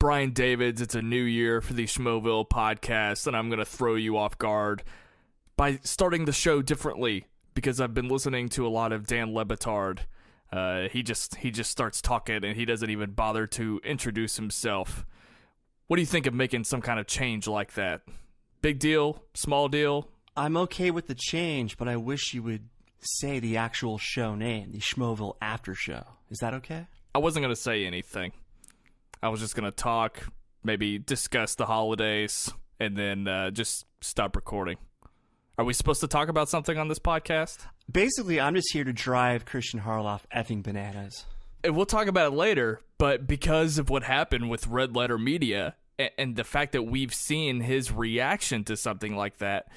Brian Davids. It's a new year for the Schmoeville podcast, and I'm going to throw you off guard by starting the show differently because I've been listening to a lot of Dan Le Batard. He just starts talking, and he doesn't even bother to introduce himself. What do you think of making some kind of change like that? Big deal? Small deal? I'm okay with the change, but I wish you would say the actual show name, the Schmoeville After Show. Is that okay? I wasn't going to say anything. I was just going to talk, maybe discuss the holidays, and then just stop recording. Are we supposed to talk about something on this podcast? Basically, I'm just here to drive Kristian Harloff effing bananas. And we'll talk about it later, but because of what happened with Red Letter Media and the fact that we've seen his reaction to something like that,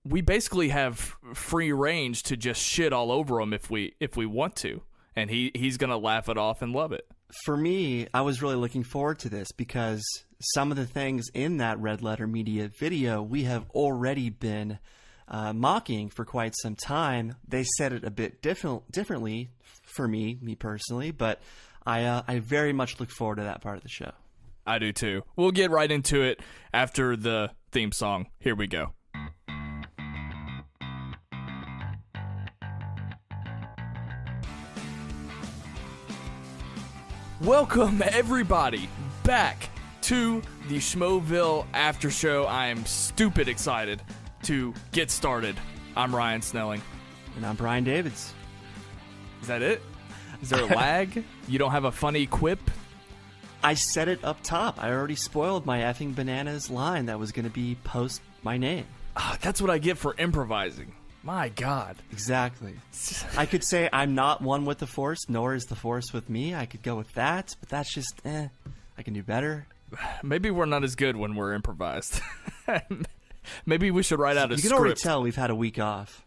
we basically have free range to just shit all over him if we want to. And he's going to laugh it off and love it. For me, I was really looking forward to this because some of the things in that Red Letter Media video we have already been mocking for quite some time. They said it a bit differently for me personally, but I very much look forward to that part of the show. I do too. We'll get right into it after the theme song. Here we go. Welcome, everybody, back to the Schmoeville After Show. I am stupid excited to get started. I'm Ryan Snelling. And I'm Brian Davids. Is that it? Is there a lag? You don't have a funny quip? I said it up top. I already spoiled my effing bananas line that was going to be post my name. Oh, that's what I get for improvising. My God. Exactly. I could say I'm not one with the Force, nor is the Force with me. I could go with that, but that's just, I can do better. Maybe we're not as good when we're improvised. Maybe we should write out a script. You can already tell we've had a week off.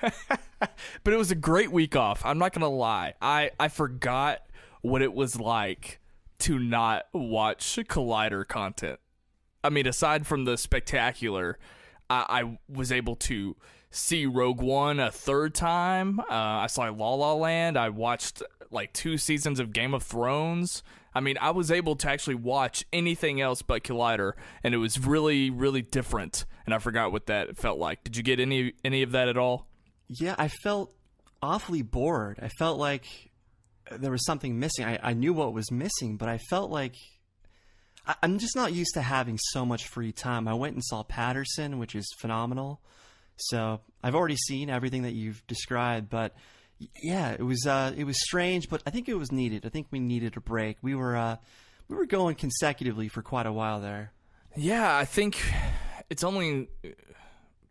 But it was a great week off. I'm not going to lie. I forgot what it was like to not watch Collider content. I mean, aside from the spectacular, I was able to see Rogue One a third time. I saw La La Land. I watched like 2 seasons of Game of Thrones. I mean, I was able to actually watch anything else but Collider, and it was really, really different. And I forgot what that felt like. Did you get any of that at all? Yeah, I felt awfully bored. I felt like there was something missing. I knew what was missing, but I felt like I'm just not used to having so much free time. I went and saw Patterson, which is phenomenal. So I've already seen everything that you've described, but yeah, it was strange, but I think it was needed. I think we needed a break. We were going consecutively for quite a while there. Yeah, I think it's only a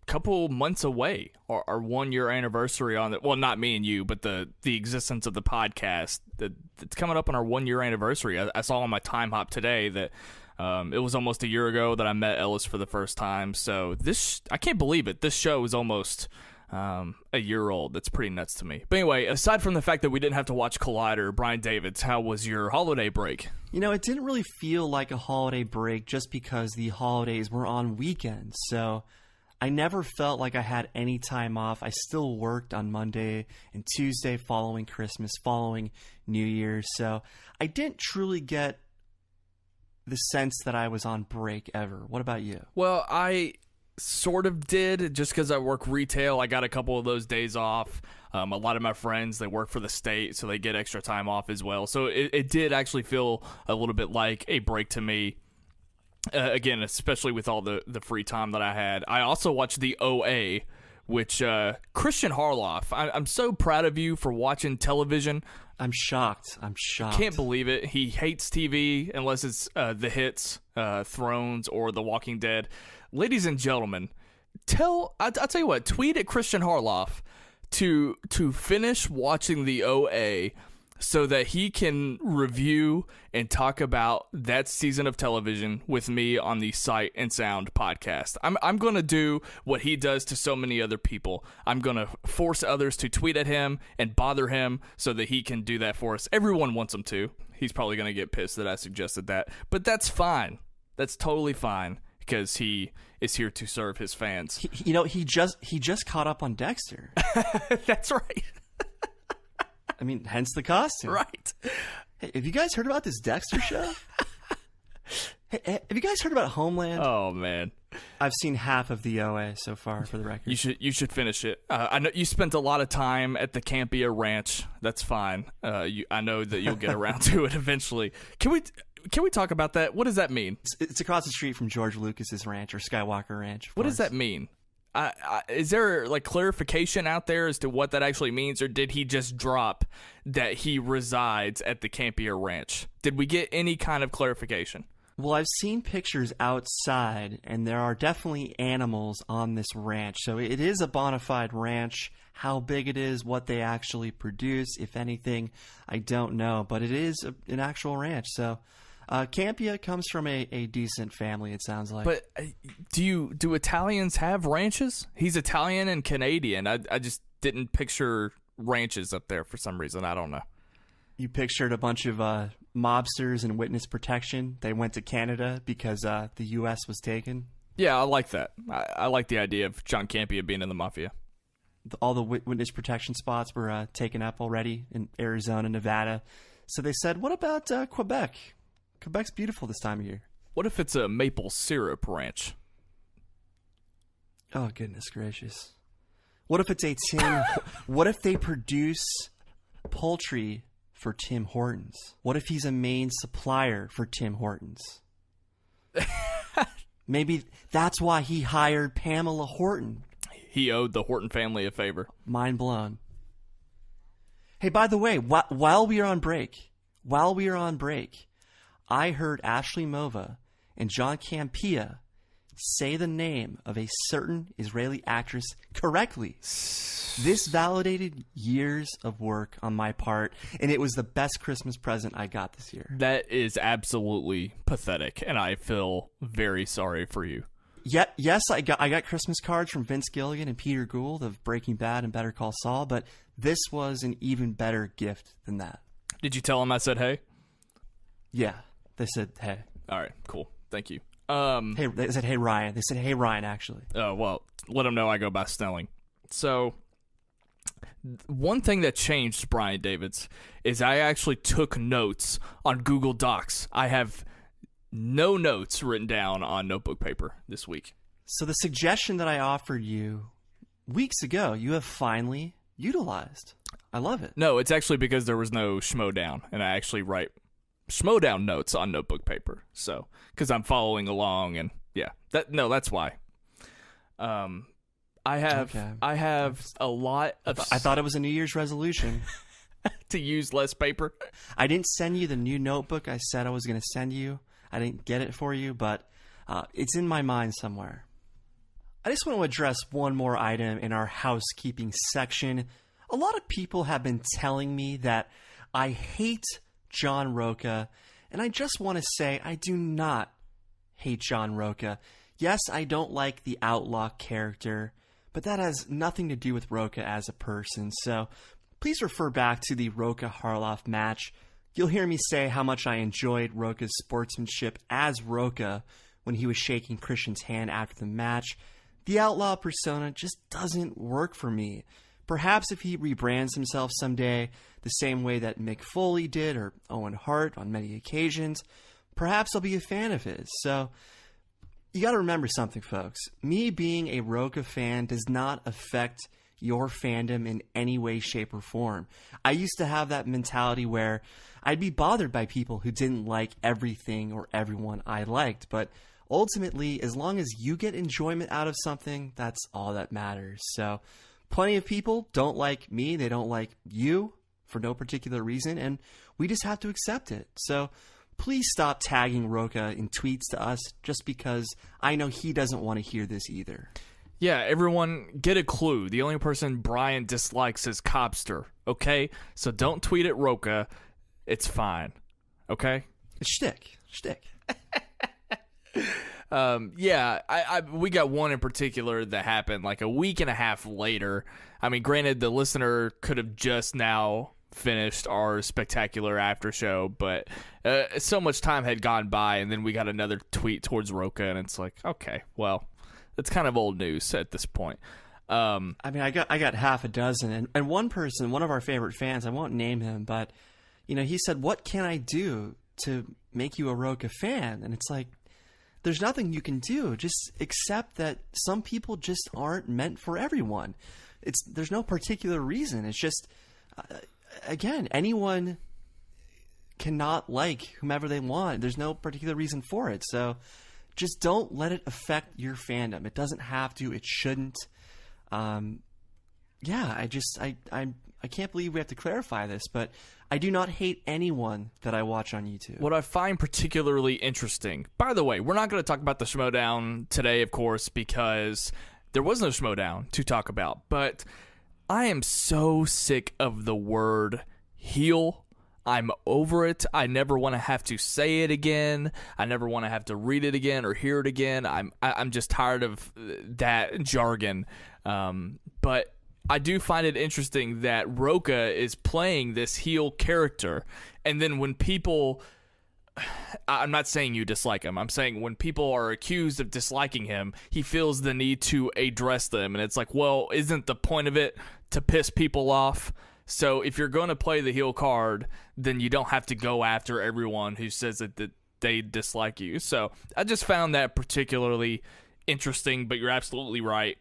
couple months away, our 1 year anniversary on it. Well, not me and you, but the existence of the podcast. It's coming up on our 1 year anniversary. I saw on my time hop today that it was almost a year ago that I met Ellis for the first time. So I can't believe it. This show is almost a year old. That's pretty nuts to me. But anyway, aside from the fact that we didn't have to watch Collider, Brian Davids, how was your holiday break? You know, it didn't really feel like a holiday break just because the holidays were on weekends. So I never felt like I had any time off. I still worked on Monday and Tuesday following Christmas, following New Year's. So I didn't truly get the sense that I was on break ever. What about you? Well, I sort of did just because I work retail. I got a couple of those days off. A lot of my friends, they work for the state, so they get extra time off as well. So it did actually feel a little bit like a break to me. Again, especially with all the free time that I had. I also watched the OA, which Kristian Harloff, I'm so proud of you for watching television. I'm shocked. Can't believe it. He hates TV unless it's the hits, Thrones, or The Walking Dead. Ladies and gentlemen, I'll tell you what, tweet at Kristian Harloff to finish watching the OA so that he can review and talk about that season of television with me on the Sight and Sound podcast. I'm going to do what he does to so many other people. I'm going to force others to tweet at him and bother him so that he can do that for us. Everyone wants him to. He's probably going to get pissed that I suggested that, but that's fine. That's totally fine because he is here to serve his fans. He just caught up on Dexter. That's right. I mean, hence the costume. Right. Hey, have you guys heard about this Dexter show? Hey, have you guys heard about Homeland? Oh man, I've seen half of the OA so far, for the record. you should finish it. I know you spent a lot of time at the Campia Ranch. That's fine. I know that you'll get around to it eventually. Can we talk about that? What does that mean? It's across the street from George Lucas's ranch, or Skywalker Ranch. What does that mean? Is there like clarification out there as to what that actually means, or did he just drop that he resides at the Campia Ranch? Did we get any kind of clarification? Well, I've seen pictures outside, and there are definitely animals on this ranch. So it is a bona fide ranch. How big it is, what they actually produce, if anything, I don't know. But it is an actual ranch. So Campia comes from a decent family, it sounds like. But do Italians have ranches? He's Italian and Canadian. I just didn't picture ranches up there for some reason. I don't know. You pictured a bunch of mobsters and witness protection. They went to Canada because the U.S. was taken. Yeah, I like that. I like the idea of John Campia being in the mafia. All the witness protection spots were taken up already in Arizona, Nevada. So they said, what about Quebec? Quebec's beautiful this time of year. What if it's a maple syrup ranch? Oh, goodness gracious. What if it's a Tim... What if they produce poultry for Tim Hortons? What if he's a main supplier for Tim Hortons? Maybe that's why he hired Pamela Horton. He owed the Horton family a favor. Mind blown. Hey, by the way, while we are on break, I heard Ashley Mova and John Campia say the name of a certain Israeli actress correctly. This validated years of work on my part, and it was the best Christmas present I got this year. That is absolutely pathetic, and I feel very sorry for you. Yes, I got Christmas cards from Vince Gilligan and Peter Gould of Breaking Bad and Better Call Saul, but this was an even better gift than that. Did you tell them I said hey? Yeah, they said hey. All right, cool. Thank you. Hey, they said hey Ryan. They said hey Ryan, actually. Oh, well, let them know I go by Snelling. So, one thing that changed, Brian Davids, is I actually took notes on Google Docs. I have no notes written down on notebook paper this week. So the suggestion that I offered you weeks ago, you have finally utilized. I love it. No, it's actually because there was no Schmoedown, and I actually write Schmoedown notes on notebook paper. So, because I'm following along, and yeah, that's why. I have a lot of. I thought it was a New Year's resolution to use less paper. I didn't send you the new notebook I said I was going to send you. I didn't get it for you, but it's in my mind somewhere. I just want to address one more item in our housekeeping section. A lot of people have been telling me that I hate John Rocha, and I just want to say I do not hate John Rocha. Yes, I don't like the outlaw character, but that has nothing to do with Rocha as a person, so please refer back to the Rocha-Harloff match. You'll hear me say how much I enjoyed Rocha's sportsmanship as Rocha when he was shaking Kristian's hand after the match. The outlaw persona just doesn't work for me. Perhaps if he rebrands himself someday the same way that Mick Foley did or Owen Hart on many occasions, perhaps I'll be a fan of his. So you got to remember something, folks. Me being a Rocha fan does not affect your fandom in any way, shape, or form. I used to have that mentality where I'd be bothered by people who didn't like everything or everyone I liked, but ultimately, as long as you get enjoyment out of something, that's all that matters. So plenty of people don't like me, they don't like you for no particular reason, and we just have to accept it. So please stop tagging Rocha in tweets to us just because I know he doesn't want to hear this either. Yeah, everyone get a clue. The only person Brian dislikes is Cobster, okay? So don't tweet at Rocha. It's fine, okay? It's shtick. Yeah, we got one in particular that happened like a week and a half later. I mean, granted, the listener could have just now finished our spectacular after show, but so much time had gone by, and then we got another tweet towards Rocha, and it's like, okay, well, it's kind of old news at this point. I mean, I got half a dozen, and one person, one of our favorite fans, I won't name him, but you know, he said, "What can I do to make you a Roka fan. And it's like, there's nothing you can do. Just accept that some people just aren't meant for everyone. There's no particular reason. It's just, again, anyone cannot like whomever they want. There's no particular reason for it. So just don't let it affect your fandom. It doesn't have to. It shouldn't. I can't believe we have to clarify this, but I do not hate anyone that I watch on YouTube. What I find particularly interesting, by the way, we're not going to talk about the Schmoedown today, of course, because there was no Schmoedown to talk about, but I am so sick of the word heel. I'm over it. I never want to have to say it again. I never want to have to read it again or hear it again. I'm just tired of that jargon. But I do find it interesting that Roka is playing this heel character, and then when people, I'm not saying you dislike him, I'm saying when people are accused of disliking him, he feels the need to address them, and it's like, well, isn't the point of it to piss people off? So if you're going to play the heel card, then you don't have to go after everyone who says that they dislike you. So I just found that particularly interesting, but you're absolutely right.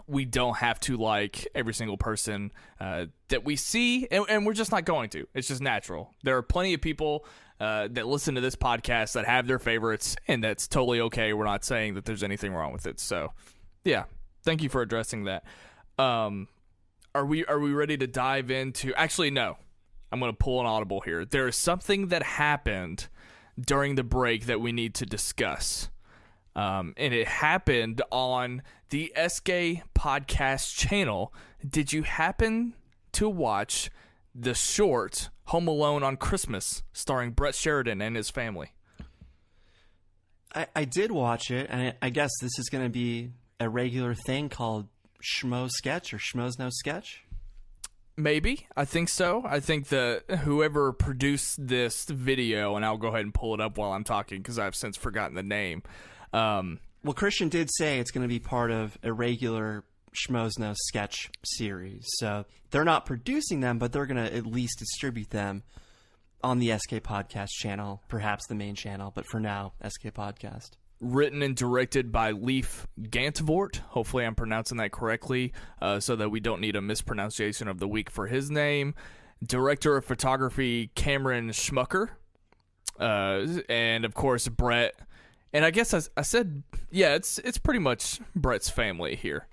We don't have to like every single person that we see, and we're just not going to. It's just natural. There are plenty of people that listen to this podcast that have their favorites, and that's totally okay. We're not saying that there's anything wrong with it. So, yeah, thank you for addressing that. Are we ready to dive into? Actually, no. I'm going to pull an audible here. There is something that happened during the break that we need to discuss. And it happened on the SK podcast channel. Did you happen to watch the short Home Alone on Christmas starring Brett Sheridan and his family? I did watch it, and I guess this is going to be a regular thing called Schmoes Sketch or Schmoes Know Sketch? Maybe. I think so. I think that whoever produced this video, and I'll go ahead and pull it up while I'm talking because I've since forgotten the name. Well, Kristian did say it's going to be part of a regular Schmoes Know Sketch series. So they're not producing them, but they're going to at least distribute them on the SK Podcast channel, perhaps the main channel, but for now, SK Podcast. Written and directed by Leif Gantvort. Hopefully I'm pronouncing that correctly, so that we don't need a mispronunciation of the week for his name. Director of photography, Cameron Schmucker. And, of course, Brett. And I guess I said, yeah, it's pretty much Brett's family here,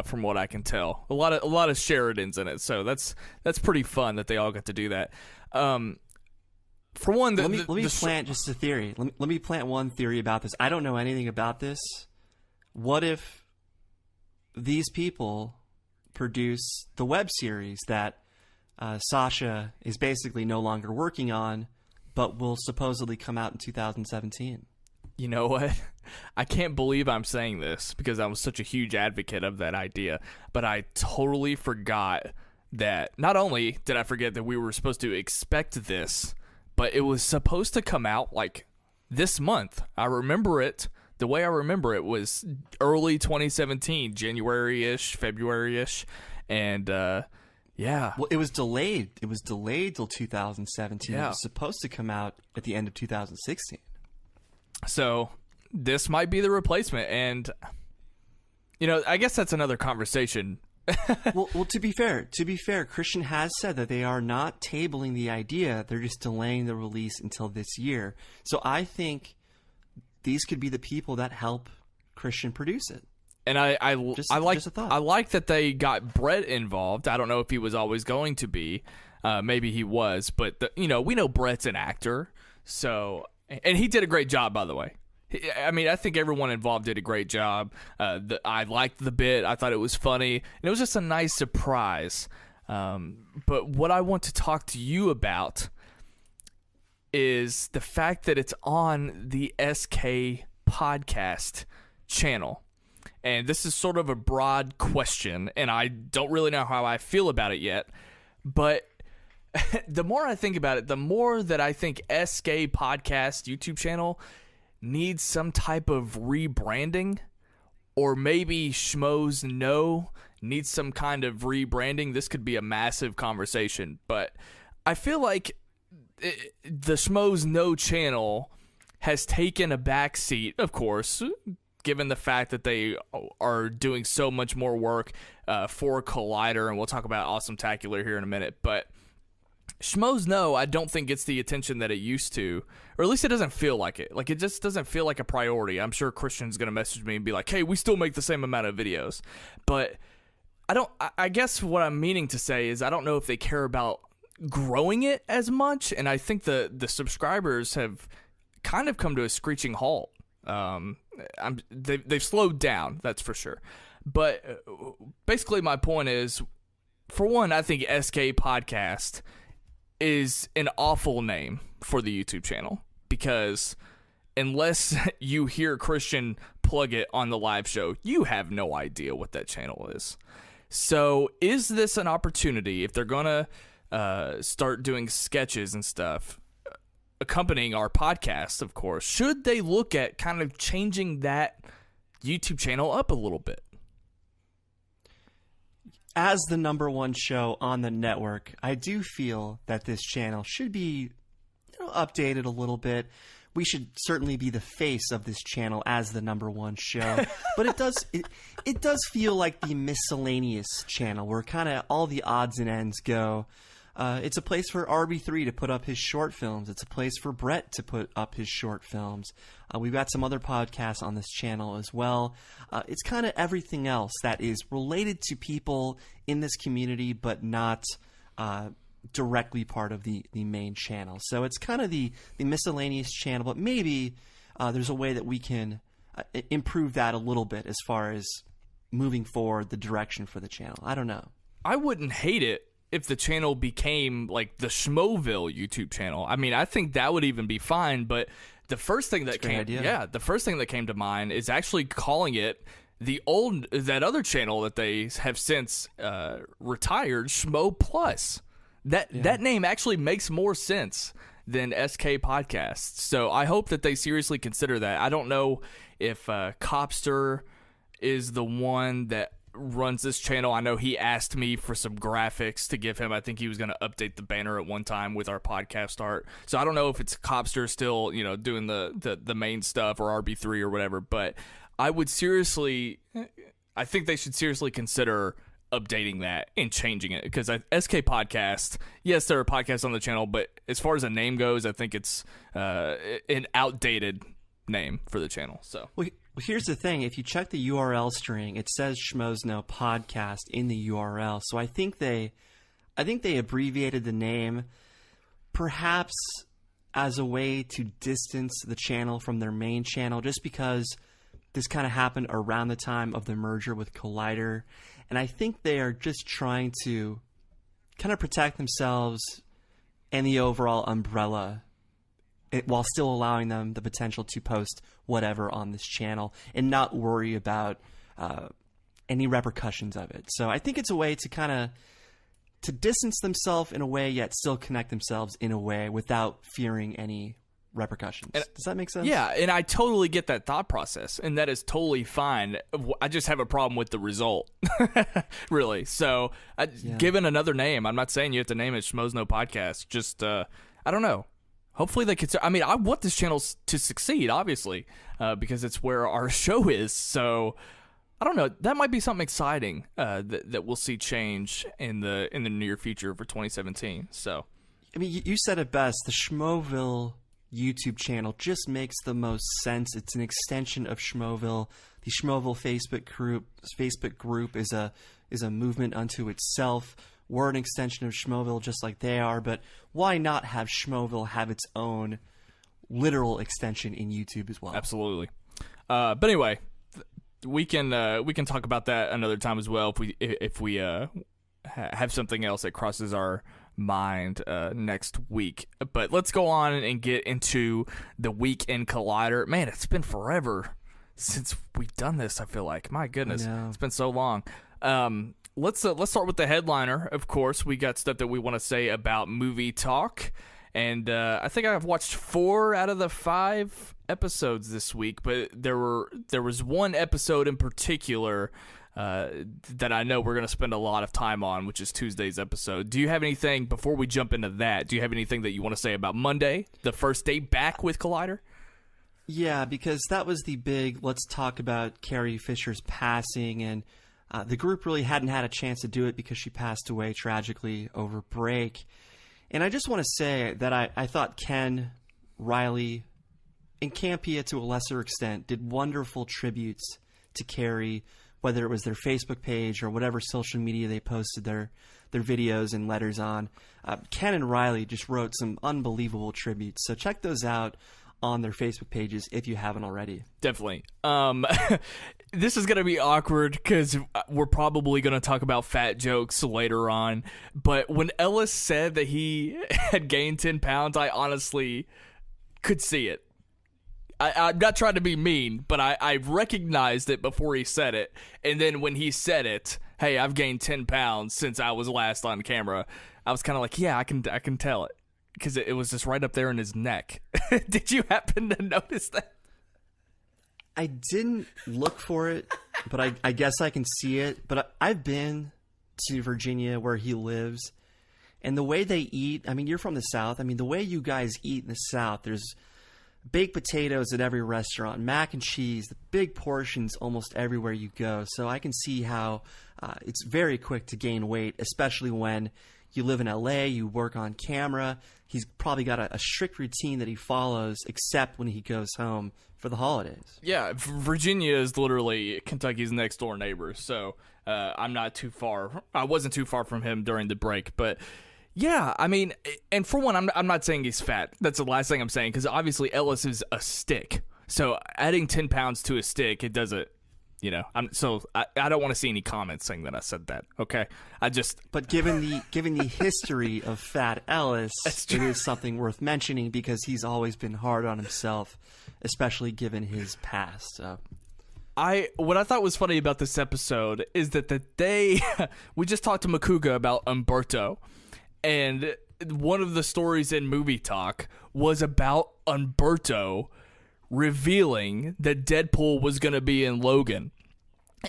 from what I can tell. A lot of Sheridans in it, so that's pretty fun that they all got to do that. For one, let me plant just a theory. Let me plant one theory about this. I don't know anything about this. What if these people produce the web series that Sasha is basically no longer working on, but will supposedly come out in 2017? You know what? I can't believe I'm saying this because I was such a huge advocate of that idea, but I totally forgot that not only did I forget that we were supposed to expect this, but it was supposed to come out like this month. I remember it. The way I remember it was early 2017, January-ish, February-ish. And, yeah. Well, it was delayed. It was delayed till 2017. Yeah. It was supposed to come out at the end of 2016. So this might be the replacement. And, you know, I guess that's another conversation. well, to be fair, Kristian has said that they are not tabling the idea. They're just delaying the release until this year. So I think these could be the people that help Kristian produce it. And I like that they got Brett involved. I don't know if he was always going to be. Maybe he was, but we know Brett's an actor. So, and he did a great job, by the way. I mean, I think everyone involved did a great job. I liked the bit. I thought it was funny. And it was just a nice surprise. But what I want to talk to you about is the fact that it's on the SK podcast channel. And this is sort of a broad question, and I don't really know how I feel about it yet. But the more I think about it, the more that I think SK Podcast YouTube channel needs some type of rebranding, or maybe Schmoes Know needs some kind of rebranding. This could be a massive conversation, but I feel like the Schmoes Know channel has taken a backseat, of course, given the fact that they are doing so much more work for Collider, and we'll talk about Awesometacular here in a minute. But Schmoes Know, I don't think gets the attention that it used to, or at least it doesn't feel like it. Like, it just doesn't feel like a priority. I'm sure Kristian's going to message me and be like, hey, we still make the same amount of videos. But I guess what I'm meaning to say is I don't know if they care about growing it as much, and I think the subscribers have kind of come to a screeching halt. They've slowed down, that's for sure. But basically my point is, for one, I think SK Podcast is an awful name for the YouTube channel, because unless you hear Kristian plug it on the live show, you have no idea what that channel is. So is this an opportunity, if they're going to start doing sketches and stuff accompanying our podcast, of course, should they look at kind of changing that YouTube channel up a little bit? As the #1 show on the network, I do feel that this channel should be updated a little bit. We should certainly be the face of this channel as the #1 show. But it does feel like the miscellaneous channel, where kind of all the odds and ends go. It's a place for RB3 to put up his short films. It's a place for Brett to put up his short films. We've got some other podcasts on this channel as well. It's kind of everything else that is related to people in this community, but not directly part of the main channel. So it's kind of the miscellaneous channel, but maybe there's a way that we can improve that a little bit as far as moving forward the direction for the channel. I don't know. I wouldn't hate it if the channel became like the Schmoeville YouTube channel. I mean, I think that would even be fine, but the first thing that came to mind is actually calling it that other channel that they have since retired, Schmo Plus. That name actually makes more sense than SK Podcasts. So I hope that they seriously consider that. I don't know if Copster is the one that runs this channel. I know he asked me for some graphics to give him. I think he was going to update the banner at one time with our podcast art. So I don't know if it's Copster still, doing the main stuff, or RB3 or whatever, but I think they should seriously consider updating that and changing it, because SK Podcast, yes, there are podcasts on the channel, but as far as a name goes, I think it's an outdated name for the channel. So well, here's the thing. If you check the URL string, it says Schmoes Know Podcast in the URL. So I think they abbreviated the name, perhaps as a way to distance the channel from their main channel, just because this kind of happened around the time of the merger with Collider. And I think they are just trying to kind of protect themselves and the overall umbrella, while still allowing them the potential to post whatever on this channel and not worry about any repercussions of it. So I think it's a way to kind of to distance themselves in a way, yet still connect themselves in a way without fearing any repercussions. Does that make sense? Yeah, and I totally get that thought process, and that is totally fine. I just have a problem with the result, really. So, given another name, I'm not saying you have to name it Schmoes Know Podcast. Just, I don't know. Hopefully they consider. I mean, I want this channel to succeed, obviously, because it's where our show is. So, I don't know. That might be something exciting that we'll see change in the near future for 2017. So, I mean, you said it best. The Schmoeville YouTube channel just makes the most sense. It's an extension of Schmoeville. The Schmoeville Facebook group is a movement unto itself. We're an extension of Schmoeville, just like they are. But why not have Schmoeville have its own literal extension in YouTube as well? Absolutely. But anyway, we can talk about that another time as well if we have something else that crosses our mind next week. But let's go on and get into the week in Collider. Man, it's been forever since we've done this. I feel like, my goodness, it's been so long. Let's start with the headliner. Of course, we got stuff that we want to say about movie talk, and I think I've watched 4 out of the 5 episodes this week. But there was one episode in particular that I know we're going to spend a lot of time on, which is Tuesday's episode. Do you have anything, before we jump into that, do you have anything that you want to say about Monday, the first day back with Collider? Yeah, because that was the big, let's talk about Carrie Fisher's passing, and the group really hadn't had a chance to do it because she passed away tragically over break. And I just want to say that I thought Ken, Riley, and Campia to a lesser extent did wonderful tributes to Carrie, whether it was their Facebook page or whatever social media they posted their videos and letters on. Ken and Riley just wrote some unbelievable tributes, so check those out on their Facebook pages if you haven't already. Definitely. This is going to be awkward because we're probably going to talk about fat jokes later on, but when Ellis said that he had gained 10 pounds, I honestly could see it. I'm not trying to be mean, but I recognized it before he said it. And then when he said it, hey, I've gained 10 pounds since I was last on camera, I was kind of like, yeah, I can tell it. Because it was just right up there in his neck. Did you happen to notice that? I didn't look for it, but I guess I can see it. But I've been to Virginia where he lives, and the way they eat, I mean, you're from the South. I mean, the way you guys eat in the South, there's baked potatoes at every restaurant, mac and cheese, the big portions almost everywhere you go. So I can see how it's very quick to gain weight, especially when you live in LA, you work on camera. He's probably got a strict routine that he follows, except when he goes home for the holidays. Yeah, Virginia is literally Kentucky's next door neighbor, so I'm not too far. I wasn't too far from him during the break, but yeah, I mean, and for one, I'm not saying he's fat. That's the last thing I'm saying, because obviously Ellis is a stick. So adding 10 pounds to a stick, it doesn't, you know. I don't want to see any comments saying that I said that. Okay, But given the history of Fat Ellis, it is something worth mentioning because he's always been hard on himself, especially given his past. What I thought was funny about this episode is that we just talked to Makuga about Umberto. And one of the stories in Movie Talk was about Umberto revealing that Deadpool was going to be in Logan.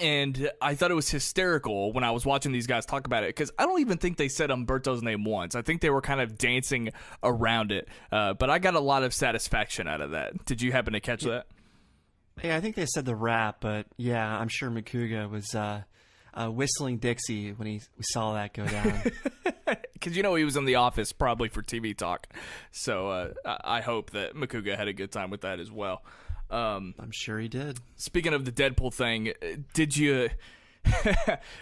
And I thought it was hysterical when I was watching these guys talk about it, because I don't even think they said Umberto's name once. I think they were kind of dancing around it. But I got a lot of satisfaction out of that. Did you happen to catch that? Yeah, I think they said the rap, but yeah, I'm sure Makuga was whistling Dixie when we saw that go down. Because he was in the office probably for TV Talk. So I hope that Makuga had a good time with that as well. I'm sure he did. Speaking of the Deadpool thing, did you...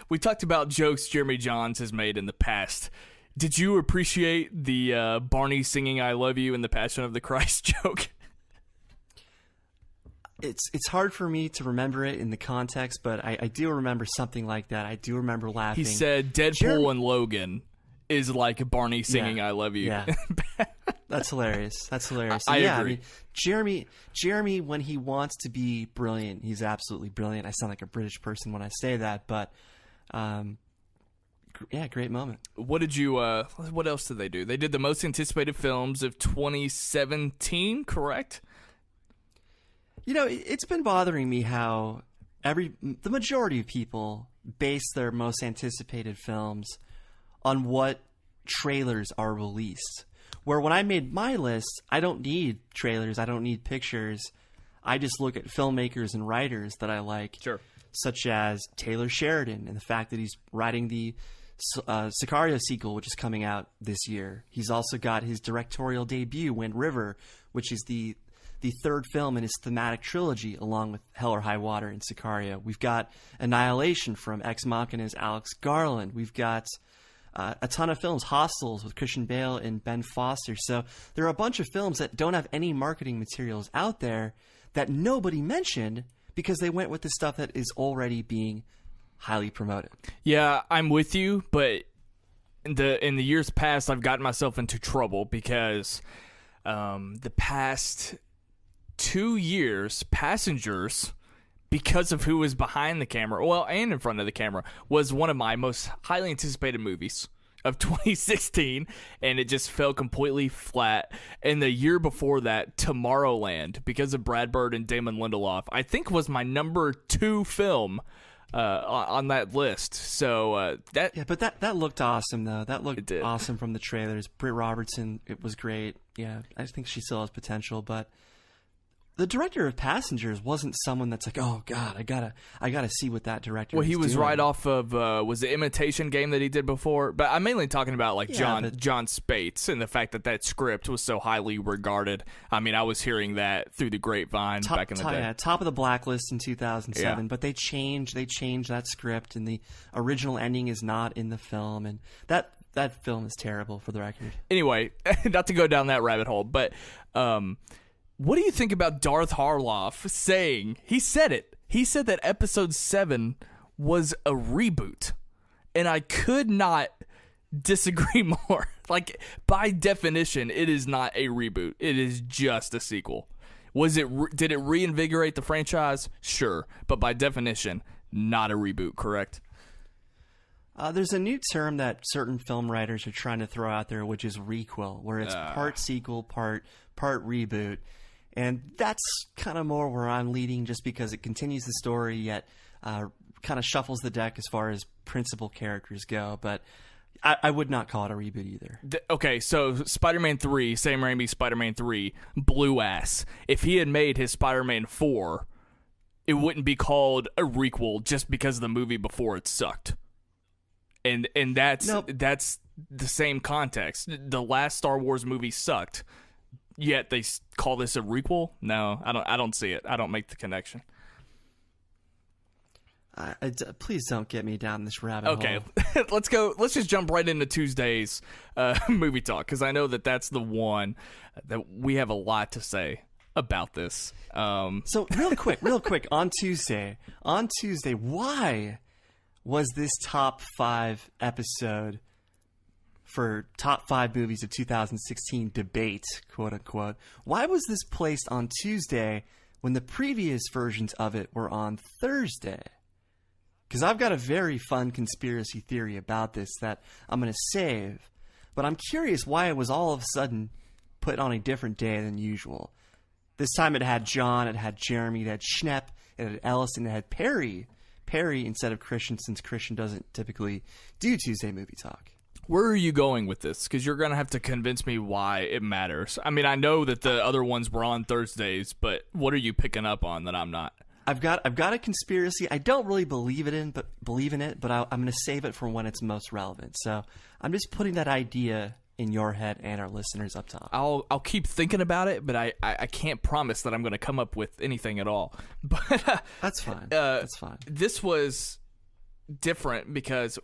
we talked about jokes Jeremy Jahns has made in the past. Did you appreciate the Barney singing I Love You in the Passion of the Christ joke? It's hard for me to remember it in the context, but I do remember something like that. I do remember laughing. He said Deadpool and Logan is like Barney singing I Love You. Yeah. That's hilarious. That's hilarious. I agree. I mean, Jeremy, when he wants to be brilliant, he's absolutely brilliant. I sound like a British person when I say that, but yeah, great moment. What else did they do? They did the most anticipated films of 2017, correct? It's been bothering me how the majority of people base their most anticipated films on what trailers are released. Where when I made my list, I don't need trailers, I don't need pictures. I just look at filmmakers and writers that I like, sure, such as Taylor Sheridan and the fact that he's writing the Sicario sequel, which is coming out this year. He's also got his directorial debut, Wind River, which is the third film in his thematic trilogy, along with Hell or High Water and Sicario. We've got Annihilation from Ex Machina's Alex Garland. We've got a ton of films, Hostels with Christian Bale and Ben Foster. So there are a bunch of films that don't have any marketing materials out there that nobody mentioned because they went with the stuff that is already being highly promoted. Yeah, I'm with you, but in the years past, I've gotten myself into trouble because the past 2 years, Passengers, because of who was behind the camera, well, and in front of the camera, was one of my most highly anticipated movies of 2016, and it just fell completely flat. And the year before that, Tomorrowland, because of Brad Bird and Damon Lindelof, I think was my number 2 film on that list. So yeah, but that looked awesome though. That looked awesome from the trailers. Britt Robertson, it was great. Yeah, I think she still has potential, but the director of Passengers wasn't someone that's like, oh god, I gotta see what that director. Well, he was doing. right off of was the Imitation Game that he did before, but I'm mainly talking about like John Spates and the fact that script was so highly regarded. I mean, I was hearing that through the grapevine back in the day. Yeah, top of the blacklist in 2007, but they changed that script, and the original ending is not in the film, and that film is terrible, for the record. Anyway, not to go down that rabbit hole, but what do you think about Darth Harloff saying, he said that episode 7 was a reboot, and I could not disagree more. Like, by definition, it is not a reboot. It is just a sequel. Did it reinvigorate the franchise? Sure, but by definition, not a reboot, correct? There's a new term that certain film writers are trying to throw out there, which is requel, where it's part sequel, part reboot. And that's kind of more where I'm leading, just because it continues the story, yet kind of shuffles the deck as far as principal characters go. But I would not call it a reboot either. Okay, so Spider-Man 3, Sam Raimi's Spider-Man 3, blew ass. If he had made his Spider-Man 4, it wouldn't be called a requel just because the movie before it sucked. And that's the same context. The last Star Wars movie sucked, yet they call this a requel? No, I don't see it. I don't make the connection. Please don't get me down this rabbit hole. Okay, let's go. Let's just jump right into Tuesday's movie talk, because I know that's the one that we have a lot to say about this. So real quick, on Tuesday, why was this top 5 episode for top 5 movies of 2016 debate, quote unquote? Why was this placed on Tuesday when the previous versions of it were on Thursday? Because I've got a very fun conspiracy theory about this that I'm going to save, but I'm curious why it was all of a sudden put on a different day than usual. This time it had John, it had Jeremy, it had Schnepp, it had Ellis, and it had Perry instead of Kristian, since Kristian doesn't typically do Tuesday movie talk. Where are you going with this? Because you're going to have to convince me why it matters. I mean, I know that the other ones were on Thursdays, but what are you picking up on that I'm not? I've got a conspiracy. I don't really believe in it, but I'm going to save it for when it's most relevant. So I'm just putting that idea in your head and our listeners up top. I'll keep thinking about it, but I can't promise that I'm going to come up with anything at all. But that's fine. That's fine. This was different because,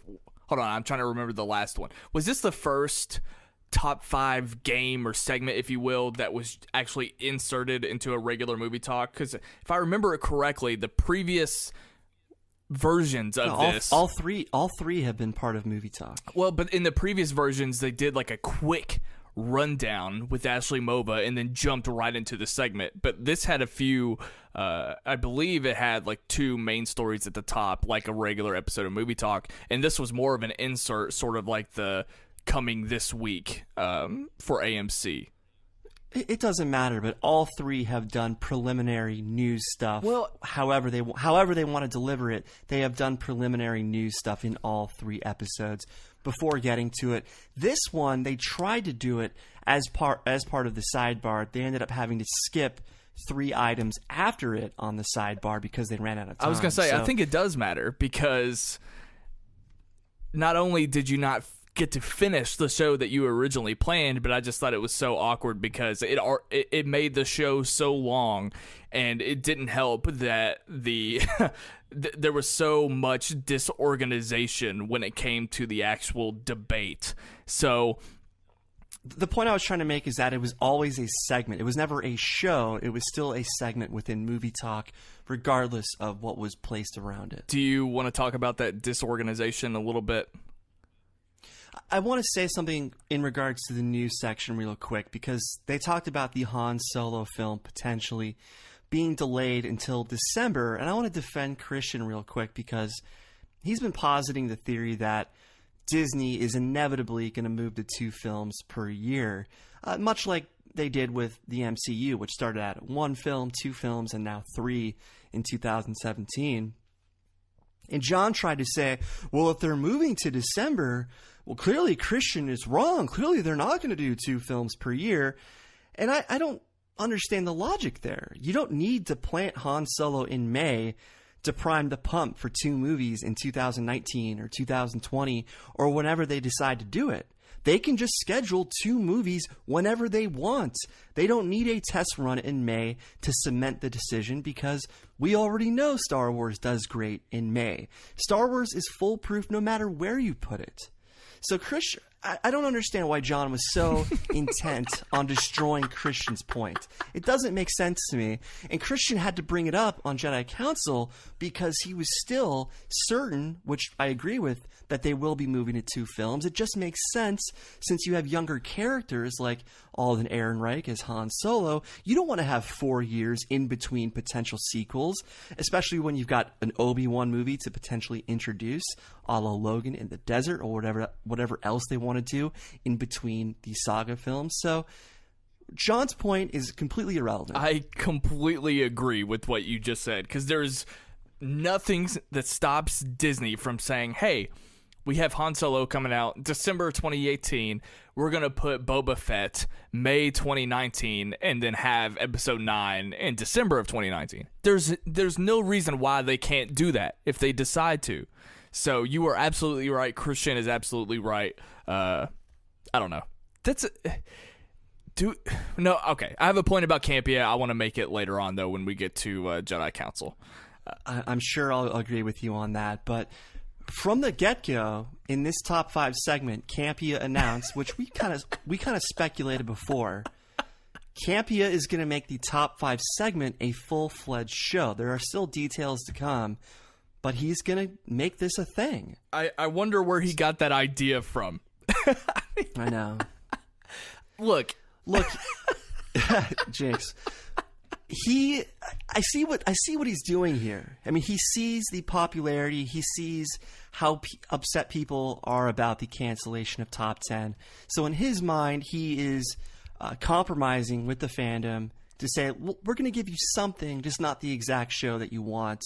hold on, I'm trying to remember the last one. Was this the first top 5 game or segment, if you will, that was actually inserted into a regular movie talk? Because if I remember it correctly, the previous versions of this, all three have been part of movie talk. Well, but in the previous versions, they did like a quick rundown with Ashley Mova and then jumped right into the segment. But this had a few, I believe it had like 2 main stories at the top, like a regular episode of movie talk, and this was more of an insert, sort of like the coming this week for AMC. It doesn't matter, but all 3 have done preliminary news stuff. Well, however they want to deliver it, they have done preliminary news stuff in all 3 episodes before getting to it. This one, they tried to do it as part of the sidebar. They ended up having to skip 3 items after it on the sidebar because they ran out of time. I was going to say, I think it does matter, because not only did you not get to finish the show that you originally planned, but I just thought it was so awkward because it made the show so long, and it didn't help that there was so much disorganization when it came to the actual debate. So the point I was trying to make is that it was always a segment. It was never a show. It was still a segment within movie talk, regardless of what was placed around it. Do you want to talk about that disorganization a little bit? I want to say something in regards to the news section real quick, because they talked about the Han Solo film potentially being delayed until December, and I want to defend Kristian real quick because he's been positing the theory that Disney is inevitably going to move to 2 films per year, much like they did with the MCU, which started at 1 film, 2 films, and now 3 in 2017. And John tried to say, well, if they're moving to December, well, clearly Kristian is wrong. Clearly they're not going to do 2 films per year. And I don't understand the logic there. You don't need to plant Han Solo in May to prime the pump for 2 movies in 2019 or 2020 or whenever they decide to do it. They can just schedule 2 movies whenever they want. They don't need a test run in May to cement the decision because we already know Star Wars does great in May. Star Wars is foolproof no matter where you put it. So Kristian, I don't understand why John was so intent on destroying Kristian's point. It doesn't make sense to me. And Kristian had to bring it up on Jedi Council because he was still certain, which I agree with, that they will be moving to 2 films. It just makes sense since you have younger characters like Alden Ehrenreich as Han Solo. You don't want to have 4 years in between potential sequels, especially when you've got an Obi-Wan movie to potentially introduce, a la Logan in the desert or whatever else they want to do in between the saga films. So John's point is completely irrelevant. I completely agree with what you just said because there's nothing that stops Disney from saying, hey, we have Han Solo coming out December 2018. We're going to put Boba Fett May 2019 and then have episode 9 in December of 2019. There's no reason why they can't do that if they decide to. So you are absolutely right. Kristian is absolutely right. I don't know. Okay. I have a point about Campea. I want to make it later on, though, when we get to Jedi Council. I'm sure I'll agree with you on that, but from the get-go, in this top 5 segment, Campea announced, which we kind of speculated before, Campea is going to make the top 5 segment a full-fledged show. There are still details to come, but he's going to make this a thing. I wonder where he got that idea from. I know. Look, Jinx. I see what he's doing here. I mean, he sees the popularity. He sees how upset people are about the cancellation of Top 10. So in his mind, he is compromising with the fandom to say, well, we're going to give you something, just not the exact show that you want.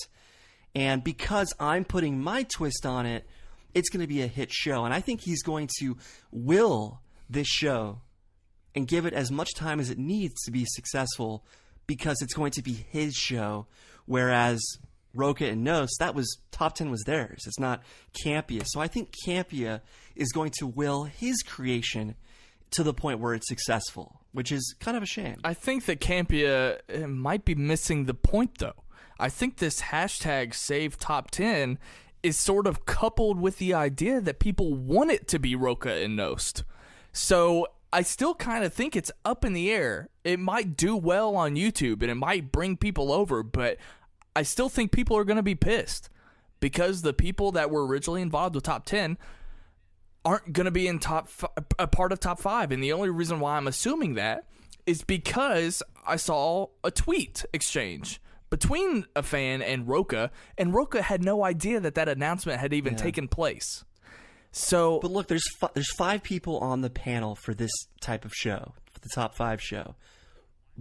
And because I'm putting my twist on it, it's going to be a hit show. And I think he's going to will this show and give it as much time as it needs to be successful because it's going to be his show. Whereas Roca and Nos, that was Top 10 was theirs. It's not Campea. So I think Campea is going to will his creation to the point where it's successful, which is kind of a shame. I think that Campea might be missing the point, though. I think this hashtag Save Top 10 is sort of coupled with the idea that people want it to be Roca and Nost. So I still kind of think it's up in the air. It might do well on YouTube and it might bring people over, but I still think people are going to be pissed because the people that were originally involved with Top 10 aren't going to be in a part of Top 5. And the only reason why I'm assuming that is because I saw a tweet exchange between a fan and Roca had no idea that announcement had even taken place. So, but look, there's 5 people on the panel for this type of show, for the top 5 show.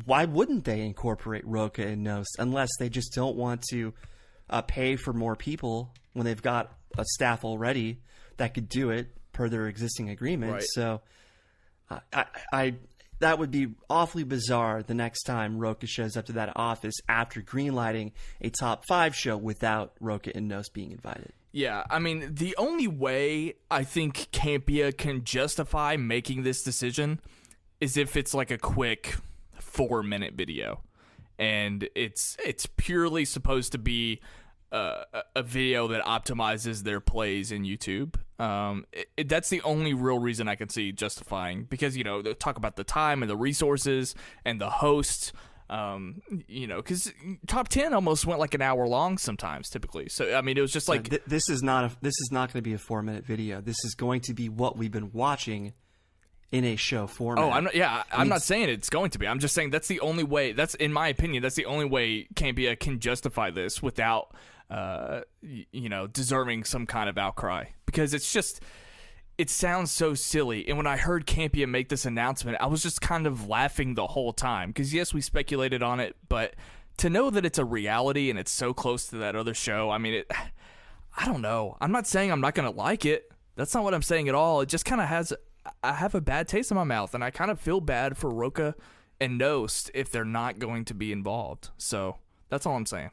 Why wouldn't they incorporate Roca and Nost unless they just don't want to pay for more people when they've got a staff already that could do it per their existing agreement? Right. So, I that would be awfully bizarre the next time Roca shows up to that office after greenlighting a top 5 show without Roca and Nost being invited. Yeah, I mean, the only way I think Campea can justify making this decision is if it's like a quick 4-minute video. And it's purely supposed to be a video that optimizes their plays in YouTube. That's the only real reason I can see justifying, because, you know, they talk about the time and the resources and the hosts, you know, because Top 10 almost went like an hour long sometimes, typically. So, I mean, it was just like... This is not going to be a 4-minute video. This is going to be what we've been watching in a show format. Oh, I'm not saying it's going to be. I'm just saying that's the only way. That's, in my opinion, that's the only way Campea can justify this without, you know, deserving some kind of outcry. Because it's just, it sounds so silly. And when I heard Campea make this announcement, I was just kind of laughing the whole time. Because yes, we speculated on it, but to know that it's a reality and it's so close to that other show, I mean, I don't know. I'm not saying I'm not going to like it. That's not what I'm saying at all. It just kind of has, I have a bad taste in my mouth, and I kind of feel bad for Rocha and Nost if they're not going to be involved. So that's all I'm saying.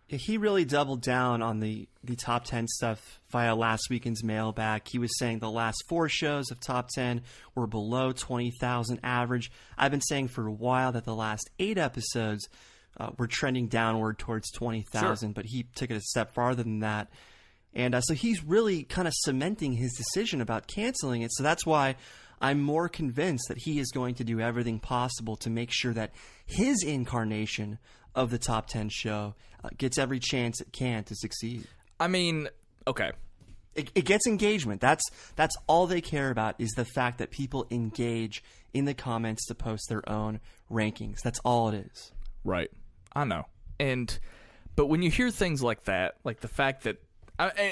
He really doubled down on the top 10 stuff via last weekend's mailbag. He was saying the last 4 shows of top 10 were below 20,000 average. I've been saying for a while that the last 8 episodes were trending downward towards 20,000, but he took it a step farther than that. And so he's really kind of cementing his decision about canceling it. So that's why I'm more convinced that he is going to do everything possible to make sure that his incarnation of the top 10 show gets every chance it can to succeed. I mean, okay. It gets engagement. That's all they care about, is the fact that people engage in the comments to post their own rankings. That's all it is. Right. I know. But when you hear things like that, like the fact that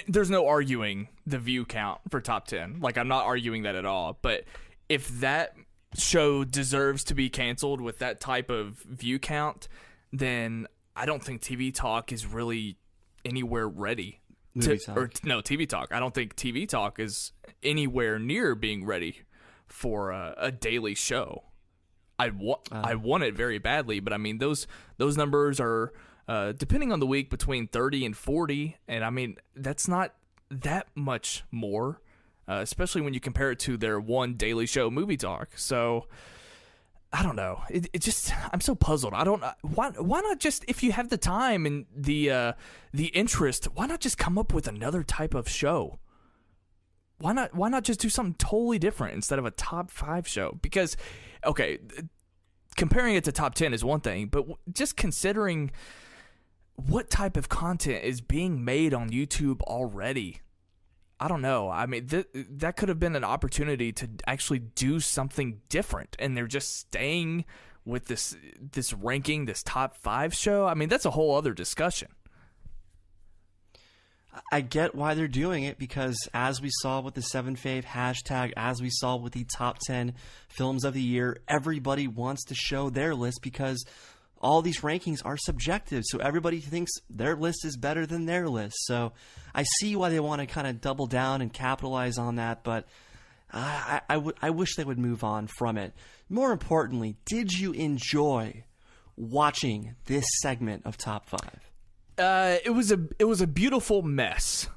there's no arguing the view count for top 10. Like, I'm not arguing that at all. But if that show deserves to be canceled with that type of view count, then I don't think TV Talk is really anywhere ready. TV Talk. I don't think TV Talk is anywhere near being ready for a daily show. I want it very badly, but I mean those numbers are depending on the week between 30 and 40, and I mean that's not that much more, especially when you compare it to their one daily show, Movie Talk. So I don't know. It just, I'm so puzzled. I don't. Why not just, if you have the time and the interest, why not just come up with another type of show? Why not just do something totally different instead of a top 5 show? Because, okay, comparing it to top 10 is one thing, but just considering what type of content is being made on YouTube already, I don't know. I mean, that could have been an opportunity to actually do something different, and they're just staying with this ranking, this top 5 show. I mean, that's a whole other discussion. I get why they're doing it, because as we saw with the 7fave hashtag, as we saw with the top 10 films of the year, everybody wants to show their list because all these rankings are subjective. So everybody thinks their list is better than their list. So I see why they want to kind of double down and capitalize on that, but I wish they would move on from it. More importantly, did you enjoy watching this segment of Top 5? It was a beautiful mess.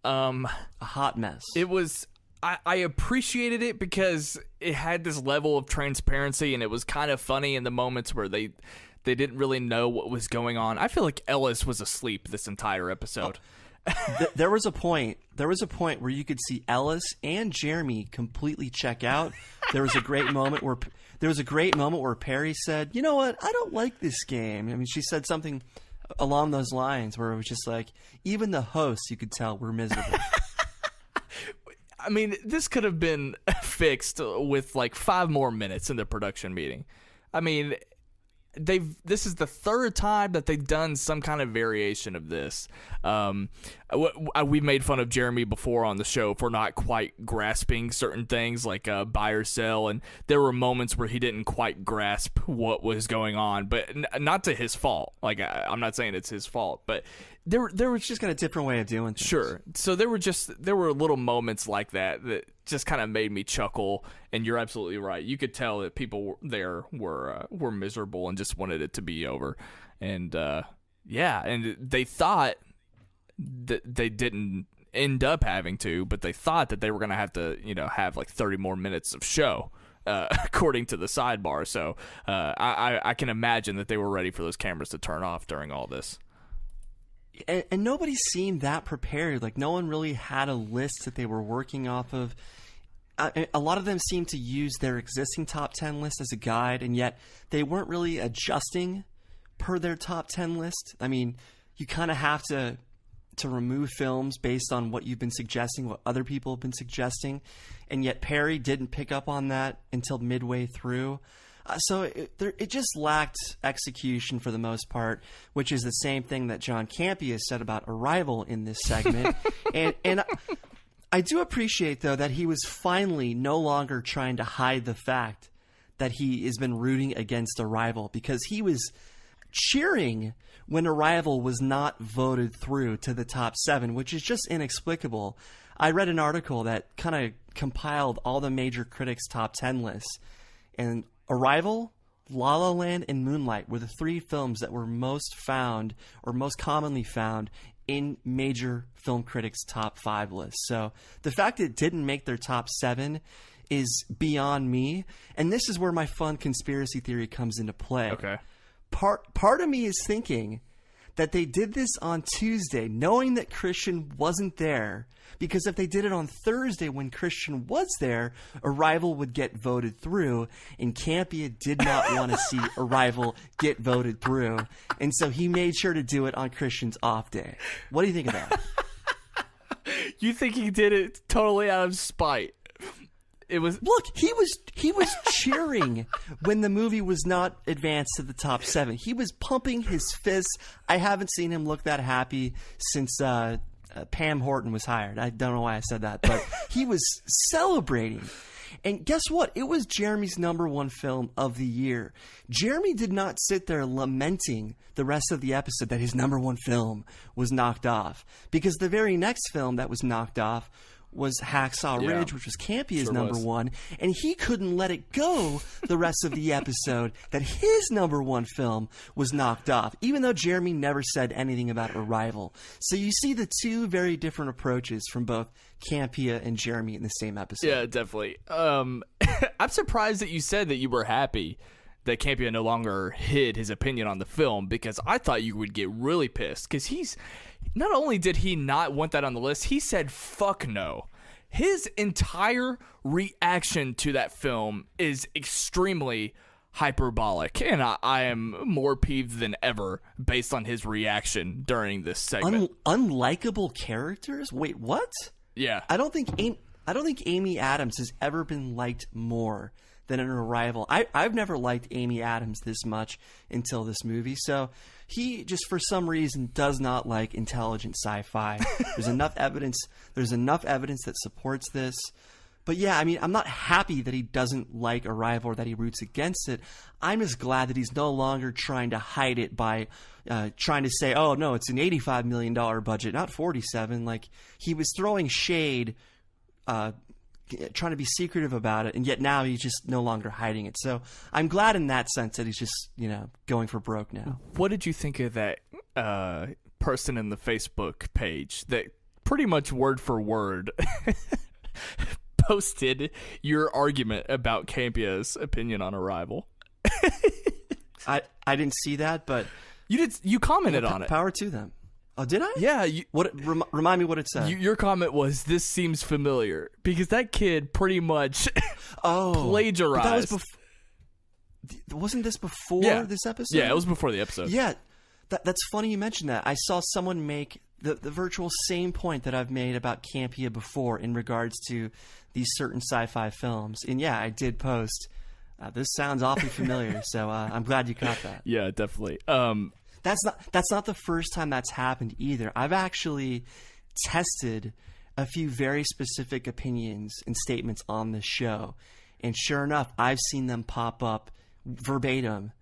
A hot mess. It was. I appreciated it because it had this level of transparency, and it was kind of funny in the moments where they didn't really know what was going on. I feel like Ellis was asleep this entire episode. There was a point where you could see Ellis and Jeremy completely check out. There was a great moment where Perry said, "You know what? I don't like this game." I mean, she said something along those lines where it was just like, even the hosts, you could tell, were miserable. I mean, this could have been fixed with like 5 more minutes in the production meeting. I mean, this is the 3rd time that they've done some kind of variation of this. We made fun of Jeremy before on the show for not quite grasping certain things like buy or sell, and there were moments where he didn't quite grasp what was going on, but not to his fault. Like, I'm not saying it's his fault, but there was just got a different way of doing things. Sure. So there were little moments like that just kind of made me chuckle, and you're absolutely right. You could tell that people there were miserable and just wanted it to be over. And and they thought that they didn't end up having to, but they thought that they were going to have to, have like 30 more minutes of show, according to the sidebar. So I can imagine that they were ready for those cameras to turn off during all this. And nobody seemed that prepared. Like, no one really had a list that they were working off of. A lot of them seemed to use their existing top 10 list as a guide, and yet they weren't really adjusting per their top 10 list. I mean, you kind of have to remove films based on what you've been suggesting, what other people have been suggesting, and yet Perry didn't pick up on that until midway through. So it just lacked execution for the most part, which is the same thing that John Campea has said about Arrival in this segment. and I do appreciate, though, that he was finally no longer trying to hide the fact that he has been rooting against Arrival, because he was cheering when Arrival was not voted through to the top 7, which is just inexplicable. I read an article that kind of compiled all the major critics' top 10 lists, and Arrival, La La Land, and Moonlight were the 3 films that were most found, or most commonly found, in major film critics' top 5 lists. So the fact that it didn't make their top 7 is beyond me, and this is where my fun conspiracy theory comes into play. Okay. Part of me is thinking that they did this on Tuesday, knowing that Kristian wasn't there, because if they did it on Thursday when Kristian was there, Arrival would get voted through, and Campia did not want to see Arrival get voted through, and so he made sure to do it on Kristian's off day. What do you think of that? You think he did it totally out of spite? It was Look, he was cheering when the movie was not advanced to the top 7. He was pumping his fists. I haven't seen him look that happy since Pam Horton was hired. I don't know why I said that, but he was celebrating. And guess what? It was Jeremy's #1 film of the year. Jeremy did not sit there lamenting the rest of the episode that his #1 film was knocked off, because the very next film that was knocked off was Hacksaw Ridge, which was Campia's #1, and he couldn't let it go the rest of the episode that his #1 film was knocked off, even though Jeremy never said anything about Arrival. So you see the 2 very different approaches from both Campia and Jeremy in the same episode. Yeah, definitely. I'm surprised that you said that you were happy that Campia no longer hid his opinion on the film, because I thought you would get really pissed, because he's not only did he not want that on the list, he said fuck no. His entire reaction to that film is extremely hyperbolic, and I am more peeved than ever based on his reaction during this segment. Unlikable characters? Wait, what? Yeah. I don't think Amy Adams has ever been liked more than in Arrival. I've never liked Amy Adams this much until this movie. So he just, for some reason, does not like intelligent sci-fi. There's enough evidence that supports this. But yeah, I mean, I'm not happy that he doesn't like Arrival or that he roots against it. I'm just glad that he's no longer trying to hide it by trying to say, oh no, it's an $85 million budget, not 47. Like, he was throwing shade, trying to be secretive about it, and yet now he's just no longer hiding it. So I'm glad in that sense that he's just, going for broke now. What did you think of that person in the Facebook page that pretty much word for word posted your argument about Campia's opinion on Arrival? I didn't see that, but you commented on it. Power to them. Oh, did I? Yeah. Remind me what it said. Your comment was, "This seems familiar," because that kid pretty much plagiarized. That was wasn't this before this episode? Yeah, it was before the episode. Yeah, that's funny you mentioned that. I saw someone make the virtual same point that I've made about Campia before in regards to these certain sci-fi films. And yeah, I did post, this sounds awfully familiar, so I'm glad you caught that. Yeah, definitely. That's not the first time that's happened either. I've actually tested a few very specific opinions and statements on this show, and sure enough, I've seen them pop up verbatim.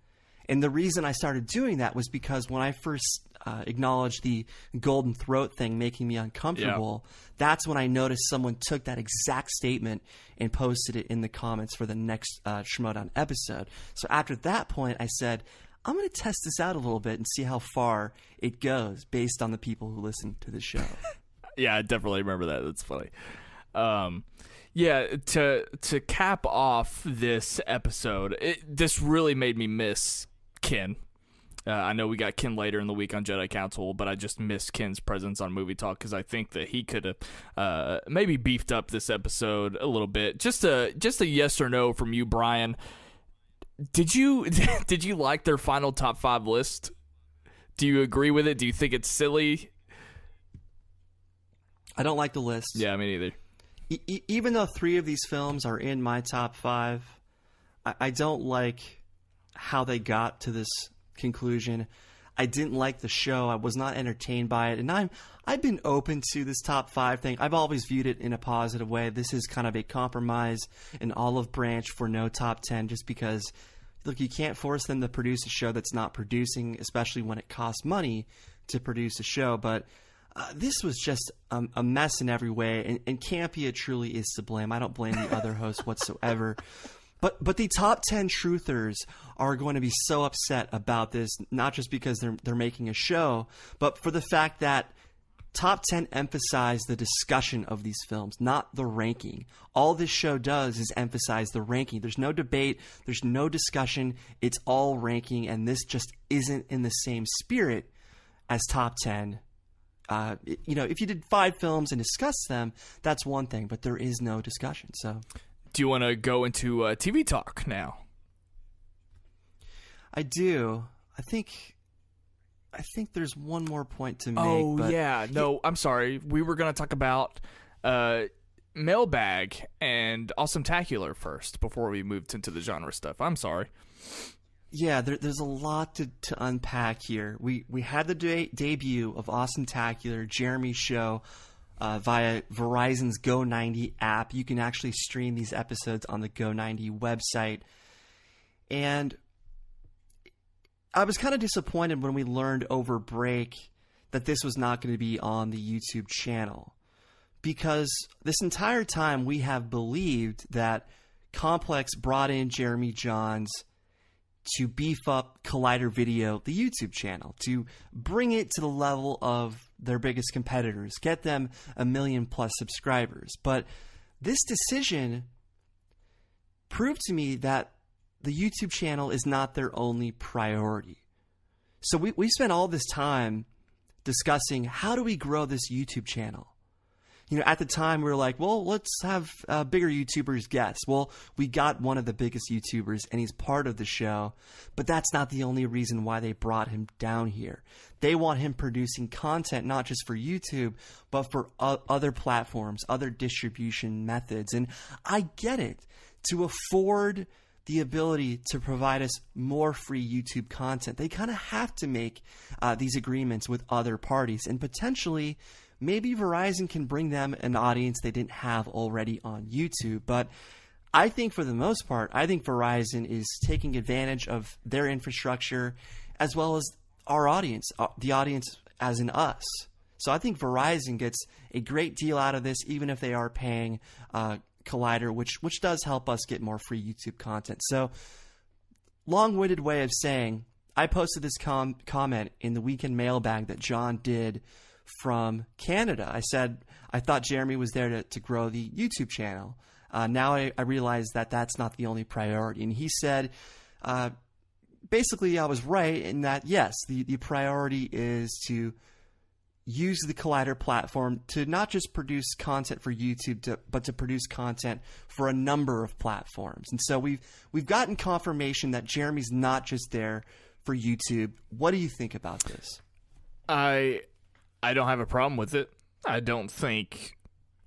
And the reason I started doing that was because when I first acknowledged the golden throat thing making me uncomfortable, that's when I noticed someone took that exact statement and posted it in the comments for the next Schmoedown episode. So after that point, I said, I'm going to test this out a little bit and see how far it goes based on the people who listen to the show. Yeah, I definitely remember that. That's funny. Yeah, to cap off this episode, this really made me miss Ken. I know we got Ken later in the week on Jedi Council, but I just missed Ken's presence on Movie Talk because I think that he could have maybe beefed up this episode a little bit. Just a yes or no from you, Brian. Did you like their final top 5 list? Do you agree with it? Do you think it's silly? I don't like the list. Yeah, me neither. Even though 3 of these films are in my top 5, I don't like how they got to this conclusion. I didn't like the show. I was not entertained by it. And I've been open to this top 5 thing. I've always viewed it in a positive way. This is kind of a compromise, an olive branch for no top 10, just because look, you can't force them to produce a show that's not producing, especially when it costs money to produce a show. But this was just a mess in every way, and Campia truly is to blame. I don't blame the other hosts whatsoever. But the top 10 truthers are going to be so upset about this, not just because they're making a show, but for the fact that Top 10 emphasize the discussion of these films, not the ranking. All this show does is emphasize the ranking. There's no debate. There's no discussion. It's all ranking, and this just isn't in the same spirit as Top 10. If you did 5 films and discussed them, that's one thing, but there is no discussion. So, do you want to go into TV talk now? I do. I think there's one more point to make. Oh, but yeah. No, I'm sorry. We were going to talk about Mailbag and Awesometacular first before we moved into the genre stuff. I'm sorry. Yeah, there's a lot to unpack here. We had the debut of Awesometacular, Jeremy's show, via Verizon's Go90 app. You can actually stream these episodes on the Go90 website. And I was kind of disappointed when we learned over break that this was not going to be on the YouTube channel, because this entire time we have believed that Complex brought in Jeremy Jahns to beef up Collider Video, the YouTube channel, to bring it to the level of their biggest competitors, get them 1 million+ subscribers. But this decision proved to me that the YouTube channel is not their only priority. So we spent all this time discussing, how do we grow this YouTube channel? At the time, we were like, well, let's have bigger YouTubers guests. Well, we got one of the biggest YouTubers, and he's part of the show. But that's not the only reason why they brought him down here. They want him producing content, not just for YouTube, but for other platforms, other distribution methods. And I get it. To afford the ability to provide us more free YouTube content, they kind of have to make these agreements with other parties, and potentially maybe Verizon can bring them an audience they didn't have already on YouTube. But I think for the most part, I think Verizon is taking advantage of their infrastructure as well as our audience, the audience as in us. So I think Verizon gets a great deal out of this, even if they are paying Collider, which does help us get more free YouTube content. So, long-winded way of saying, I posted this comment in the weekend mailbag that John did from Canada. I said I thought Jeremy was there to grow the YouTube channel. Now I realize that that's not the only priority. And he said, basically I was right in that, yes, the priority is to use the Collider platform to not just produce content for YouTube, but to produce content for a number of platforms. And so we've gotten confirmation that Jeremy's not just there for YouTube. What do you think about this? I don't have a problem with it. I don't think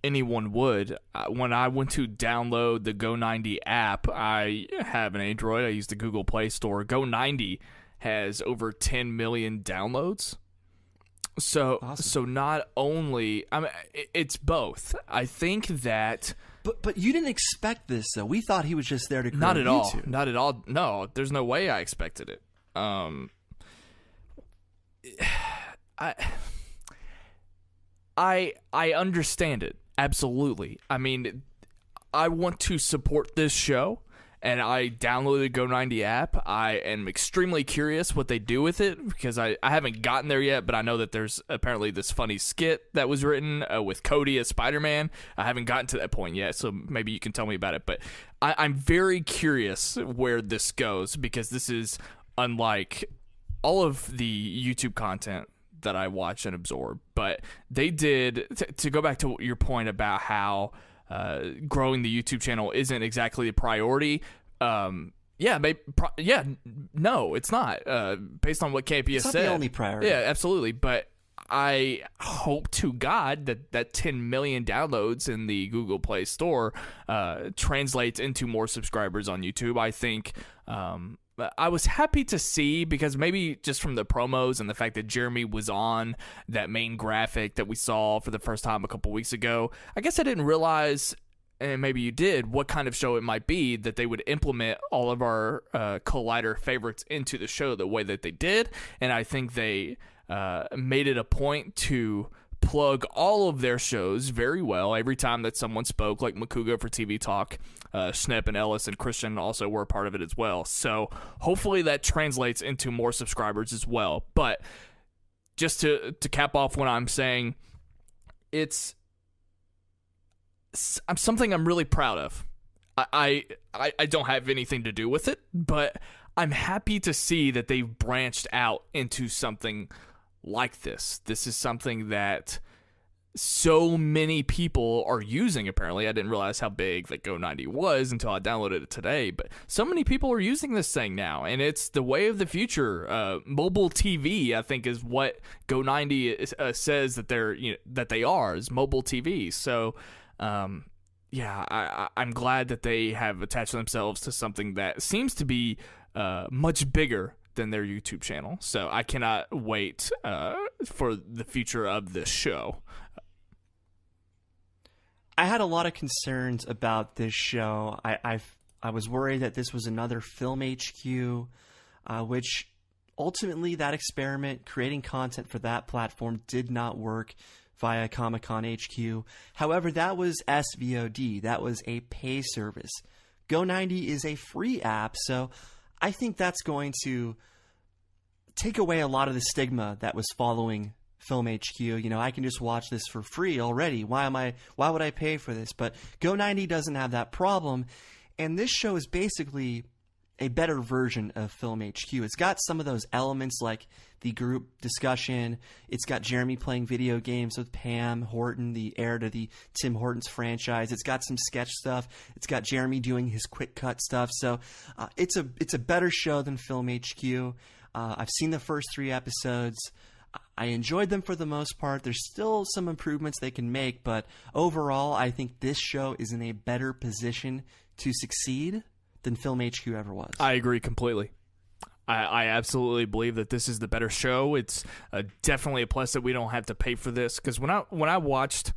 anyone would. When I went to download the Go90 app, I have an Android. I use the Google Play Store. Go90 has over 10 million downloads. So, awesome. So not only, I mean, it's both. I think that, but you didn't expect this though. We thought he was just there to grow not at YouTube. all, not at all. No, there's no way I expected it. I understand it absolutely. I mean, I want to support this show, and I downloaded Go90 app. I am extremely curious what they do with it, because I haven't gotten there yet, but I know that there's apparently this funny skit that was written with Cody as Spider-Man. I haven't gotten to that point yet, so maybe you can tell me about it. But I'm very curious where this goes, because this is unlike all of the YouTube content that I watch and absorb. But they did, to go back to your point about how growing the YouTube channel isn't exactly a priority. No, it's not. Based on what Campia said, it's not the only priority. Yeah, absolutely. But I hope to God that 10 million downloads in the Google Play Store translates into more subscribers on YouTube. I think I was happy to see, because maybe just from the promos and the fact that Jeremy was on that main graphic that we saw for the first time a couple weeks ago, I guess I didn't realize and maybe you did, what kind of show it might be that they would implement all of our Collider favorites into the show the way that they did. And I think they made it a point to plug all of their shows very well every time that someone spoke, like Makuga for TV Talk. Snip and Ellis and Kristian also were a part of it as well. So hopefully that translates into more subscribers as well. But just to cap off what I'm saying, it's something I'm really proud of. I don't have anything to do with it, but I'm happy to see that they've branched out into something like this. This is something that so many people are using, apparently. I didn't realize how big that Go90 was until I downloaded it today, but so many people are using this thing now, and it's the way of the future. Mobile TV, I think, is what Go90 says that they are, is mobile TV. So, yeah, I'm glad that they have attached themselves to something that seems to be much bigger than their YouTube channel. So I cannot wait for the future of this show. I had a lot of concerns about this show. I was worried that this was another Film HQ, which ultimately that experiment, creating content for that platform, did not work via Comic-Con HQ. However, that was SVOD. That was a pay service. Go90 is a free app, so I think that's going to take away a lot of the stigma that was following Film HQ. You know, I can just watch this for free already. Why would I pay for this? But Go90 doesn't have that problem, and this show is basically a better version of Film HQ. It's got some of those elements like the group discussion. It's got Jeremy playing video games with Pam Horton, the heir to the Tim Hortons franchise. It's got some sketch stuff. It's got Jeremy doing his quick cut stuff. So it's a better show than Film HQ. I've seen the first 3 episodes. I enjoyed them for the most part. There's still some improvements they can make, but overall, I think this show is in a better position to succeed than Film HQ ever was. I agree completely. I absolutely believe that this is the better show. It's definitely a plus that we don't have to pay for this, because when I watched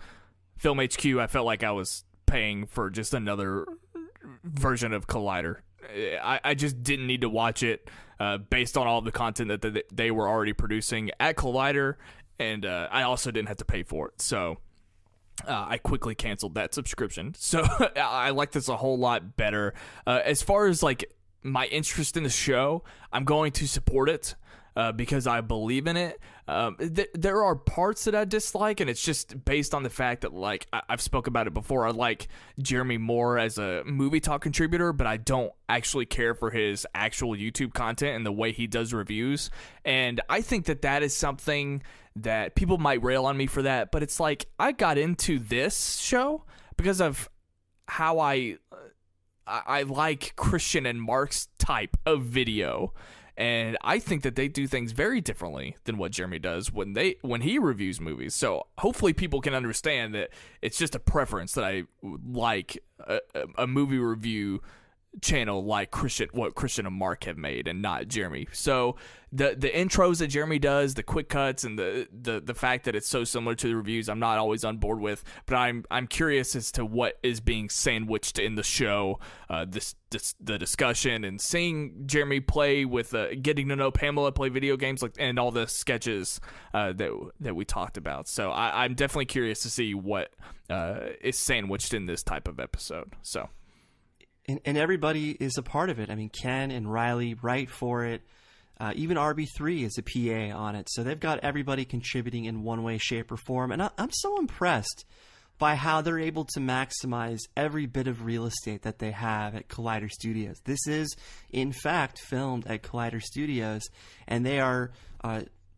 Film HQ, I felt like I was paying for just another version of Collider. I just didn't need to watch it based on all the content that they were already producing at Collider, and I also didn't have to pay for it. So I quickly canceled that subscription. So I like this a whole lot better. As far as like my interest in the show, I'm going to support it because I believe in it. There are parts that I dislike, and it's just based on the fact that, like, I've spoke about it before. I like Jeremy more as a movie talk contributor, but I don't actually care for his actual YouTube content and the way he does reviews. And I think that is something that people might rail on me for that, but it's like I got into this show because of how I like Kristian and Mark's type of video. And I think that they do things very differently than what Jeremy does when he reviews movies. So hopefully people can understand that it's just a preference that I like a movie review channel like what Kristian and Mark have made, and not Jeremy. So the intros that Jeremy does, the quick cuts, and the fact that it's so similar to the reviews, I'm not always on board with. But I'm curious as to what is being sandwiched in the show, the discussion, and seeing Jeremy play with getting to know Pamela, play video games, like, and all the sketches that we talked about. So I'm definitely curious to see what is sandwiched in this type of episode. So. And everybody is a part of it. I mean, Ken and Riley write for it. Even RB3 is a PA on it. So they've got everybody contributing in one way, shape, or form. And I'm so impressed by how they're able to maximize every bit of real estate that they have at Collider Studios. This is, in fact, filmed at Collider Studios. And they are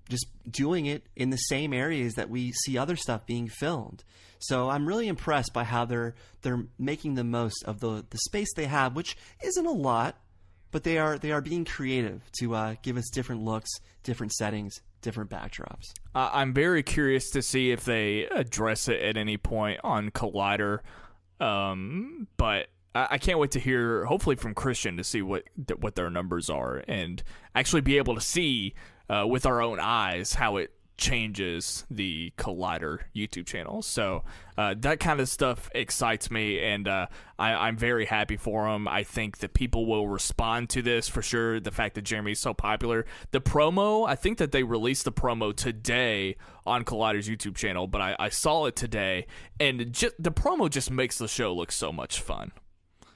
just doing it in the same areas that we see other stuff being filmed. So I'm really impressed by how they're making the most of the space they have, which isn't a lot, but they are being creative to give us different looks, different settings, different backdrops. I'm very curious to see if they address it at any point on Collider, but I can't wait to hear, hopefully from Kristian, to see what their numbers are and actually be able to see with our own eyes how it changes the Collider YouTube channel. So that kind of stuff excites me, and I'm very happy for him. I think that people will respond to this for sure. The fact that Jeremy's so popular. The promo, I think that they released the promo today on Collider's YouTube channel, but I saw it today, and the promo just makes the show look so much fun.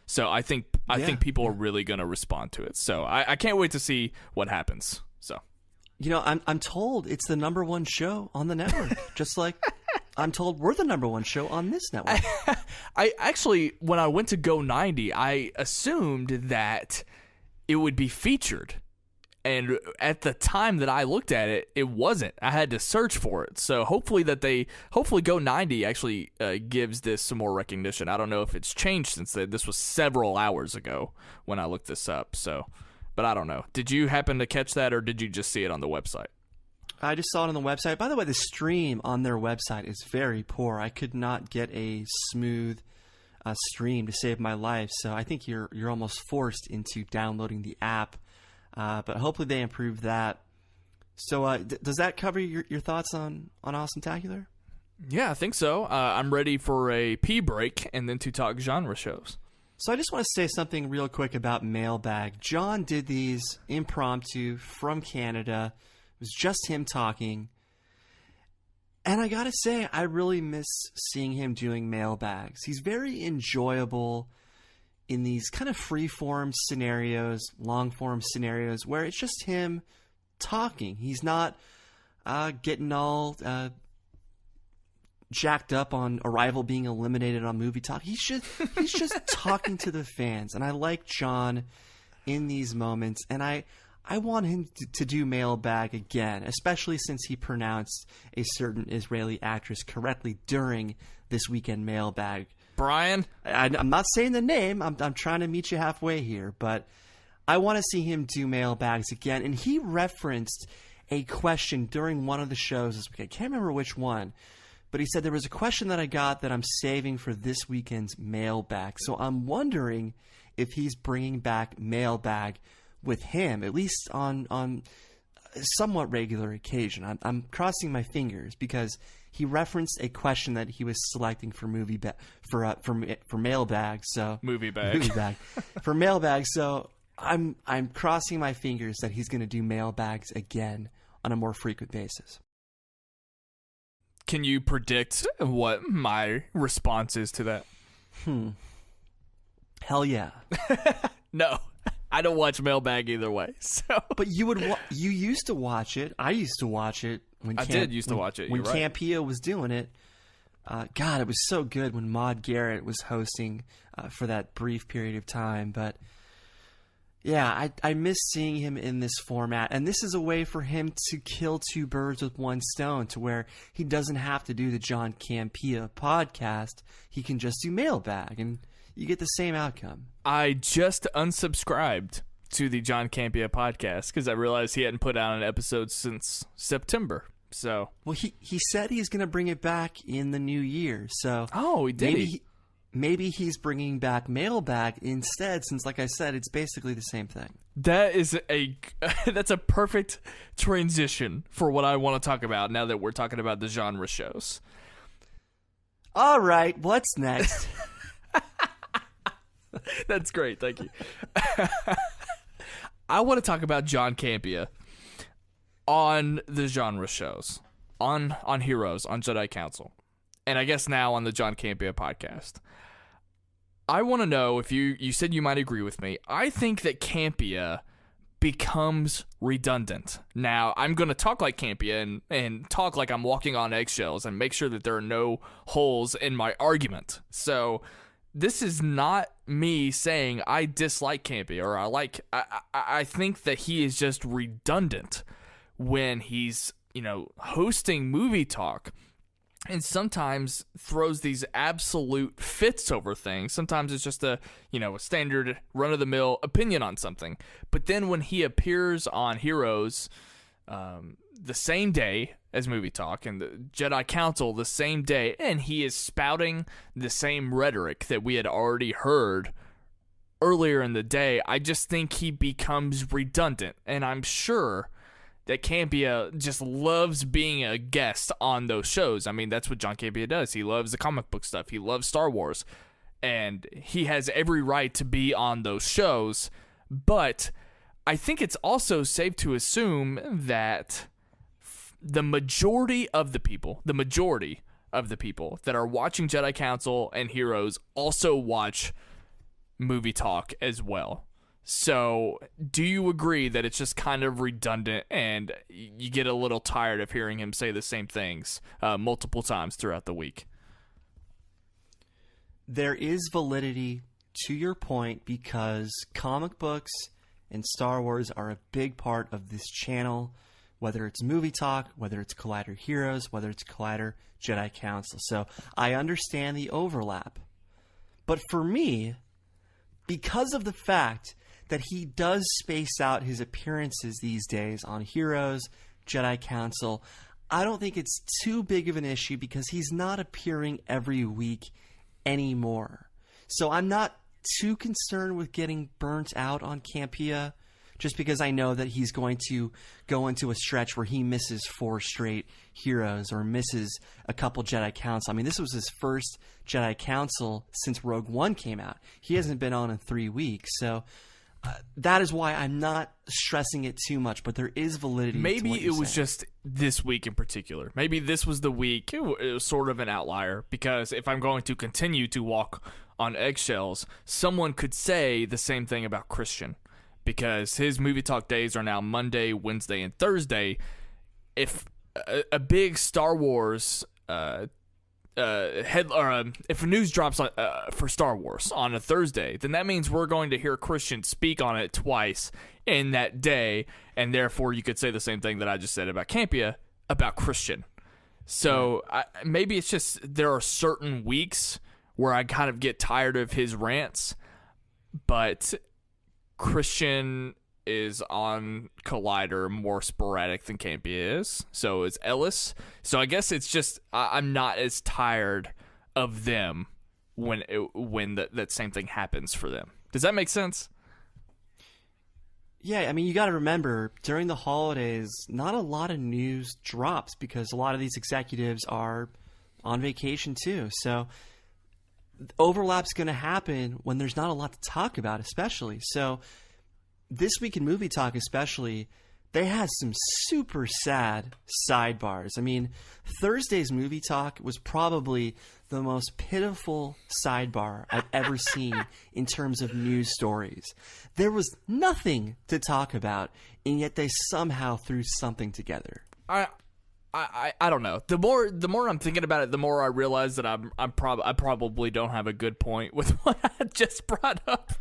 So I think people are really going to respond to it. So I can't wait to see what happens. So. You know, I'm told it's the #1 show on the network, just like I'm told we're the #1 show on this network. I actually, when I went to Go 90, I assumed that it would be featured. And at the time that I looked at it, it wasn't. I had to search for it. So hopefully Go 90 actually gives this some more recognition. I don't know if it's changed since then. This was several hours ago when I looked this up. So. But I don't know. Did you happen to catch that, or did you just see it on the website? I just saw it on the website. By the way, the stream on their website is very poor. I could not get a smooth stream to save my life, so I think you're almost forced into downloading the app. But hopefully they improve that. So does that cover your thoughts on Awesometacular? Yeah, I think so. I'm ready for a pee break and then to talk genre shows. So I just want to say something real quick about Mailbag. John did these impromptu from Canada. It was just him talking. And I got to say, I really miss seeing him doing mailbags. He's very enjoyable in these kind of free-form scenarios, long-form scenarios, where it's just him talking. He's not getting all jacked up on Arrival being eliminated on Movie Talk. He's just talking to the fans, and I like John in these moments, and I want him to do Mailbag again, especially since he pronounced a certain Israeli actress correctly during this weekend Mailbag. Brian? I'm not saying the name. I'm trying to meet you halfway here, but I want to see him do Mailbags again, and he referenced a question during one of the shows this week. I can't remember which one. But he said there was a question that I got that I'm saving for this weekend's Mailbag. So I'm wondering if he's bringing back Mailbag with him, at least on a somewhat regular occasion. I'm crossing my fingers because he referenced a question that he was selecting for for Mailbag. So movie bag for Mailbag. So I'm crossing my fingers that he's going to do Mailbags again on a more frequent basis. Can you predict what my response is to that? Hell yeah. No, I don't watch Mailbag either way. So, but you used to watch it. I used to watch it when I did used to watch it. When You're right. Campea was doing it. God, it was so good when Maude Garrett was hosting for that brief period of time. But yeah, I miss seeing him in this format. And this is a way for him to kill two birds with one stone, to where he doesn't have to do the John Campea podcast. He can just do Mailbag, and you get the same outcome. I just unsubscribed to the John Campea podcast because I realized he hadn't put out an episode since September. So, well, he said he's going to bring it back in the new year. So, he did. Maybe he's bringing back Mailbag instead, since, like I said, it's basically the same thing. That's a perfect transition for what I want to talk about now that we're talking about the genre shows. All right, what's next? That's great, thank you. I want to talk about John Campea on the genre shows, on Heroes, on Jedi Council, and I guess now on the John Campea podcast. I want to know if you said you might agree with me. I think that Campea becomes redundant. Now, I'm going to talk like Campea and talk like I'm walking on eggshells and make sure that there are no holes in my argument. So this is not me saying I dislike Campea or I think that he is just redundant when he's, hosting Movie Talk. And sometimes throws these absolute fits over things. Sometimes it's just a standard run-of-the-mill opinion on something. But then when he appears on Heroes the same day as Movie Talk and the Jedi Council the same day, and he is spouting the same rhetoric that we had already heard earlier in the day, I just think he becomes redundant. And I'm sure that Campea just loves being a guest on those shows. I mean, that's what John Campea does. He loves the comic book stuff. He loves Star Wars. And he has every right to be on those shows. But I think it's also safe to assume that the majority of the people that are watching Jedi Council and Heroes also watch Movie Talk as well. So, do you agree that it's just kind of redundant and you get a little tired of hearing him say the same things multiple times throughout the week? There is validity to your point because comic books and Star Wars are a big part of this channel, whether it's Movie Talk, whether it's Collider Heroes, whether it's Collider Jedi Council. So, I understand the overlap. But for me, because of the fact that he does space out his appearances these days on Heroes, Jedi Council, I don't think it's too big of an issue because he's not appearing every week anymore. So I'm not too concerned with getting burnt out on Campea just because I know that he's going to go into a stretch where he misses 4 straight Heroes or misses a couple Jedi Council. I mean, this was his first Jedi Council since Rogue One came out. He hasn't been on in 3 weeks. So that is why I'm not stressing it too much, but there is validity. Maybe to what it you're was saying. just this week in particular. Maybe this was the week. It was sort of an outlier because if I'm going to continue to walk on eggshells, someone could say the same thing about Kristian because his Movie Talk days are now Monday, Wednesday, and Thursday. If a big Star Wars if news drops for Star Wars on a Thursday, then that means we're going to hear Kristian speak on it twice in that day, and therefore you could say the same thing that I just said about Campea about Kristian. So maybe it's just there are certain weeks where I kind of get tired of his rants, but Kristian is on Collider more sporadic than Campea is. So is Ellis. So I guess it's just I'm not as tired of them when that same thing happens for them. Does that make sense? Yeah, I mean, you got to remember, during the holidays, not a lot of news drops because a lot of these executives are on vacation too. So overlap's going to happen when there's not a lot to talk about, especially. So this week in Movie Talk especially, they had some super sad sidebars. I mean, Thursday's Movie Talk was probably the most pitiful sidebar I've ever seen in terms of news stories. There was nothing to talk about, and yet they somehow threw something together. I don't know. The more I'm thinking about it, the more I realize that I probably don't have a good point with what I just brought up.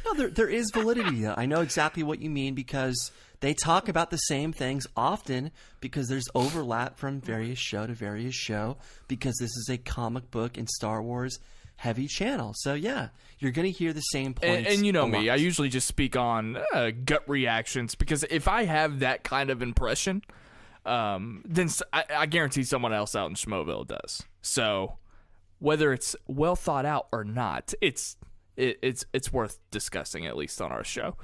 No, there is validity. I know exactly what you mean because they talk about the same things often because there's overlap from various show to various show because this is a comic book and Star Wars heavy channel. So yeah, you're going to hear the same points. And you know me, I usually just speak on gut reactions because if I have that kind of impression, then I guarantee someone else out in Schmoeville does. So whether it's well thought out or not, it's worth discussing, at least on our show.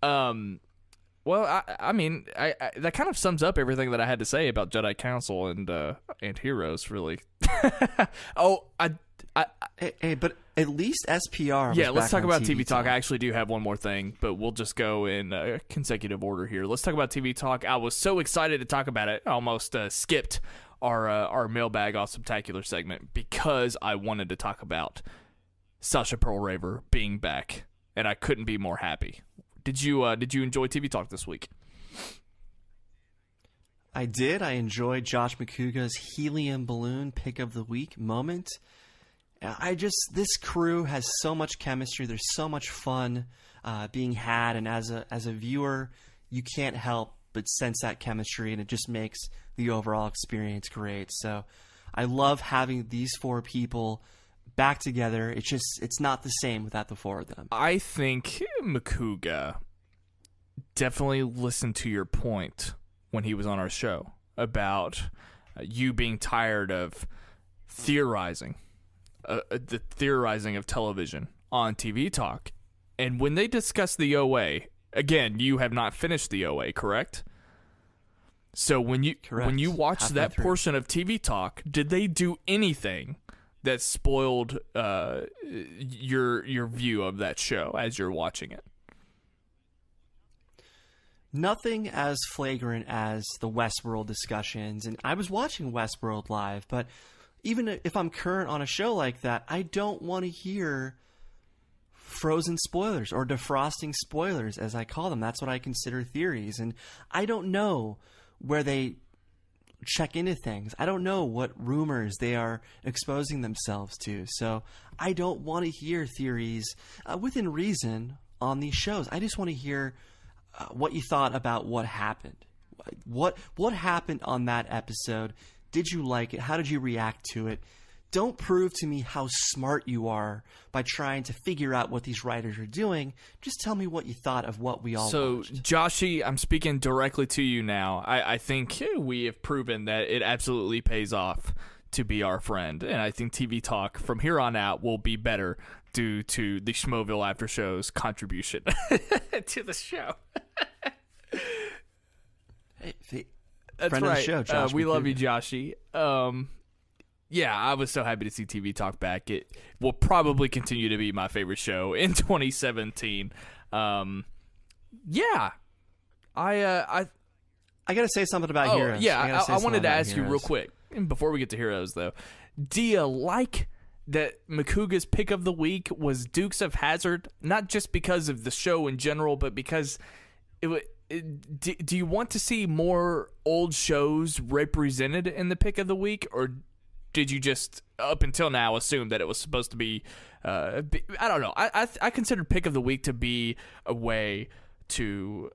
Well, I mean, that kind of sums up everything that I had to say about Jedi Council and Heroes, really. Hey, but at least SPR. Yeah, let's talk about TV Talk. Talk. I actually do have one more thing, but we'll just go in consecutive order here. Let's talk about TV Talk. I was so excited to talk about it, I almost skipped our Mailbag Awesometacular segment because I wanted to talk about Sasha Pearl Raver being back, and I couldn't be more happy. Did you enjoy TV Talk this week? I did. I enjoyed Josh McCouga's helium balloon pick of the week moment. This crew has so much chemistry. There's so much fun being had, and as a viewer, you can't help but sense that chemistry, and it just makes the overall experience great. So I love having these 4 people back together. It's not the same without the 4 of them. I think McCouga definitely listened to your point when he was on our show about you being tired of theorizing, the theorizing of television on TV Talk. And when they discussed the OA, again, you have not finished the OA, correct? So when you watched that portion of TV Talk, did they do anything that spoiled your view of that show as you're watching it? Nothing as flagrant as the Westworld discussions, and I was watching Westworld live, but even if I'm current on a show like that, I don't want to hear frozen spoilers or defrosting spoilers, as I call them. That's what I consider theories, and I don't know where they check into things. I don't know what rumors they are exposing themselves to, so I don't want to hear theories within reason on these shows. I just want to hear what you thought about what happened. What happened on that episode? Did you like it? How did you react to it? Don't prove to me how smart you are by trying to figure out what these writers are doing. Just tell me what you thought of what we all watched. Joshy, I'm speaking directly to you now. I think we have proven that it absolutely pays off to be our friend. And I think TV Talk from here on out will be better due to the Schmoeville After Show's contribution to the show. Hey, that's friend right. Of the show, Josh. We love you, Joshy. Yeah, I was so happy to see TV Talk back. It will probably continue to be my favorite show in 2017. Yeah, I gotta say something about Heroes. Yeah, I wanted to ask you real quick before we get to Heroes, though. Do you like that Makuga's pick of the week was Dukes of Hazzard? Not just because of the show in general, but because do you want to see more old shows represented in the pick of the week, or did you just, up until now, assume that it was supposed to be, I don't know. I consider pick of the week to be a way to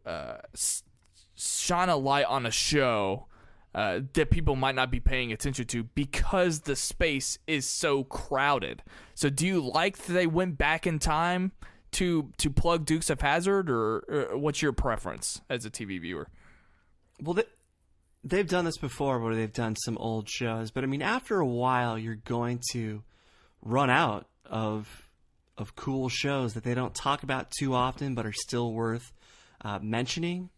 shine a light on a show that people might not be paying attention to because the space is so crowded. So do you like that they went back in time to plug Dukes of Hazzard, or what's your preference as a TV viewer? Well, they've done this before where they've done some old shows, but I mean, after a while, you're going to run out of cool shows that they don't talk about too often, but are still worth mentioning.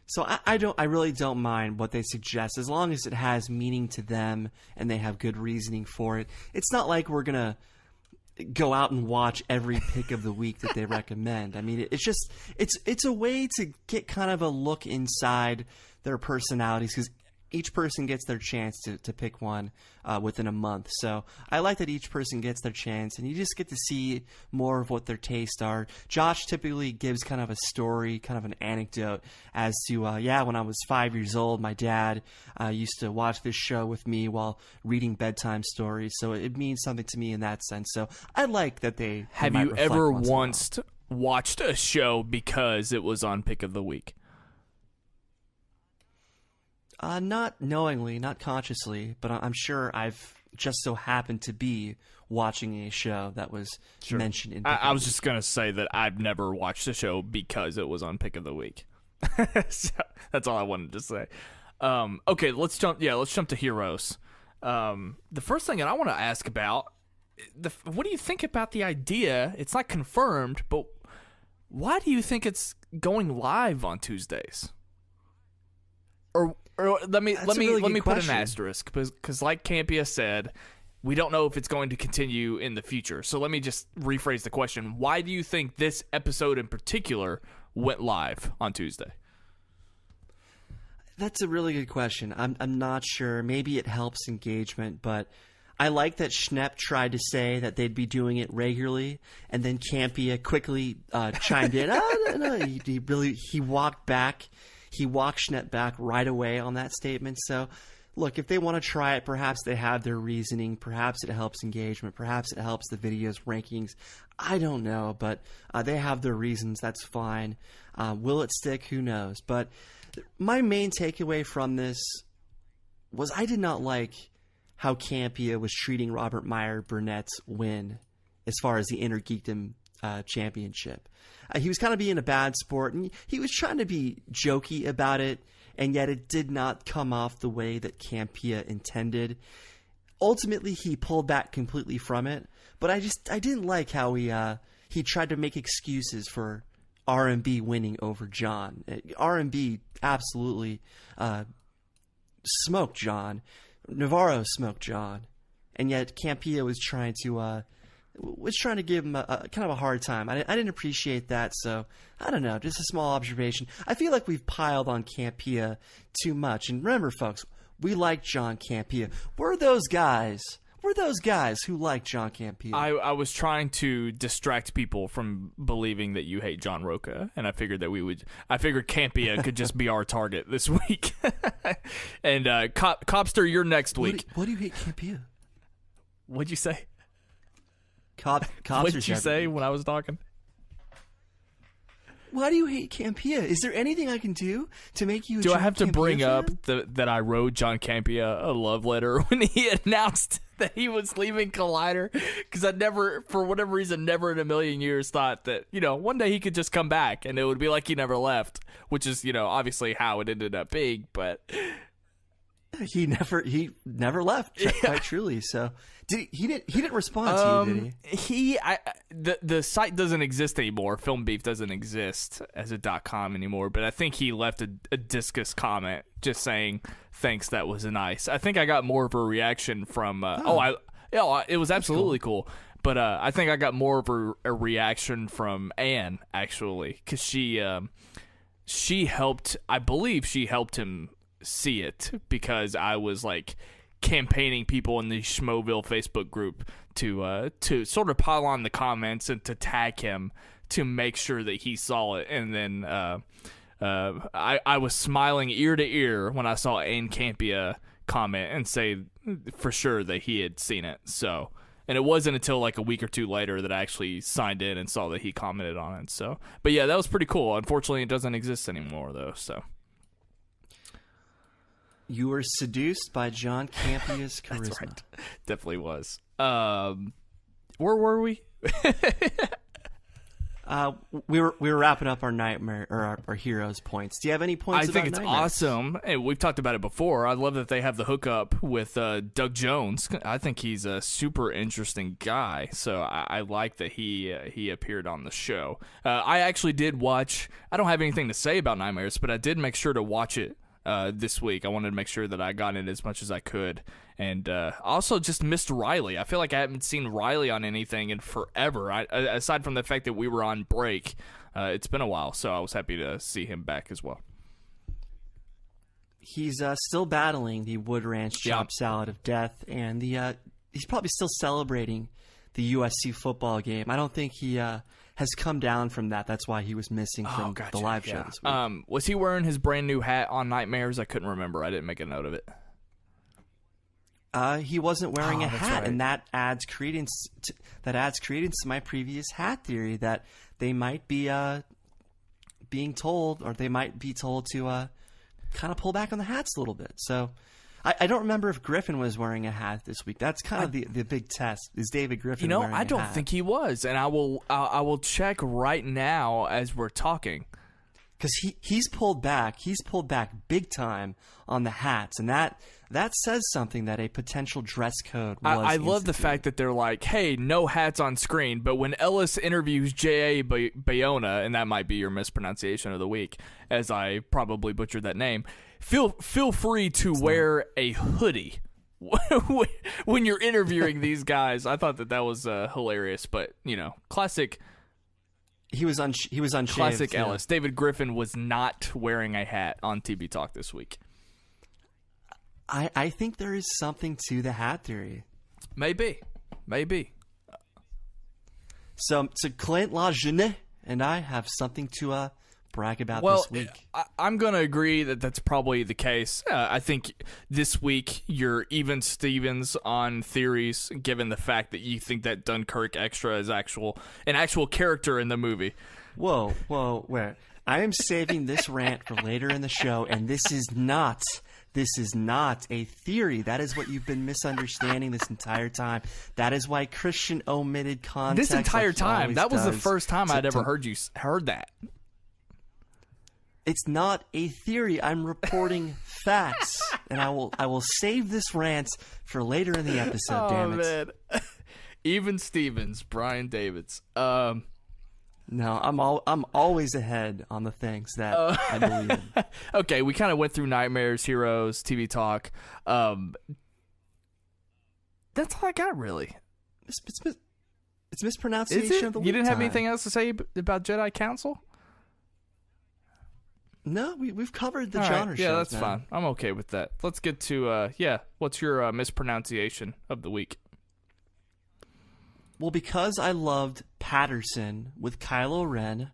So I really don't mind what they suggest, as long as it has meaning to them and they have good reasoning for it. It's not like we're gonna go out and watch every pick of the week that they recommend. I mean, it's a way to get kind of a look inside their personalities, because each person gets their chance to pick one within a month. So I like that each person gets their chance, and you just get to see more of what their tastes are. Josh typically gives kind of a story, kind of an anecdote as to, when I was 5 years old, my dad used to watch this show with me while reading bedtime stories. So it means something to me in that sense. So I like that they Have you ever once watched a show because it was on pick of the week? Not knowingly, not consciously, but I'm sure I've just so happened to be watching a show that was mentioned in Pick of the Week. I was just going to say that I've never watched a show because it was on Pick of the Week. So that's all I wanted to say. Okay, let's jump to Heroes. The first thing that I want to ask about, what do you think about the idea? It's not confirmed, but why do you think it's going live on Tuesdays? Or let me put an asterisk, because like Campia said, we don't know if it's going to continue in the future. So let me just rephrase the question. Why do you think this episode in particular went live on Tuesday? That's a really good question. I'm not sure. Maybe it helps engagement, but I like that Schnepp tried to say that they'd be doing it regularly, and then Campia quickly chimed in. No, he walked back. He walked Schnepp back right away on that statement. So, look, if they want to try it, perhaps they have their reasoning. Perhaps it helps engagement. Perhaps it helps the video's rankings. I don't know, but they have their reasons. That's fine. Will it stick? Who knows? But my main takeaway from this was I did not like how Campia was treating Robert Meyer Burnett's win as far as the Inner Geekdom championship. He was kind of being a bad sport, and he was trying to be jokey about it, and yet it did not come off the way that Campia intended. Ultimately, he pulled back completely from it, but I didn't like how he tried to make excuses for R&B winning over John. R&B absolutely smoked John. Navarro smoked John, and yet Campea was trying to give him a kind of a hard time. I didn't appreciate that, so I don't know. Just a small observation. I feel like we've piled on Campea too much. And remember, folks, we like John Campea. We're those guys who like John Campea. I was trying to distract people from believing that you hate John Roca, and I figured Campea could just be our target this week. And Copster, you're next week. What do you hate Campea? What'd you say? What did you say when I was talking? Why do you hate Campea? Is there anything I can do to make you? Do I have to Campea bring fan? up that I wrote John Campea a love letter when he announced that he was leaving Collider? Because I never, for whatever reason, never in a million years thought that one day he could just come back and it would be like he never left, which is obviously how it ended up being. But he never left. Quite truly. So. He didn't respond to you, did he? The site doesn't exist anymore. Film Beef doesn't exist as a .com anymore. But I think he left a discus comment just saying thanks. That was nice. I think I got more of a reaction from. It was absolutely cool. But I think I got more of a reaction from Anne actually, because she helped. I believe she helped him see it because I was like campaigning people in the Schmoeville Facebook group to sort of pile on the comments and to tag him to make sure that he saw it. And then I was smiling ear to ear when I saw Anne Campea comment and say for sure that he had seen it. So, and it wasn't until like a week or two later that I actually signed in and saw that he commented on it. So, but yeah, that was pretty cool. Unfortunately, it doesn't exist anymore though. So. You were seduced by John Campea's charisma. That's right. Definitely was. Where were we? We were wrapping up our nightmare or our heroes points. Do you have any points? I think it's awesome. Hey, we've talked about it before. I love that they have the hookup with Doug Jones. I think he's a super interesting guy. So I like that he appeared on the show. I actually did watch. I don't have anything to say about Nightmares, but I did make sure to watch it this week. I wanted to make sure that I got in as much as I could. And also just missed Riley. I feel like I haven't seen Riley on anything in forever. Aside from the fact that we were on break, it's been a while, so I was happy to see him back as well. He's still battling the Wood Ranch Chop Salad of Death, and he's probably still celebrating the USC football game. I don't think he has come down from that. That's why he was missing from the live show this week. Was he wearing his brand new hat on Nightmares? I couldn't remember. I didn't make a note of it. He wasn't wearing a hat, right. and that adds credence to my previous hat theory that they might be being told, or they might be told to kind of pull back on the hats a little bit. So I don't remember if Griffin was wearing a hat this week. That's kind of the big test. Is David Griffin wearing a hat? I don't think he was, and I will check right now as we're talking. Because he's pulled back. He's pulled back big time on the hats, and that says something that a potential dress code was. I love the fact that they're like, hey, no hats on screen, but when Ellis interviews J.A. Bayona, and that might be your mispronunciation of the week, as I probably butchered that name, feel free to wear a hoodie when you're interviewing these guys. I thought that was hilarious, but, classic. He was unshaved. Classic Ellis. David Griffin was not wearing a hat on TV Talk this week. I think there is something to the hat theory. Maybe. So Clint Lajeune and I have something to brag about this week. I'm going to agree that that's probably the case. I think this week you're even Stevens on theories, given the fact that you think that Dunkirk Extra is an actual character in the movie. Whoa, where? I am saving this rant for later in the show, and this is not a theory. That is what you've been misunderstanding this entire time. That is why Kristian omitted context. This entire time. That was the first time I'd ever heard that. It's not a theory. I'm reporting facts, and I will save this rant for later in the episode. Damn it! Man. Even Stevens, Brian Davids. No, I'm always ahead on the things that I believe in. Okay, we kind of went through Nightmares, Heroes, TV Talk. That's all I got, really. It's mispronunciation of the week. You didn't have time. anything else to say about Jedi Council? No, we've covered the all genre right. shows. Yeah, that's man. fine. I'm okay with that. Let's get to, what's your mispronunciation of the week? Well, because I loved Patterson with Kylo Ren,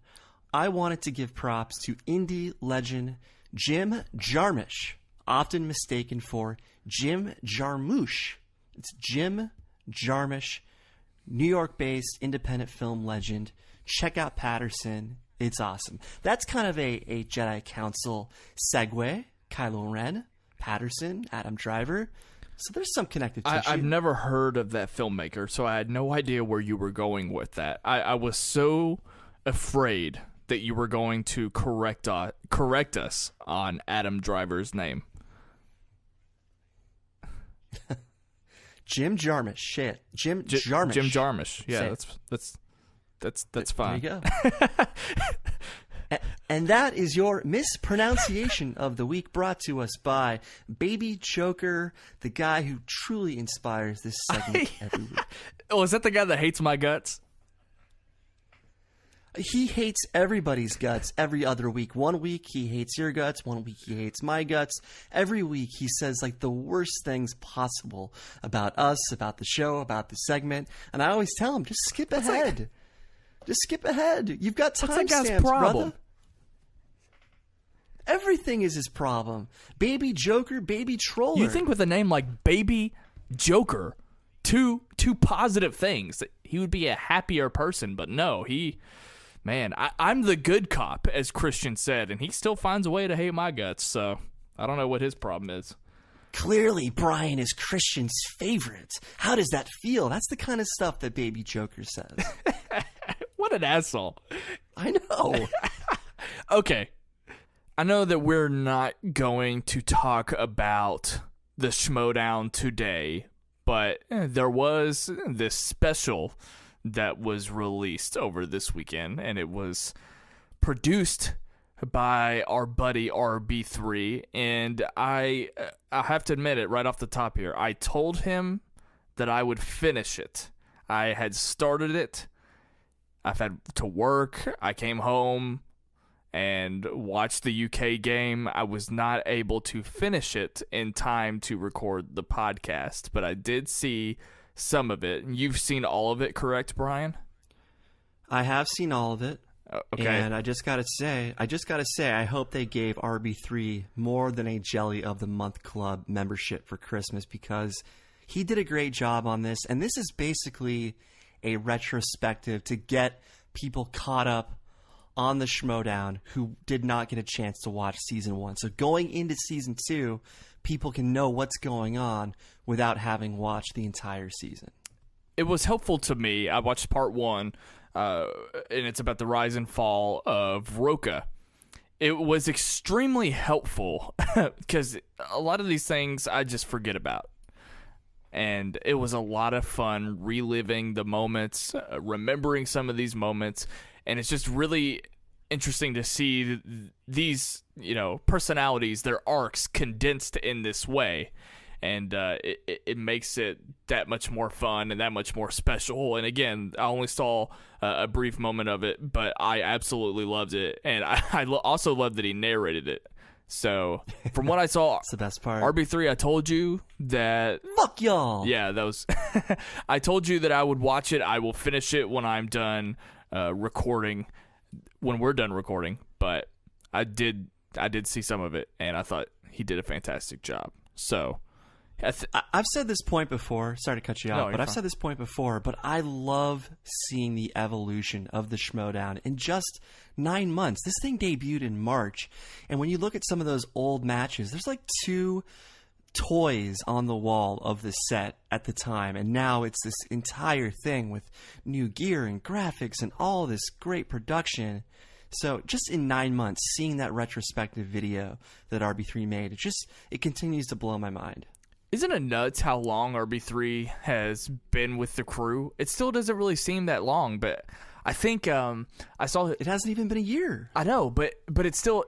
I wanted to give props to indie legend Jim Jarmusch, often mistaken for Jim Jarmusch. It's Jim Jarmusch, New York-based independent film legend. Check out Patterson. It's awesome. That's kind of a Jedi Council segue. Kylo Ren, Patterson, Adam Driver. So there's some connective tissue. I've never heard of that filmmaker, so I had no idea where you were going with that. I was so afraid that you were going to correct us on Adam Driver's name. Jim Jarmusch. Shit. Jim Jarmusch. Jim Jarmusch. Yeah, that's fine. There you go. And that is your mispronunciation of the week, brought to us by Baby Joker, the guy who truly inspires this segment every week. Oh, is that the guy that hates my guts? He hates everybody's guts every other week. One week he hates your guts. One week he hates my guts. Every week he says like the worst things possible about us, about the show, about the segment. And I always tell him, just skip ahead. Just skip ahead. You've got timestamps, brother. Everything is his problem. Baby Joker, Baby Troller. You think with a name like Baby Joker, two positive things, that he would be a happier person, but no, I'm the good cop, as Kristian said, and he still finds a way to hate my guts, so I don't know what his problem is. Clearly, Brian is Kristian's favorite. How does that feel? That's the kind of stuff that Baby Joker says. What an asshole. I know. Okay. I know that we're not going to talk about the Schmoedown today, but there was this special that was released over this weekend, and it was produced by our buddy RB3, and I have to admit it right off the top here. I told him that I would finish it. I had started it. I've had to work. I came home and watched the UK game. I was not able to finish it in time to record the podcast, but I did see some of it. You've seen all of it, correct, Brian? I have seen all of it. Okay. And I just gotta say, I hope they gave RB3 more than a Jelly of the Month Club membership for Christmas, because he did a great job on this. And this is basically a retrospective to get people caught up on the Schmoedown who did not get a chance to watch season 1. So going into season 2, people can know what's going on without having watched the entire season. It was helpful to me. I watched part 1, and it's about the rise and fall of Roka. It was extremely helpful because a lot of these things I just forget about. And it was a lot of fun reliving the moments, remembering some of these moments. And it's just really interesting to see these, personalities, their arcs condensed in this way. And it makes it that much more fun and that much more special. And again, I only saw a brief moment of it, but I absolutely loved it. And I also loved that he narrated it. So from what I saw, that's the best part. RB3, I told you that. Fuck y'all. Yeah, that was. I told you that I would watch it. I will finish it when I'm done recording, when we're done recording. But I did see some of it, and I thought he did a fantastic job. So I've said this point before. Sorry to cut you off, but I've said this point before. But I love seeing the evolution of the Schmoedown in just 9 months. This thing debuted in March, and when you look at some of those old matches, there's like 2 toys on the wall of the set at the time, and now it's this entire thing with new gear and graphics and all this great production. So just in 9 months, seeing that retrospective video that RB3 made, it continues to blow my mind. Isn't it nuts how long RB3 has been with the crew? It still doesn't really seem that long, but I think I saw it hasn't even been a year. I know, but it's still.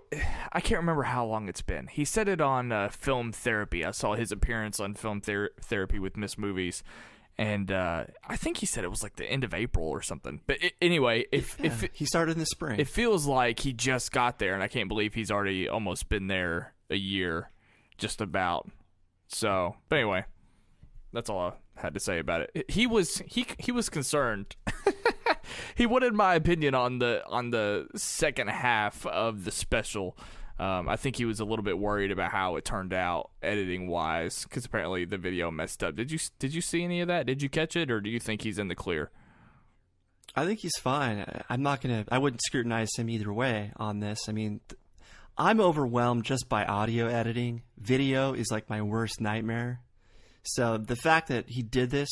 I can't remember how long it's been. He said it on Film Therapy. I saw his appearance on Film Therapy with Miss Movies, and I think he said it was like the end of April or something. But anyway, if he started in the spring, it feels like he just got there, and I can't believe he's already almost been there a year, just about. So, but anyway, that's all I had to say about it. He was concerned. He wanted my opinion on the second half of the special. I think he was a little bit worried about how it turned out editing wise, because apparently the video messed up. Did you see any of that? Did you catch it, or do you think he's in the clear? I think he's fine. I wouldn't scrutinize him either way on this. I mean, I'm overwhelmed just by audio editing. Video is like my worst nightmare. So the fact that he did this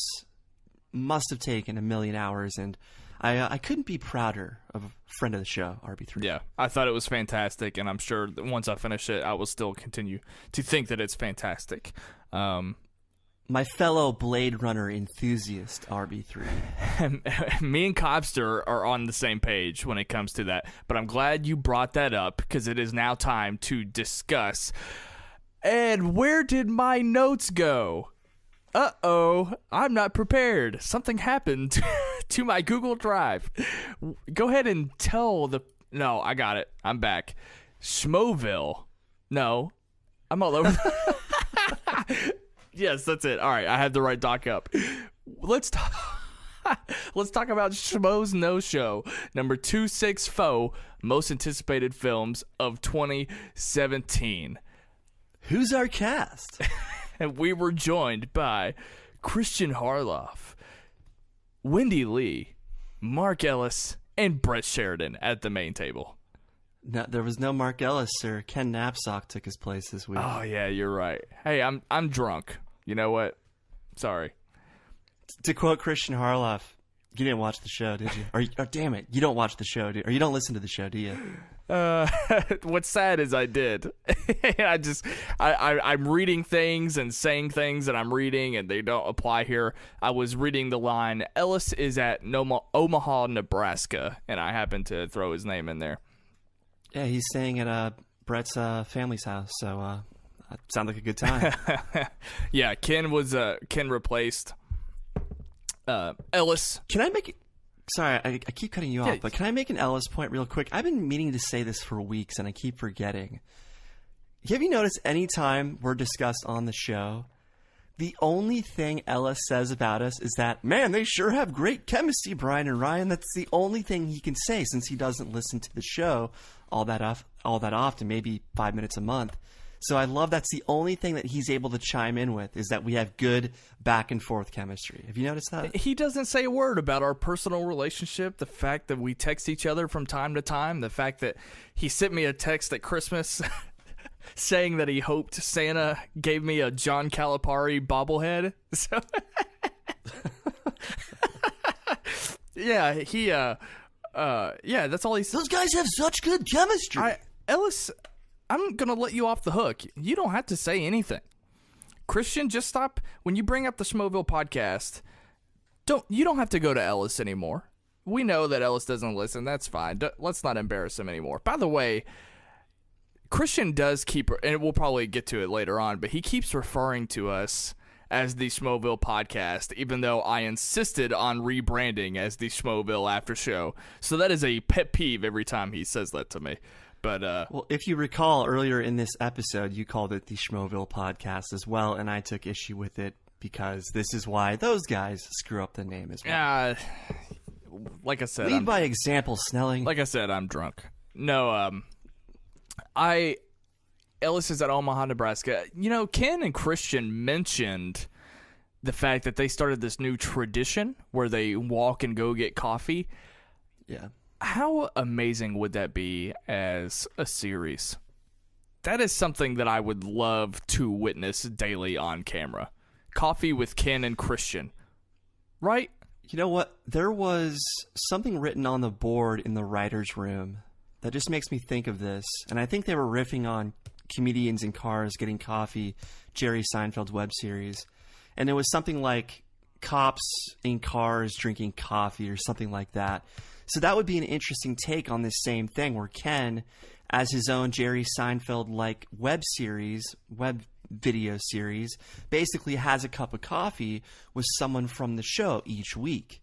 must have taken a million hours, and I couldn't be prouder of a friend of the show, RB3. Yeah, I thought it was fantastic, and I'm sure that once I finish it, I will still continue to think that it's fantastic. My fellow Blade Runner enthusiast, RB3. Me and Cobster are on the same page when it comes to that, but I'm glad you brought that up, because it is now time to discuss. And where did my notes go? Uh-oh, I'm not prepared. Something happened to my Google Drive. Go ahead and tell the... No, I got it. I'm back. Schmoeville. No, I'm all over... Yes, that's it. All right, I have the right doc up. Let's talk about Schmoes Know Show, number 264, most anticipated films of 2017. Who's our cast? And we were joined by Kristian Harloff, Wendy Lee, Mark Ellis, and Brett Sheridan at the main table. No, there was no Mark Ellis, sir. Ken Knapsack took his place this week. Oh yeah, you're right. Hey, I'm drunk. You know what? Sorry. To quote Kristian Harloff, you didn't watch the show, did you? Or damn it, you don't watch the show, or you don't listen to the show, do you? What's sad is I did. I'm reading things and saying things that I'm reading, and they don't apply here. I was reading the line, Ellis is at Omaha, Nebraska, and I happened to throw his name in there. Yeah, he's staying at Brett's family's house, so it sounded like a good time. Yeah, Ken replaced Ellis. Can I make it? Sorry, I keep cutting you off, but can I make an Ellis point real quick? I've been meaning to say this for weeks, and I keep forgetting. Have you noticed any time we're discussed on the show, the only thing Ellis says about us is that, man, they sure have great chemistry, Brian and Ryan. That's the only thing he can say, since he doesn't listen to the show all that often, maybe 5 minutes a month. So I love that's the only thing that he's able to chime in with, is that we have good back and forth chemistry. Have you noticed that? He doesn't say a word about our personal relationship, the fact that we text each other from time to time, the fact that he sent me a text at Christmas saying that he hoped Santa gave me a John Calipari bobblehead. So yeah, that's all he said. Those guys have such good chemistry. Ellis, I'm going to let you off the hook. You don't have to say anything. Kristian, just stop. When you bring up the Schmoeville podcast, you don't have to go to Ellis anymore. We know that Ellis doesn't listen. That's fine. Let's not embarrass him anymore. By the way, Kristian does keep, and we'll probably get to it later on, but he keeps referring to us as the Schmoeville podcast, even though I insisted on rebranding as the Schmoeville After Show. So that is a pet peeve every time he says that to me. But well, if you recall earlier in this episode, you called it the Schmoeville podcast as well, and I took issue with it because this is why those guys screw up the name as well. Like I said, lead by example, Snelling. Like I said, I'm drunk. No, Ellis is at Omaha, Nebraska. You know, Ken and Kristian mentioned the fact that they started this new tradition where they walk and go get coffee. Yeah. How amazing would that be as a series? That is something that I would love to witness daily on camera. Coffee with Ken and Kristian. Right? You know what? There was something written on the board in the writer's room that just makes me think of this. And I think they were riffing on Comedians in Cars Getting Coffee, Jerry Seinfeld's web series. And it was something like, cops in cars drinking coffee or something like that. So that would be an interesting take on this same thing, where Ken, as his own Jerry Seinfeld-like web video series, basically has a cup of coffee with someone from the show each week.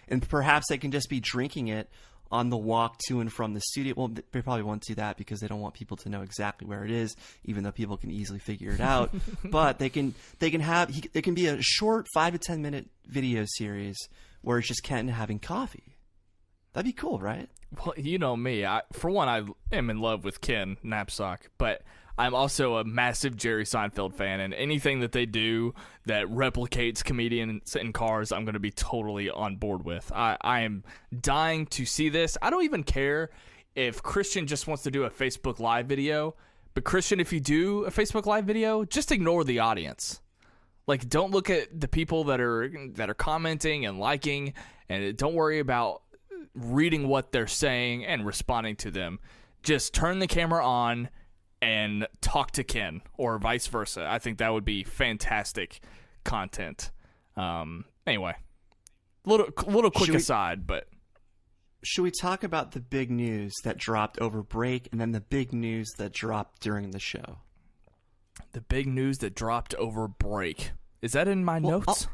And perhaps they can just be drinking it on the walk to and from the studio. Well, they probably won't do that because they don't want people to know exactly where it is, even though people can easily figure it out. But it can be a short 5 to 10 minute video series where it's just Ken having coffee. That'd be cool, right? Well, you know me. For one, I am in love with Ken Knapsack, but I'm also a massive Jerry Seinfeld fan, and anything that they do that replicates comedians in cars, I'm going to be totally on board with. I am dying to see this. I don't even care if Kristian just wants to do a Facebook Live video, but Kristian, if you do a Facebook Live video, just ignore the audience. Like, don't look at the people that are commenting and liking, and don't worry about reading what they're saying and responding to them. Just turn the camera on and talk to Ken, or vice versa. I think that would be fantastic content. Anyway, little quick aside, but should we talk about the big news that dropped over break, and then the big news that dropped during the show? The big news that dropped over break. Is that in my notes?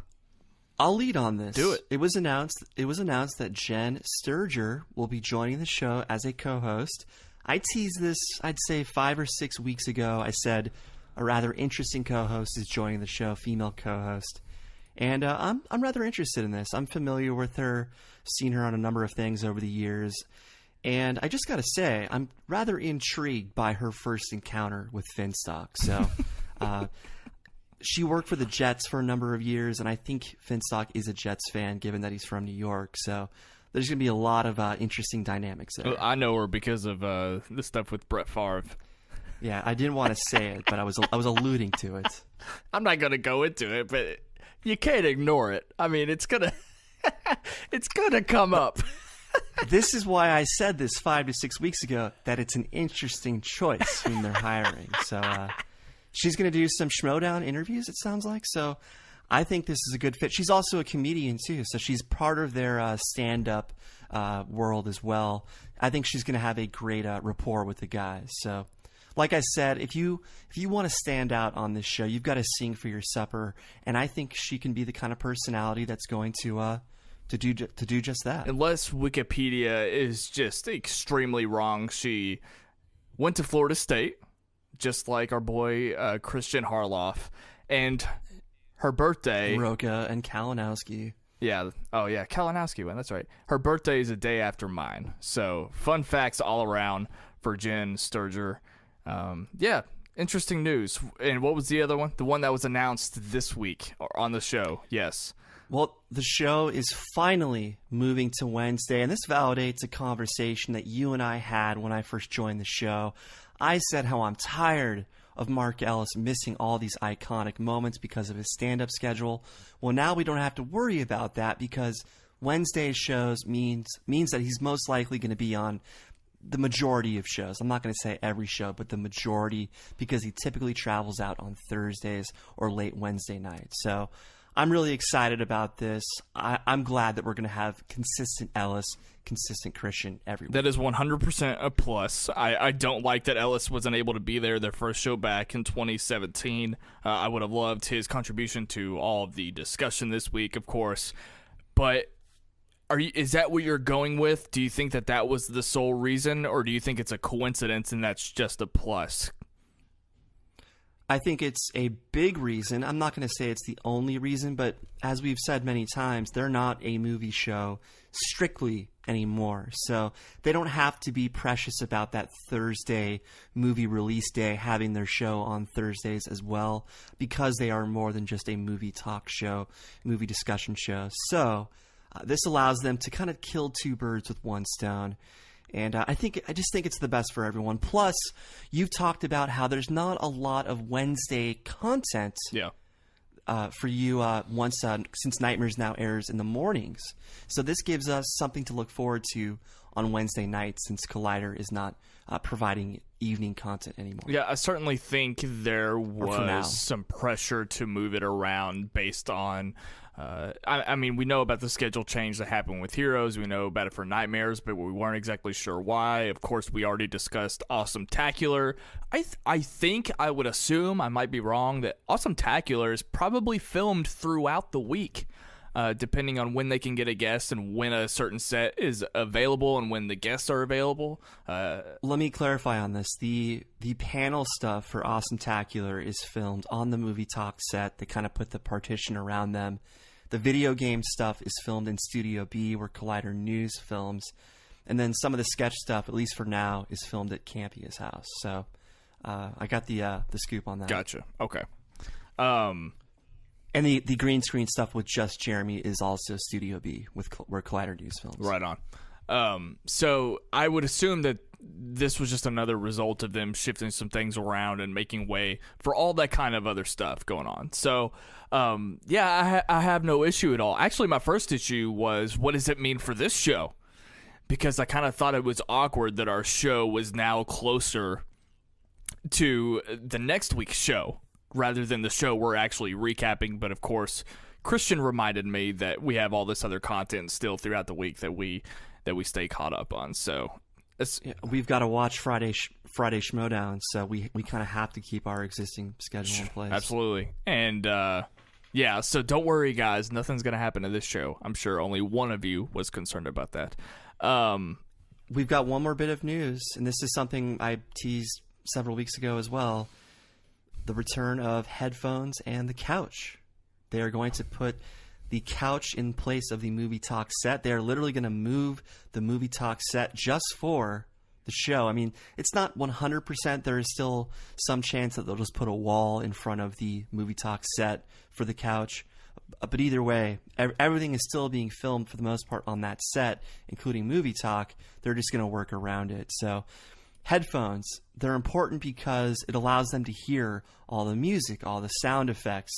I'll lead on this. Do it. It was announced that Jen Sturger will be joining the show as a co-host. I teased this, I'd say 5 or 6 weeks ago. I said a rather interesting co-host is joining the show, female co-host. And I'm rather interested in this. I'm familiar with her, seen her on a number of things over the years. And I just got to say, I'm rather intrigued by her first encounter with Finstock. So she worked for the Jets for a number of years, and I think Finstock is a Jets fan, given that he's from New York. So there's going to be a lot of interesting dynamics there. I know her because of the stuff with Brett Favre. Yeah, I didn't want to say it, but I was alluding to it. I'm not going to go into it, but you can't ignore it. I mean, it's gonna come up. This is why I said this 5 to 6 weeks ago, that it's an interesting choice whom they're hiring. So she's going to do some Schmoedown interviews, it sounds like. So I think this is a good fit. She's also a comedian too, so she's part of their stand-up world as well. I think she's going to have a great rapport with the guys. So, like I said, if you want to stand out on this show, you've got to sing for your supper, and I think she can be the kind of personality that's going to do just that. Unless Wikipedia is just extremely wrong, she went to Florida State, just like our boy Kristian Harloff, and her birthday... Roca and Kalinowski. Yeah. Oh, yeah. Kalinowski went. That's right. Her birthday is a day after mine. So, fun facts all around for Jen Sturger. Yeah. Interesting news. And what was the other one? The one that was announced this week on the show. Yes. Well, the show is finally moving to Wednesday, and this validates a conversation that you and I had when I first joined the show. I said how I'm tired of Mark Ellis missing all these iconic moments because of his stand-up schedule. Well, now we don't have to worry about that because Wednesday's shows means that he's most likely going to be on the majority of shows. I'm not going to say every show, but the majority, because he typically travels out on Thursdays or late Wednesday nights. So I'm really excited about this. I'm glad that we're going to have consistent Ellis, consistent Kristian every week. That is 100% a plus. I don't like that Ellis wasn't able to be there their first show back in 2017. I would have loved his contribution to all of the discussion this week, of course. But is that what you're going with? Do you think that was the sole reason, or do you think it's a coincidence and that's just a plus? I think it's a big reason. I'm not going to say it's the only reason, but as we've said many times, they're not a movie show strictly anymore. So they don't have to be precious about that Thursday movie release day, having their show on Thursdays as well, because they are more than just a movie talk show, movie discussion show. So this allows them to kind of kill two birds with one stone. And I just think it's the best for everyone. Plus, you've talked about how there's not a lot of Wednesday content for you since Nightmares now airs in the mornings. So this gives us something to look forward to on Wednesday nights, since Collider is not providing evening content anymore. Yeah, I certainly think there was some pressure to move it around based on I mean, we know about the schedule change that happened with Heroes. We know about it for Nightmares, but we weren't exactly sure why. Of course, we already discussed Awesometacular. I think, I would assume, I might be wrong, that Awesometacular is probably filmed throughout the week, depending on when they can get a guest and when a certain set is available and when the guests are available. Let me clarify on this. The panel stuff for Awesometacular is filmed on the Movie Talk set. They kind of put the partition around them. The video game stuff is filmed in Studio B, where Collider News films. And then some of the sketch stuff, at least for now, is filmed at Campia's house. So I got the scoop on that. Gotcha. Okay. And the green screen stuff with just Jeremy is also Studio B, where Collider News films. Right on. So I would assume that this was just another result of them shifting some things around and making way for all that kind of other stuff going on. So, I have no issue at all. Actually, my first issue was, what does it mean for this show? Because I kind of thought it was awkward that our show was now closer to the next week's show rather than the show we're actually recapping. But of course, Kristian reminded me that we have all this other content still throughout the week that we stay caught up on. So we've got to watch Friday Schmoedown, so we kind of have to keep our existing schedule in place. Absolutely. And so don't worry, guys. Nothing's going to happen to this show. I'm sure only one of you was concerned about that. We've got one more bit of news, and this is something I teased several weeks ago as well. The return of headphones and the couch. They are going to put the couch in place of the Movie Talk set. They are literally going to move the Movie Talk set just for the show. I mean, it's not 100%. There is still some chance that they'll just put a wall in front of the Movie Talk set for the couch. But either way, everything is still being filmed for the most part on that set, including Movie Talk. They're just going to work around it. So headphones, they're important because it allows them to hear all the music, all the sound effects.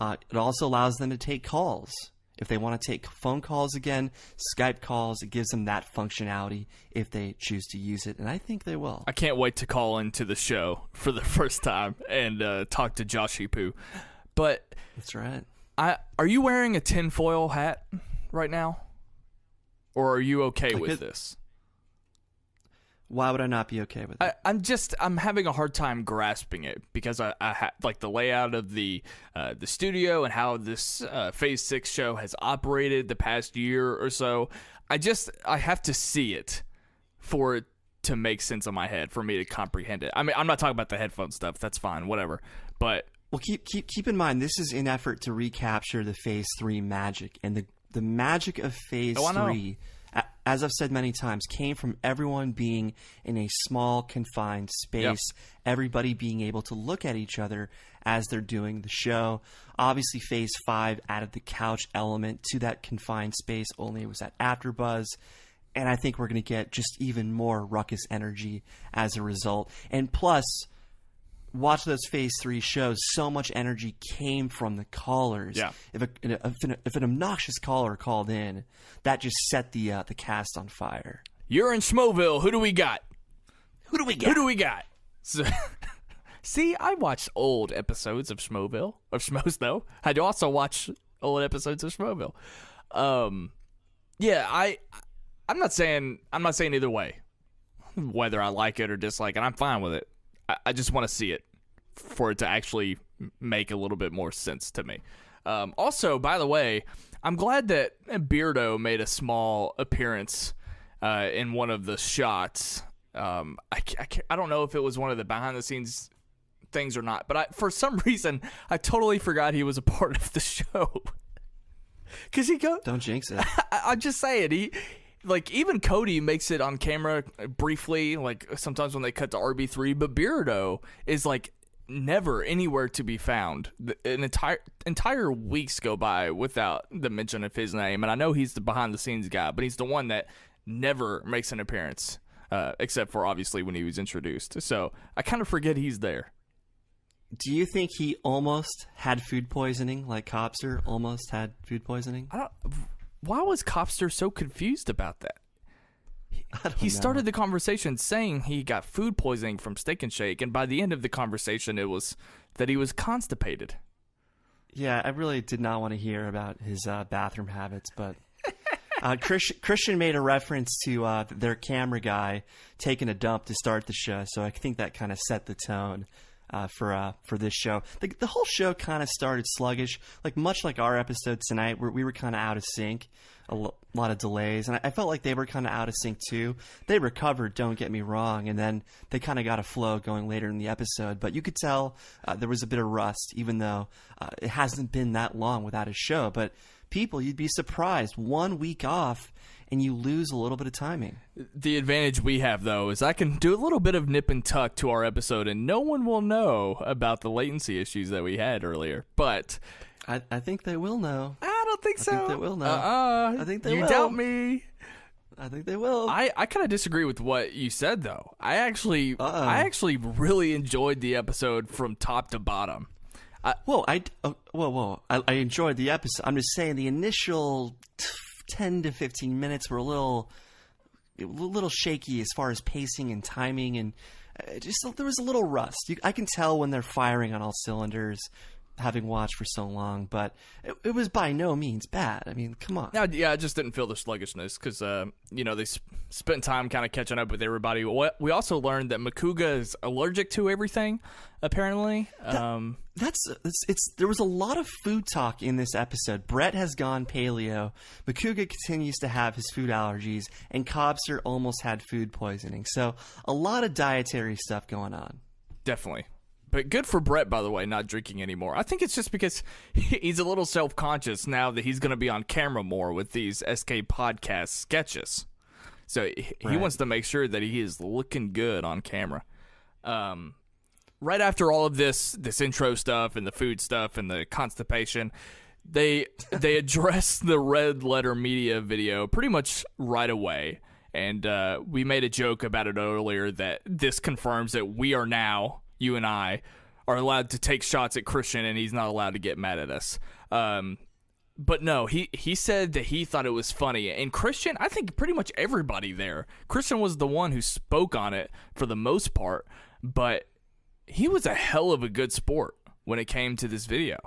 It also allows them to take calls. If they want to take phone calls again, Skype calls, it gives them that functionality if they choose to use it, and I think they will. I can't wait to call into the show for the first time and talk to Joshy Poo. But that's right. Are you wearing a tinfoil hat right now? Or are you okay with this? Why would I not be okay with it? I'm having a hard time grasping it because I like the layout of the studio and how this Phase 6 show has operated the past year or so. I have to see it for it to make sense in my head, for me to comprehend it. I mean, I'm not talking about the headphone stuff. That's fine, whatever. But well, keep in mind, this is in effort to recapture the Phase 3 magic, and the magic of Phase 3. As I've said many times, came from everyone being in a small, confined space, Yep. Everybody being able to look at each other as they're doing the show. Obviously, Phase 5 added the couch element to that confined space, only it was at AfterBuzz. And I think we're going to get just even more ruckus energy as a result. And plus, watch those Phase 3 shows, so much energy came from the callers. Yeah. If an obnoxious caller called in, that just set the cast on fire. you're in Schmoeville. Who do we got? Who do we got? So, see, I watched old episodes of Schmoeville, of Schmoes Know. I do also watch old episodes of Schmoeville. I'm not saying either way, whether I like it or dislike it. I'm fine with it. I just want to see it for it to actually make a little bit more sense to me. Also, by the way, I'm glad that Beardo made a small appearance in one of the shots. I don't know if it was one of the behind-the-scenes things or not, but for some reason, I totally forgot he was a part of the show. Don't jinx it. I'm just saying, even Cody makes it on camera briefly, like sometimes when they cut to RB3, but Beardo is like never anywhere to be found. An entire weeks go by without the mention of his name, and I know he's the behind the scenes guy, but he's the one that never makes an appearance, except for obviously when he was introduced. So I kind of forget he's there. Do you think he almost had food poisoning, like Copster almost had food poisoning? Why was Copster so confused about that? He know. started the conversation saying he got food poisoning from Steak and Shake, and by the end of the conversation, it was that he was constipated. Yeah, I really did not want to hear about his bathroom habits, but Kristian made a reference to their camera guy taking a dump to start the show, so I think that kind of set the tone for this show. The whole show kind of started sluggish, much like our episode tonight, where we were kind of out of sync, a lot of delays, and I felt like they were kind of out of sync too. They recovered, don't get me wrong, and then they kind of got a flow going later in the episode, but you could tell there was a bit of rust, even though it hasn't been that long without a show. But people, you'd be surprised, 1 week off and you lose a little bit of timing. The advantage we have, though, is I can do a little bit of nip and tuck to our episode, and no one will know about the latency issues that we had earlier. But I think they will know. I don't think so. I think they will know. I think they will. You doubt me. I think they will. I kind of disagree with what you said, though. I actually really enjoyed the episode from top to bottom. I enjoyed the episode. I'm just saying the initial 10 to 15 minutes were a little shaky as far as pacing and timing, and there was a little rust. I can tell when they're firing on all cylinders, having watched for so long, but it was by no means bad. I mean, come on. Yeah, I just didn't feel the sluggishness because, they spent time kind of catching up with everybody. We also learned that Makuga is allergic to everything, apparently. There was a lot of food talk in this episode. Brett has gone paleo. Makuga continues to have his food allergies, and Cobster almost had food poisoning. So a lot of dietary stuff going on. Definitely. But good for Brett, by the way, not drinking anymore. I think it's just because he's a little self-conscious now that he's going to be on camera more with these SK podcast sketches. So he wants to make sure that he is looking good on camera. Right after all of this intro stuff and the food stuff and the constipation, they address the Red Letter Media video pretty much right away. And we made a joke about it earlier that this confirms that we are now, you and I, are allowed to take shots at Kristian, and he's not allowed to get mad at us. But no, he said that he thought it was funny. And Kristian, I think pretty much everybody there, Kristian was the one who spoke on it for the most part, but he was a hell of a good sport when it came to this video.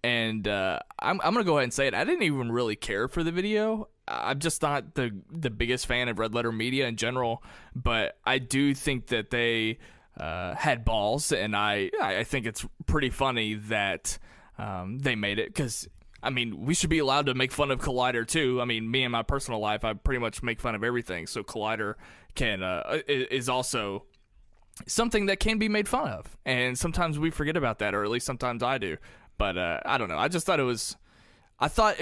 And I'm going to go ahead and say it. I didn't even really care for the video. I'm just not the biggest fan of Red Letter Media in general, but I do think that they had balls, and I think it's pretty funny that they made it, because I mean, we should be allowed to make fun of Collider too. I mean, me in my personal life, I pretty much make fun of everything, so Collider is also something that can be made fun of, and sometimes we forget about that, or at least sometimes I do. But I don't know. I just thought it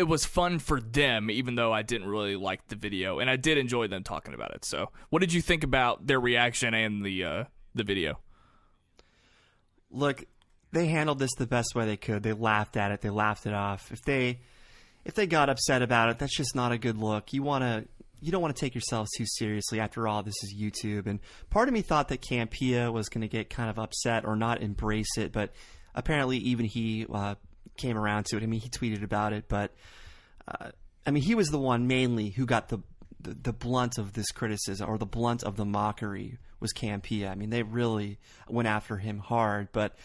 was fun for them, even though I didn't really like the video, and I did enjoy them talking about it. So, what did you think about their reaction and the video? Look, they handled this the best way they could. They laughed at it. They laughed it off. If they got upset about it, that's just not a good look. You don't want to take yourselves too seriously. After all, this is YouTube. And part of me thought that Campea was going to get kind of upset or not embrace it, but apparently even he came around to it. I mean, he tweeted about it, but I mean, he was the one mainly who got the blunt of this criticism, or the blunt of the mockery, was Campea. I mean, they really went after him hard, but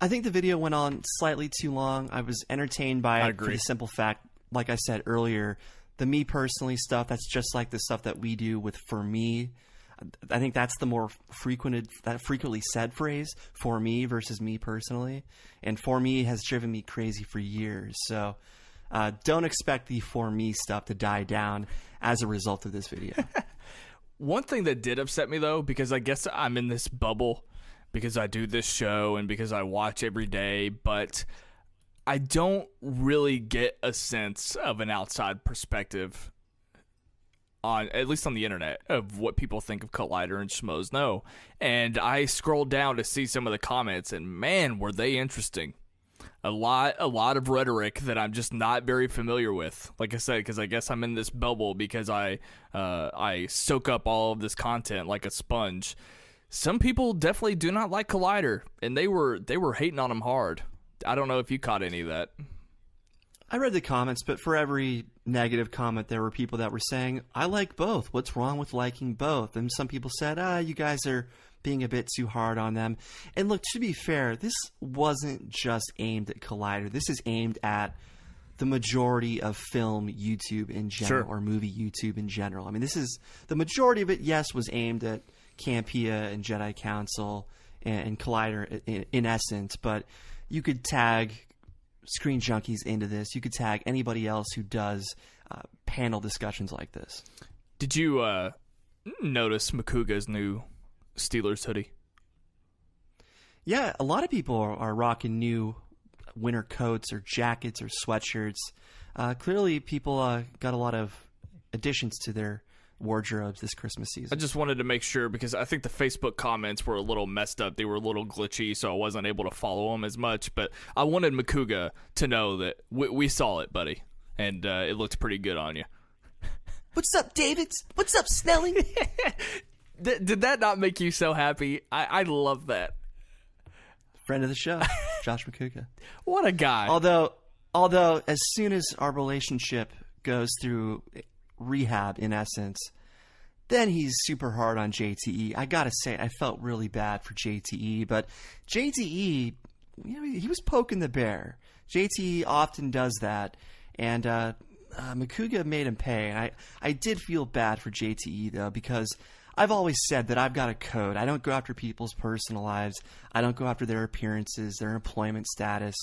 I think the video went on slightly too long. I was entertained by it for the simple fact, like I said earlier, the me personally stuff, that's just like the stuff that we do with For Me. I think that's the more frequently said phrase, for me versus me personally. And For Me has driven me crazy for years. So don't expect the For Me stuff to die down as a result of this video. One thing that did upset me, though, because I guess I'm in this bubble because I do this show and because I watch every day, but I don't really get a sense of an outside perspective at least on the internet, of what people think of Collider and Schmoes Know. And I scrolled down to see some of the comments, and man, were they interesting. A lot of rhetoric that I'm just not very familiar with. Like I said, because I guess I'm in this bubble because I soak up all of this content like a sponge. Some people definitely do not like Collider, and they were hating on him hard. I don't know if you caught any of that. I read the comments, but for every negative comment, there were people that were saying, I like both. What's wrong with liking both? And some people said, you guys are being a bit too hard on them. And look, to be fair, this wasn't just aimed at Collider. This is aimed at the majority of film YouTube in general, or movie YouTube in general. I mean, this is the majority of it. Yes, was aimed at Campea and Jedi Council and Collider in essence, but you could tag Screen Junkies into this. You could tag anybody else who does panel discussions like this. Did you notice Makuga's new Steelers hoodie? Yeah, a lot of people are rocking new winter coats or jackets or sweatshirts. Clearly, people got a lot of additions to their wardrobes this Christmas season. I just wanted to make sure because I think the Facebook comments were a little messed up. They were a little glitchy, so I wasn't able to follow them as much. But I wanted Makuga to know that we saw it, buddy, and it looked pretty good on you. What's up, Davids? What's up, Snelling? Did that not make you so happy? I love that. Friend of the show, Josh Makuga. What a guy. Although, as soon as our relationship goes through rehab, in essence, then he's super hard on JTE. I gotta say, I felt really bad for JTE, but JTE, he was poking the bear. JTE often does that, and Makuga made him pay. And I did feel bad for JTE, though, because I've always said that I've got a code. I don't go after people's personal lives. I don't go after their appearances, their employment status.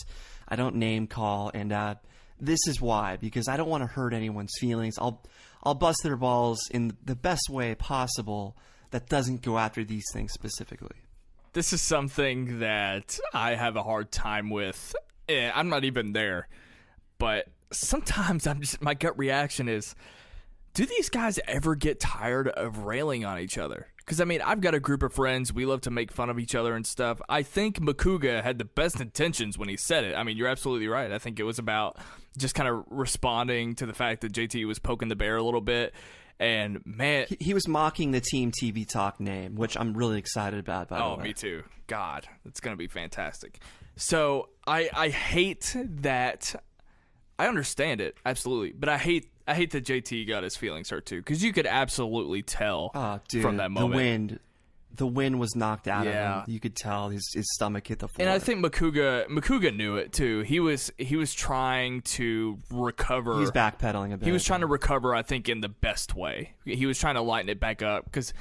I don't name call, and this is why, because I don't want to hurt anyone's feelings. I'll bust their balls in the best way possible that doesn't go after these things specifically. This is something that I have a hard time with. I'm not even there, but sometimes my gut reaction is, do these guys ever get tired of railing on each other? Because, I mean, I've got a group of friends. We love to make fun of each other and stuff. I think Makuga had the best intentions when he said it. I mean, you're absolutely right. I think it was about just kind of responding to the fact that JT was poking the bear a little bit. And, man, he was mocking the Team TV Talk name, which I'm really excited about, by the way. Oh, me too. God, it's going to be fantastic. So I hate that. I understand it, absolutely. But I hate that JT got his feelings hurt too, because you could absolutely tell from that moment. The wind was knocked out of him. You could tell his stomach hit the floor. And I think Makuga knew it too. He was trying to recover. He was backpedaling a bit. He was trying to recover, I think, in the best way. He was trying to lighten it back up, because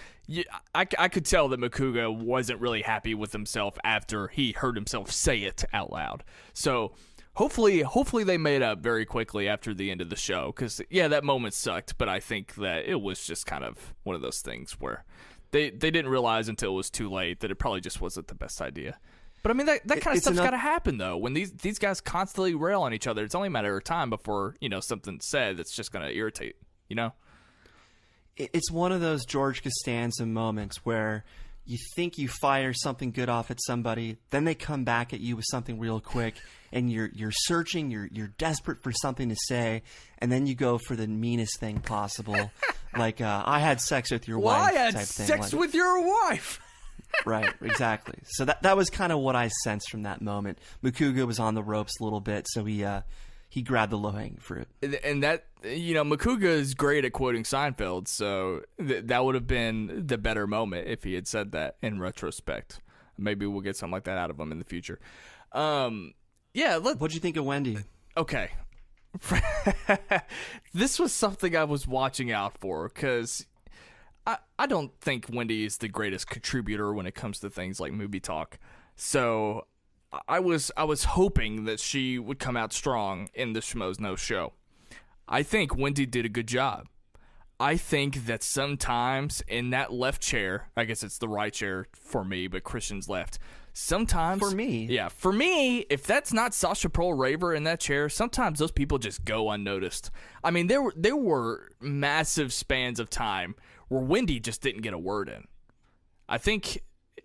I could tell that Makuga wasn't really happy with himself after he heard himself say it out loud. So Hopefully they made up very quickly after the end of the show, because, yeah, that moment sucked, but I think that it was just kind of one of those things where they didn't realize until it was too late that it probably just wasn't the best idea. But, I mean, that kind of stuff's got to happen, though. When these guys constantly rail on each other, it's only a matter of time before, something's said that's just going to irritate, It's one of those George Costanza moments where you think you fire something good off at somebody, then they come back at you with something real quick, and you're searching, you're desperate for something to say, and then you go for the meanest thing possible, like I had sex with your wife. I had type thing. sex with your wife. Right, exactly. So that was kind of what I sensed from that moment. Makuga was on the ropes a little bit, so he grabbed the low-hanging fruit. And that, Makuga is great at quoting Seinfeld, so that would have been the better moment if he had said that in retrospect. Maybe we'll get something like that out of him in the future. What'd you think of Wendy? Okay. This was something I was watching out for, because I don't think Wendy is the greatest contributor when it comes to things like movie talk. So I was hoping that she would come out strong in the Schmoes Know Show. I think Wendy did a good job. I think that sometimes in that left chair, I guess it's the right chair for me, but Kristian's left. Sometimes for me, if that's not Sasha Pearl Raver in that chair, sometimes those people just go unnoticed. I mean, there were massive spans of time where Wendy just didn't get a word in. I think,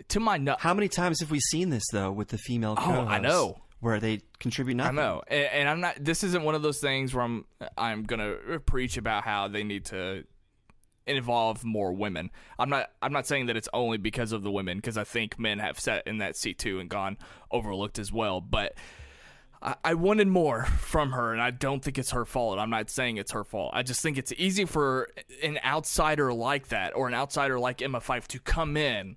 to my how many times have we seen this though with the female co-hosts? Oh, I know. Where they contribute nothing. I know, and I'm not. This isn't one of those things where I'm gonna preach about how they need to involve more women. I'm not saying that it's only because of the women, because I think men have sat in that seat too and gone overlooked as well. But I wanted more from her, and I don't think it's her fault. I'm not saying it's her fault. I just think it's easy for an outsider like that, or an outsider like Emma Fyffe, to come in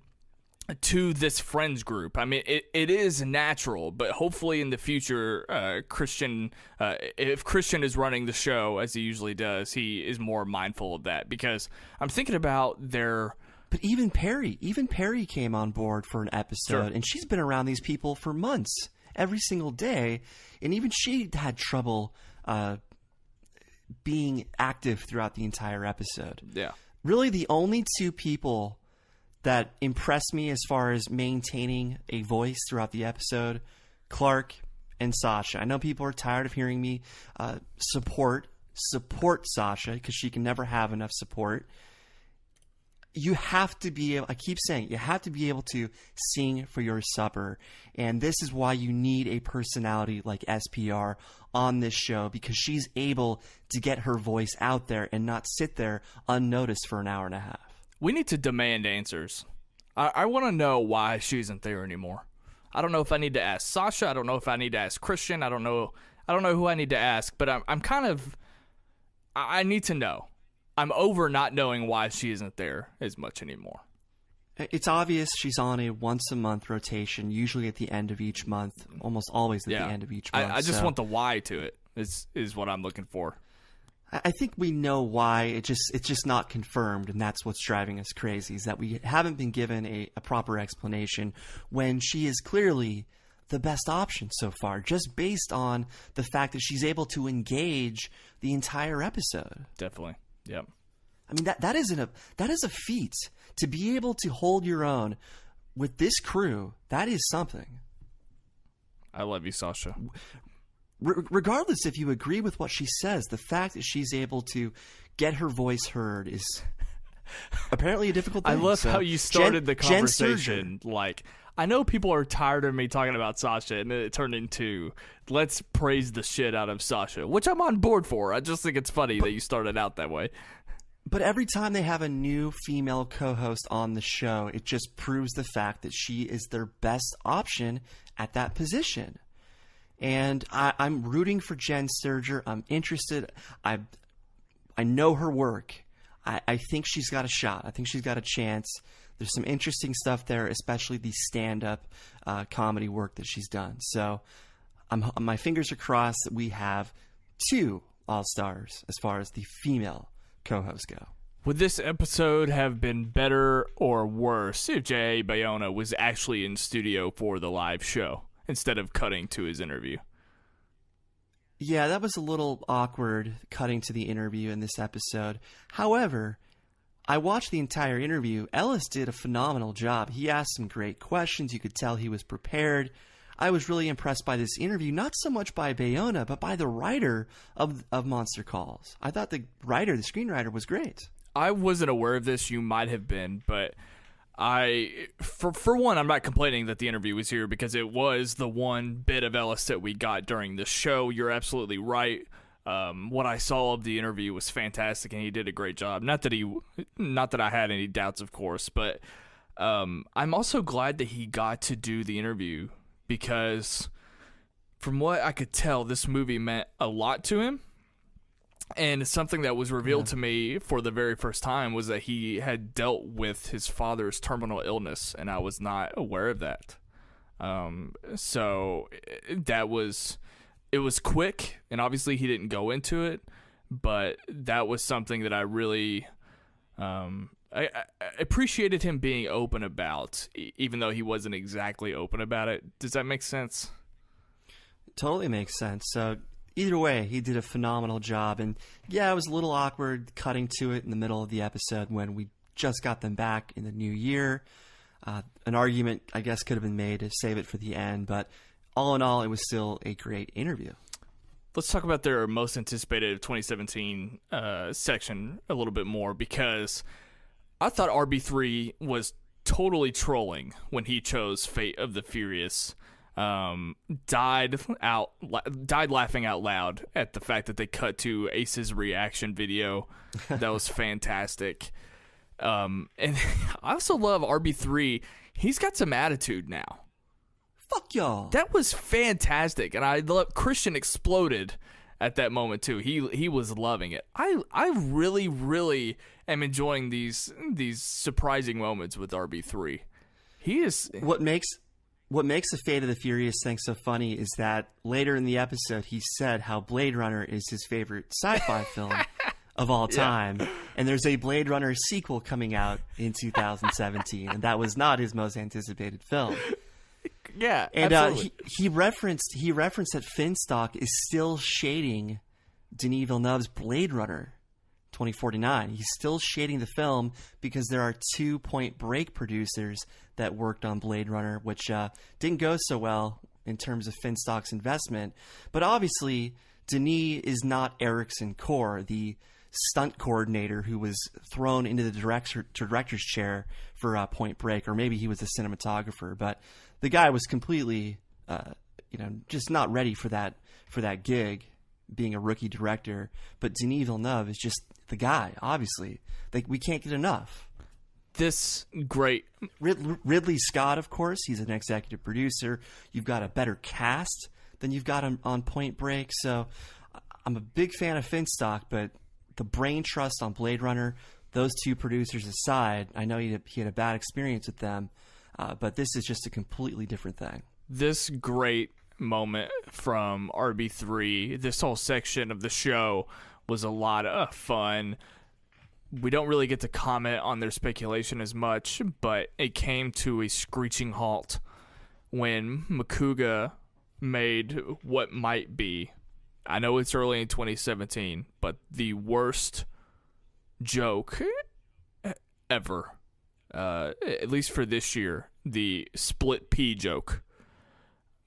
to this friends group. I mean, it is natural, but hopefully in the future, Kristian, if Kristian is running the show as he usually does, he is more mindful of that, because I'm thinking about their. But even Perry came on board for an episode, Sure. and she's been around these people for months, every single day, and even she had trouble being active throughout the entire episode. Yeah. Really, the only two people that impressed me as far as maintaining a voice throughout the episode, Clark and Sasha. I know people are tired of hearing me support Sasha, because she can never have enough support. You have to be able, I keep saying, you have to be able to sing for your supper. And this is why you need a personality like SPR on this show, because she's able to get her voice out there and not sit there unnoticed for an hour and a half. We need to demand answers. I want to know why she isn't there anymore. I don't know if I need to ask Sasha. I don't know if I need to ask Kristian. I don't know who I need to ask, but I'm kind of, I need to know. I'm over not knowing why she isn't there as much anymore. It's obvious she's on a once-a-month rotation, usually at the end of each month, almost always at the end of each month. I just want the why to it, is what I'm looking for. I think we know why. It's just not confirmed, and that's what's driving us crazy, is that we haven't been given a proper explanation when she is clearly the best option so far, just based on the fact that she's able to engage the entire episode. Definitely. Yep. I mean, that is a feat. To be able to hold your own with this crew, that is something. I love you, Sasha. Regardless if you agree with what she says, the fact that she's able to get her voice heard is apparently a difficult thing. I love how you started the conversation. Like, I know people are tired of me talking about Sasha, and then it turned into, let's praise the shit out of Sasha, which I'm on board for. I just think it's funny that you started out that way. But every time they have a new female co-host on the show, it just proves the fact that she is their best option at that position. And I'm rooting for Jen Sturger. I'm interested. I know her work. I think she's got a shot. I think she's got a chance. There's some interesting stuff there, especially the stand-up comedy work that she's done. So my fingers are crossed that we have two all-stars as far as the female co-hosts go. Would this episode have been better or worse if J.A. Bayona was actually in studio for the live show instead of cutting to his interview? Yeah, that was a little awkward, cutting to the interview in this episode. However, I watched the entire interview. Ellis did a phenomenal job. He asked some great questions. You could tell he was prepared. I was really impressed by this interview, not so much by Bayona, but by the writer of Monster Calls. I thought the screenwriter was great. I wasn't aware of this. You might have been, but for one, I'm not complaining that the interview was here, because it was the one bit of Ellis that we got during the show. You're absolutely right. What I saw of the interview was fantastic, and he did a great job. Not that I had any doubts, of course, but I'm also glad that he got to do the interview, because from what I could tell, this movie meant a lot to him. And something that was revealed to me for the very first time was that he had dealt with his father's terminal illness, and I was not aware of that. So it was quick, and obviously he didn't go into it, but that was something that I really I appreciated him being open about, even though he wasn't exactly open about it. Does that make sense? Totally makes sense. So either way, he did a phenomenal job. And yeah, it was a little awkward cutting to it in the middle of the episode when we just got them back in the new year. An argument, I guess, could have been made to save it for the end. But all in all, it was still a great interview. Let's talk about their most anticipated 2017 section a little bit more, because I thought RB3 was totally trolling when he chose Fate of the Furious. Died laughing out loud at the fact that they cut to Ace's reaction video. That was fantastic. And I also love RB3. He's got some attitude now. Fuck y'all. That was fantastic, and I love Kristian exploded at that moment too. He was loving it. I really am enjoying these surprising moments with RB3. He is. What makes the Fate of the Furious thing so funny is that later in the episode he said how Blade Runner is his favorite sci-fi film of all time, and there's a Blade Runner sequel coming out in 2017, and that was not his most anticipated film. Yeah, and absolutely. He referenced that Finstock is still shading Denis Villeneuve's Blade Runner 2049. He's still shading the film because there are 2 Point Break producers that worked on Blade Runner, which didn't go so well in terms of Finstock's investment. But obviously, Denis is not Erickson Core, the stunt coordinator who was thrown into the director's chair for Point Break, or maybe he was a cinematographer. But the guy was completely, just not ready for that gig, being a rookie director. But Denis Villeneuve is just the guy, obviously. Like, we can't get enough. This great Ridley Scott, of course, he's an executive producer. You've got a better cast than you've got on Point Break. So I'm a big fan of Finstock, but the brain trust on Blade Runner, those 2 producers aside, I know he had a bad experience with them, but this is just a completely different thing. This great moment from RB3, this whole section of the show was a lot of fun. We don't really get to comment on their speculation as much, but it came to a screeching halt when Makuga made what might be, I know it's early in 2017, but the worst joke ever, at least for this year, the split pea joke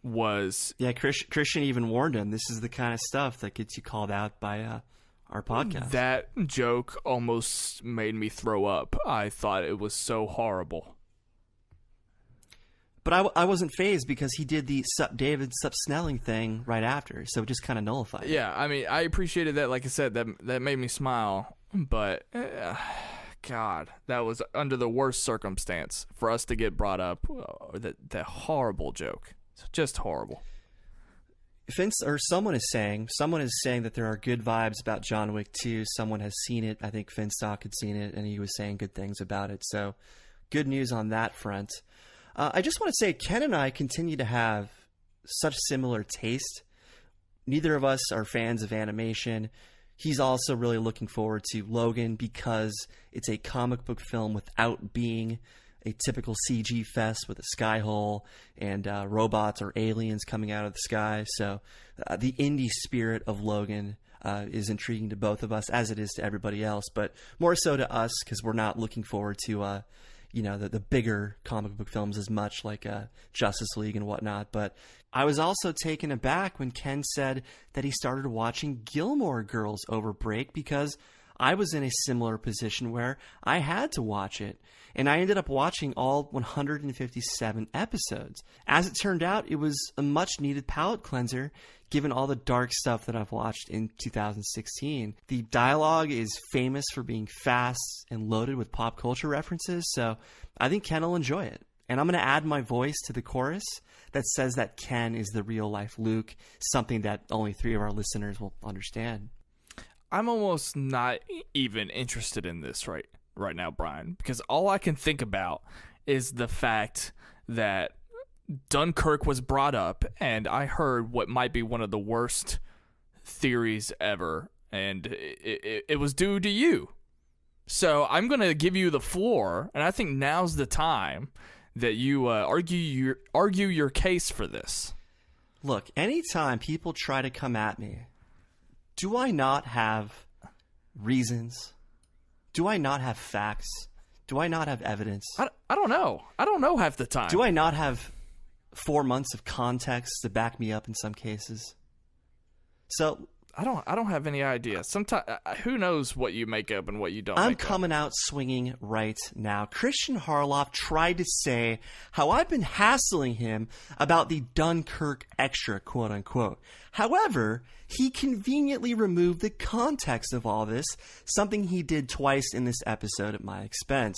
was... Yeah, Kristian even warned him, this is the kind of stuff that gets you called out by our podcast. That joke almost made me throw up. I thought it was so horrible. But I wasn't fazed because he did the Sup David, Sup Snelling thing right after, so it just kind of nullified it. Yeah, I mean, I appreciated that. Like I said, that made me smile. But, God, that was under the worst circumstance for us to get brought up. That horrible joke. It's just horrible. Someone is saying that there are good vibes about John Wick 2. Someone has seen it. I think Finstock had seen it, and he was saying good things about it. So, good news on that front. I just want to say, Ken and I continue to have such similar taste. Neither of us are fans of animation. He's also really looking forward to Logan because it's a comic book film without being a typical CG fest with a sky hole and robots or aliens coming out of the sky. So the indie spirit of Logan is intriguing to both of us, as it is to everybody else, but more so to us because we're not looking forward to the bigger comic book films as much, like Justice League and whatnot. But I was also taken aback when Ken said that he started watching Gilmore Girls over break, because I was in a similar position where I had to watch it, and I ended up watching all 157 episodes. As it turned out, it was a much-needed palate cleanser, given all the dark stuff that I've watched in 2016. The dialogue is famous for being fast and loaded with pop culture references, so I think Ken will enjoy it. And I'm going to add my voice to the chorus that says that Ken is the real-life Luke, something that only 3 of our listeners will understand. I'm almost not even interested in this right now, Brian, because all I can think about is the fact that Dunkirk was brought up, and I heard what might be one of the worst theories ever, and it was due to you. So I'm going to give you the floor, and I think now's the time that you argue your case for this. Look, anytime people try to come at me, do I not have reasons? Do I not have facts? Do I not have evidence? I don't know. I don't know half the time. Do I not have 4 months of context to back me up in some cases? So I don't have any idea. Sometimes, who knows what you make up and what you don't I'm make coming out swinging right now. Kristian Harloff tried to say how I've been hassling him about the Dunkirk extra, quote unquote. However, he conveniently removed the context of all this, something he did twice in this episode at my expense.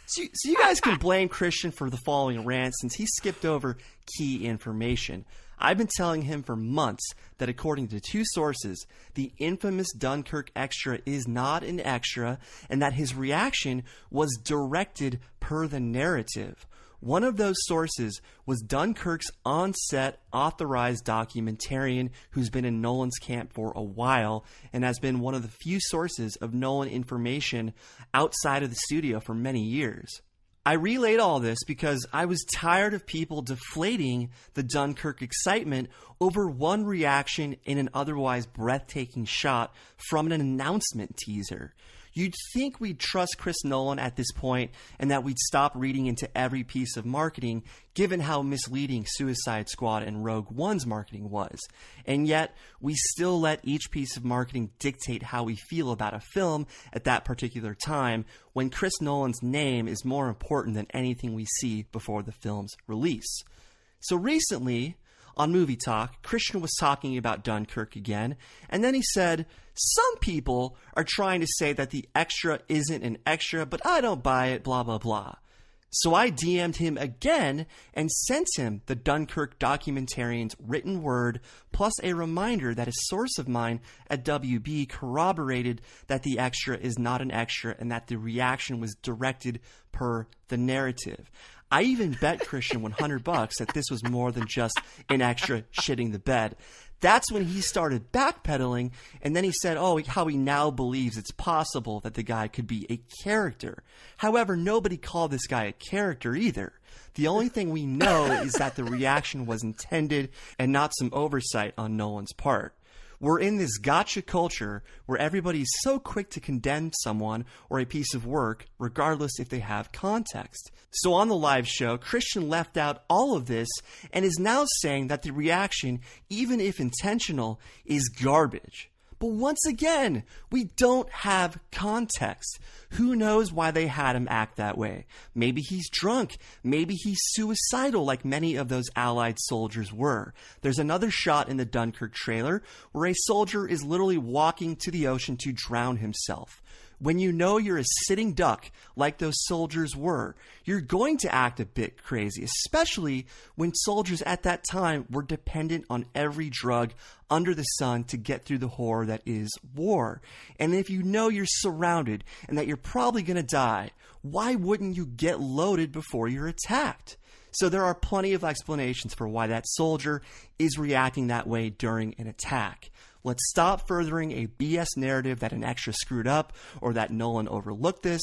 So you guys can blame Kristian for the following rant, since he skipped over key information. I've been telling him for months that according to 2 sources, the infamous Dunkirk extra is not an extra, and that his reaction was directed per the narrative. One of those sources was Dunkirk's on-set authorized documentarian who's been in Nolan's camp for a while and has been one of the few sources of Nolan information outside of the studio for many years. I relayed all this because I was tired of people deflating the Dunkirk excitement over one reaction in an otherwise breathtaking shot from an announcement teaser. You'd think we'd trust Chris Nolan at this point and that we'd stop reading into every piece of marketing given how misleading Suicide Squad and Rogue One's marketing was. And yet, we still let each piece of marketing dictate how we feel about a film at that particular time when Chris Nolan's name is more important than anything we see before the film's release. So recently, on Movie Talk, Kristian was talking about Dunkirk again, and then he said, some people are trying to say that the extra isn't an extra, but I don't buy it, blah, blah, blah. So I DM'd him again and sent him the Dunkirk documentarian's written word, plus a reminder that a source of mine at WB corroborated that the extra is not an extra and that the reaction was directed per the narrative. I even bet Kristian $100 that this was more than just an extra shitting the bed. That's when he started backpedaling, and then he said, how he now believes it's possible that the guy could be a character. However, nobody called this guy a character either. The only thing we know is that the reaction was intended and not some oversight on Nolan's part. We're in this gotcha culture where everybody's so quick to condemn someone or a piece of work, regardless if they have context. So on the live show, Kristian left out all of this and is now saying that the reaction, even if intentional, is garbage. But once again, we don't have context. Who knows why they had him act that way? Maybe he's drunk. Maybe he's suicidal like many of those Allied soldiers were. There's another shot in the Dunkirk trailer where a soldier is literally walking to the ocean to drown himself. When you know you're a sitting duck like those soldiers were, you're going to act a bit crazy, especially when soldiers at that time were dependent on every drug under the sun to get through the horror that is war. And if you know you're surrounded and that you're probably going to die, why wouldn't you get loaded before you're attacked? So there are plenty of explanations for why that soldier is reacting that way during an attack. Let's stop furthering a BS narrative that an extra screwed up or that Nolan overlooked this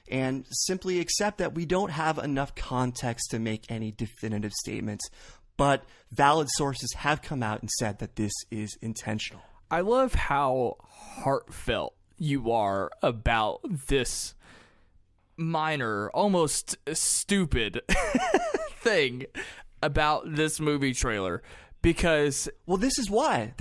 and simply accept that we don't have enough context to make any definitive statements. But valid sources have come out and said that this is intentional. I love how heartfelt you are about this minor, almost stupid thing about this movie trailer. Because... Well, this is why.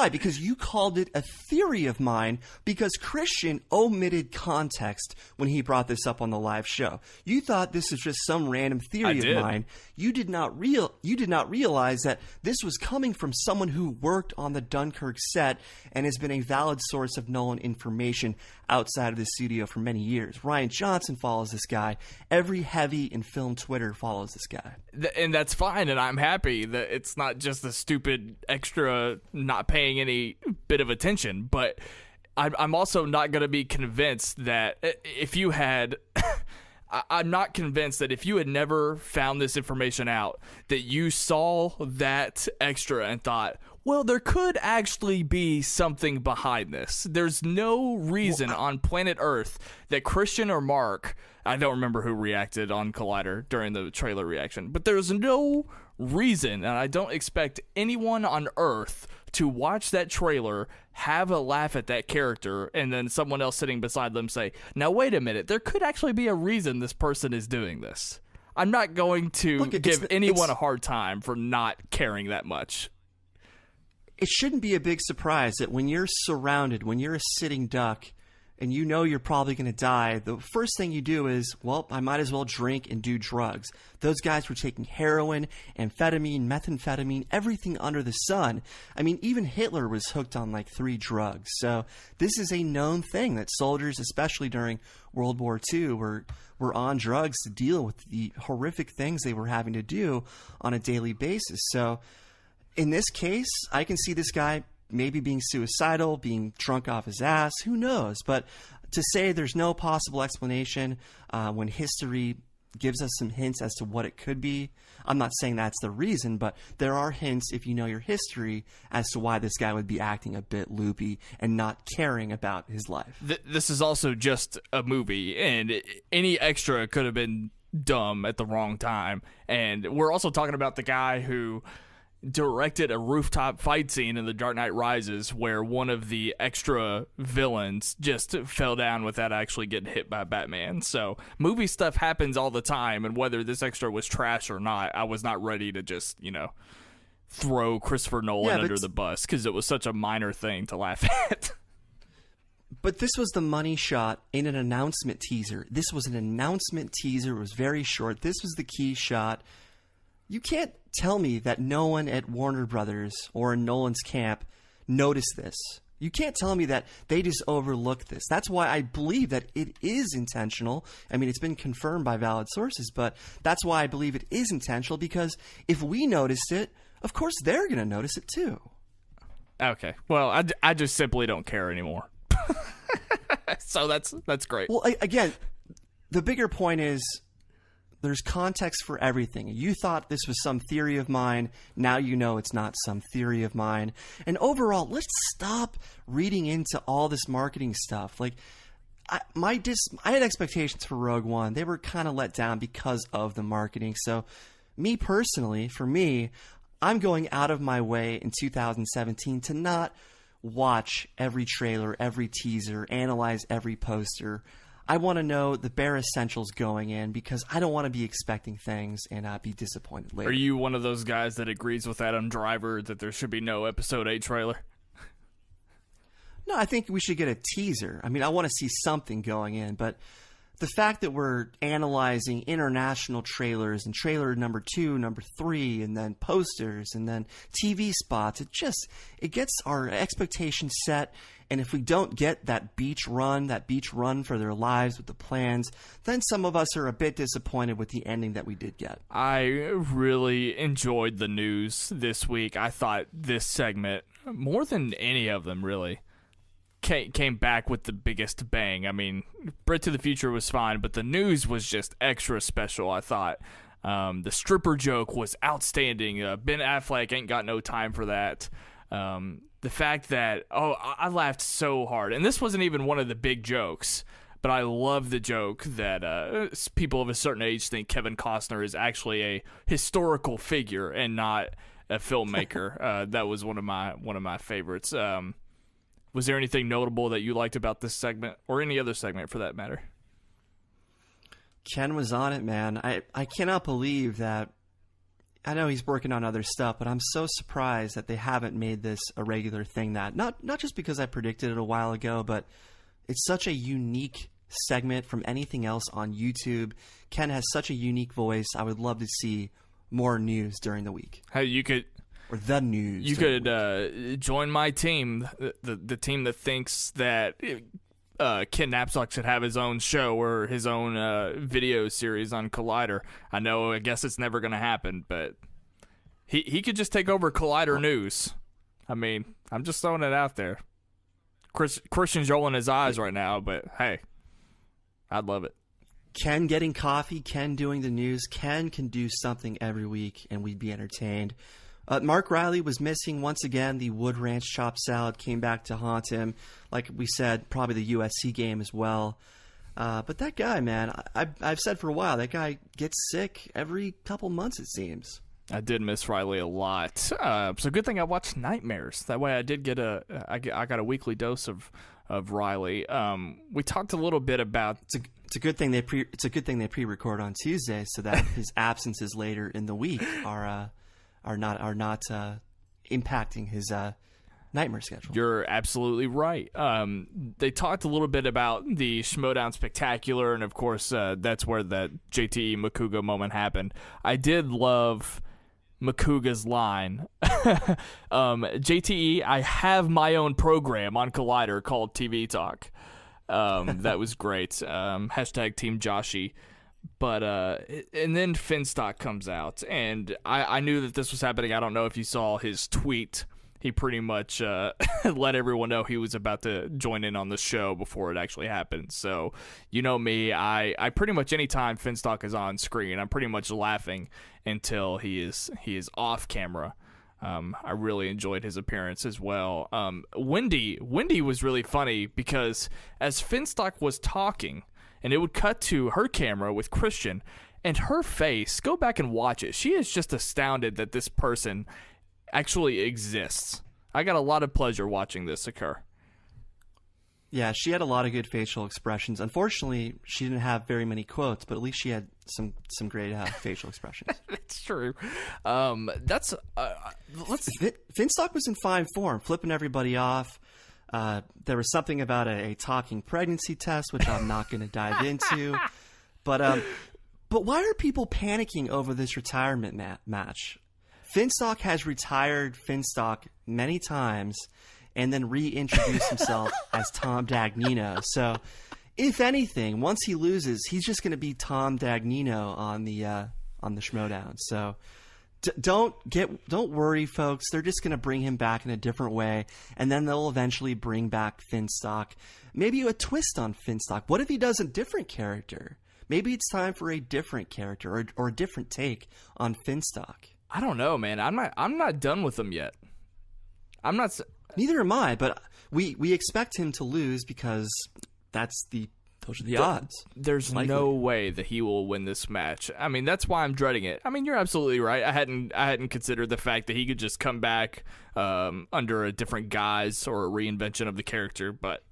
Because you called it a theory of mine because Kristian omitted context when he brought this up on the live show. You thought this was just some random theory of mine. You did not realize that this was coming from someone who worked on the Dunkirk set and has been a valid source of Nolan information outside of the studio for many years. Ryan Johnson follows this guy. Every heavy in film Twitter follows this guy. And that's fine, and I'm happy that it's not just a stupid extra not paying any bit of attention. But I'm also not going to be convinced that if you had... I'm not convinced that if you had never found this information out, that you saw that extra and thought, well, there could actually be something behind this. There's no reason on planet Earth that Kristian or Mark, I don't remember who reacted on Collider during the trailer reaction, but there's no reason, and I don't expect anyone on Earth to watch that trailer, have a laugh at that character, and then someone else sitting beside them say, now wait a minute, there could actually be a reason this person is doing this. I'm not going to give anyone a hard time for not caring that much. It shouldn't be a big surprise that when you're surrounded, when you're a sitting duck, and you know you're probably going to die, the first thing you do is, well, I might as well drink and do drugs. Those guys were taking heroin, amphetamine, methamphetamine, everything under the sun. I mean, even Hitler was hooked on like 3 drugs. So this is a known thing that soldiers, especially during World War II, were on drugs to deal with the horrific things they were having to do on a daily basis. So in this case, I can see this guy maybe being suicidal, being drunk off his ass, who knows? But to say there's no possible explanation when history gives us some hints as to what it could be. I'm not saying that's the reason, but there are hints, if you know your history, as to why this guy would be acting a bit loopy and not caring about his life. This is also just a movie, and any extra could have been dumb at the wrong time. And we're also talking about the guy who directed a rooftop fight scene in The Dark Knight Rises where one of the extra villains just fell down without actually getting hit by Batman. So movie stuff happens all the time, and whether this extra was trash or not, I was not ready to just, throw Christopher Nolan under the bus because it was such a minor thing to laugh at. But this was the money shot in an announcement teaser. This was an announcement teaser. It was very short. This was the key shot. You can't tell me that no one at Warner Brothers or in Nolan's camp noticed this. You can't tell me that they just overlooked this. That's why I believe that it is intentional. I mean, it's been confirmed by valid sources, but that's why I believe it is intentional, because if we noticed it, of course they're going to notice it too. Okay. Well, I just simply don't care anymore. So that's great. Well, again, the bigger point is, there's context for everything. You thought this was some theory of mine. Now you know it's not some theory of mine. And overall, let's stop reading into all this marketing stuff. Like, I had expectations for Rogue One. They were kind of let down because of the marketing. So, me personally, for me, I'm going out of my way in 2017 to not watch every trailer, every teaser, analyze every poster. I want to know the bare essentials going in, because I don't want to be expecting things and be disappointed later. Are you one of those guys that agrees with Adam Driver that there should be no Episode 8 trailer? No, I think we should get a teaser. I mean, I want to see something going in, but the fact that we're analyzing international trailers and trailer number 2, number 3, and then posters and then TV spots, it gets our expectations set. And if we don't get that beach run for their lives with the plans, then some of us are a bit disappointed with the ending that we did get. I really enjoyed the news this week. I thought this segment, more than any of them really, came back with the biggest bang. I mean, Brit to the Future was fine, but the news was just extra special, I thought. The stripper joke was outstanding. Ben Affleck ain't got no time for that. The fact that, I laughed so hard. And this wasn't even one of the big jokes, but I love the joke that people of a certain age think Kevin Costner is actually a historical figure and not a filmmaker. That was one of my favorites. Was there anything notable that you liked about this segment, or any other segment for that matter? Ken was on it, man. I cannot believe that. I know he's working on other stuff, but I'm so surprised that they haven't made this a regular thing. That not just because I predicted it a while ago, but it's such a unique segment from anything else on YouTube. Ken has such a unique voice. I would love to see more news during the week. Hey, you could... Or the news. You could join my team, the team that thinks that Ken Napzok should have his own show or his own video series on Collider. I guess it's never going to happen, but he could just take over Collider News. I mean, I'm just throwing it out there. Kristian's rolling his eyes right now, but hey, I'd love it. Ken getting coffee, Ken doing the news. Ken can do something every week, and we'd be entertained. Mark Riley was missing once again. The Wood Ranch chopped salad came back to haunt him. Like we said, probably the USC game as well. But that guy, man, I've said for a while, that guy gets sick every couple months, it seems. I did miss Riley a lot. So good thing I watched Nightmares. That way I did get I got a weekly dose of Riley. We talked a little bit about... It's a good thing they pre-record on Tuesday so that his absences later in the week are not impacting his nightmare schedule. You're absolutely right. They talked a little bit about the Schmoedown Spectacular, and of course that's where that JTE Makuga moment happened. I did love Makuga's line. JTE, I have my own program on Collider called TV Talk. That was great. Hashtag Team Joshi. But and then Finstock comes out, and I knew that this was happening. I don't know if you saw his tweet he pretty much let everyone know he was about to join in on the show before it actually happened. So, you know me, I pretty much anytime Finstock is on screen, I'm pretty much laughing until he is off camera. I really enjoyed his appearance as well. Wendy was really funny because as Finstock was talking, and it would cut to her camera with Kristian, and her face, go back and watch it. She is just astounded that this person actually exists. I got a lot of pleasure watching this occur. Yeah, she had a lot of good facial expressions. Unfortunately, she didn't have very many quotes, but at least she had some great facial expressions. That's true. Finstock was in fine form, flipping everybody off. There was something about a talking pregnancy test, which I'm not going to dive into. But why are people panicking over this retirement match? Finstock has retired Finstock many times and then reintroduced himself as Tom Dagnino. So, if anything, once he loses, he's just going to be Tom Dagnino on the Schmoedown. So, don't worry, folks. They're just going to bring him back in a different way, and then they'll eventually bring back Finstock. Maybe a twist on Finstock. What if he does a different character? Maybe it's time for a different character or a different take on Finstock. I don't know, man. I'm not done with him yet. I'm not. Neither am I, but we expect him to lose because those are the odds. There's no way that he will win this match. I mean, that's why I'm dreading it. I mean, you're absolutely right. I hadn't considered the fact that he could just come back under a different guise or a reinvention of the character, but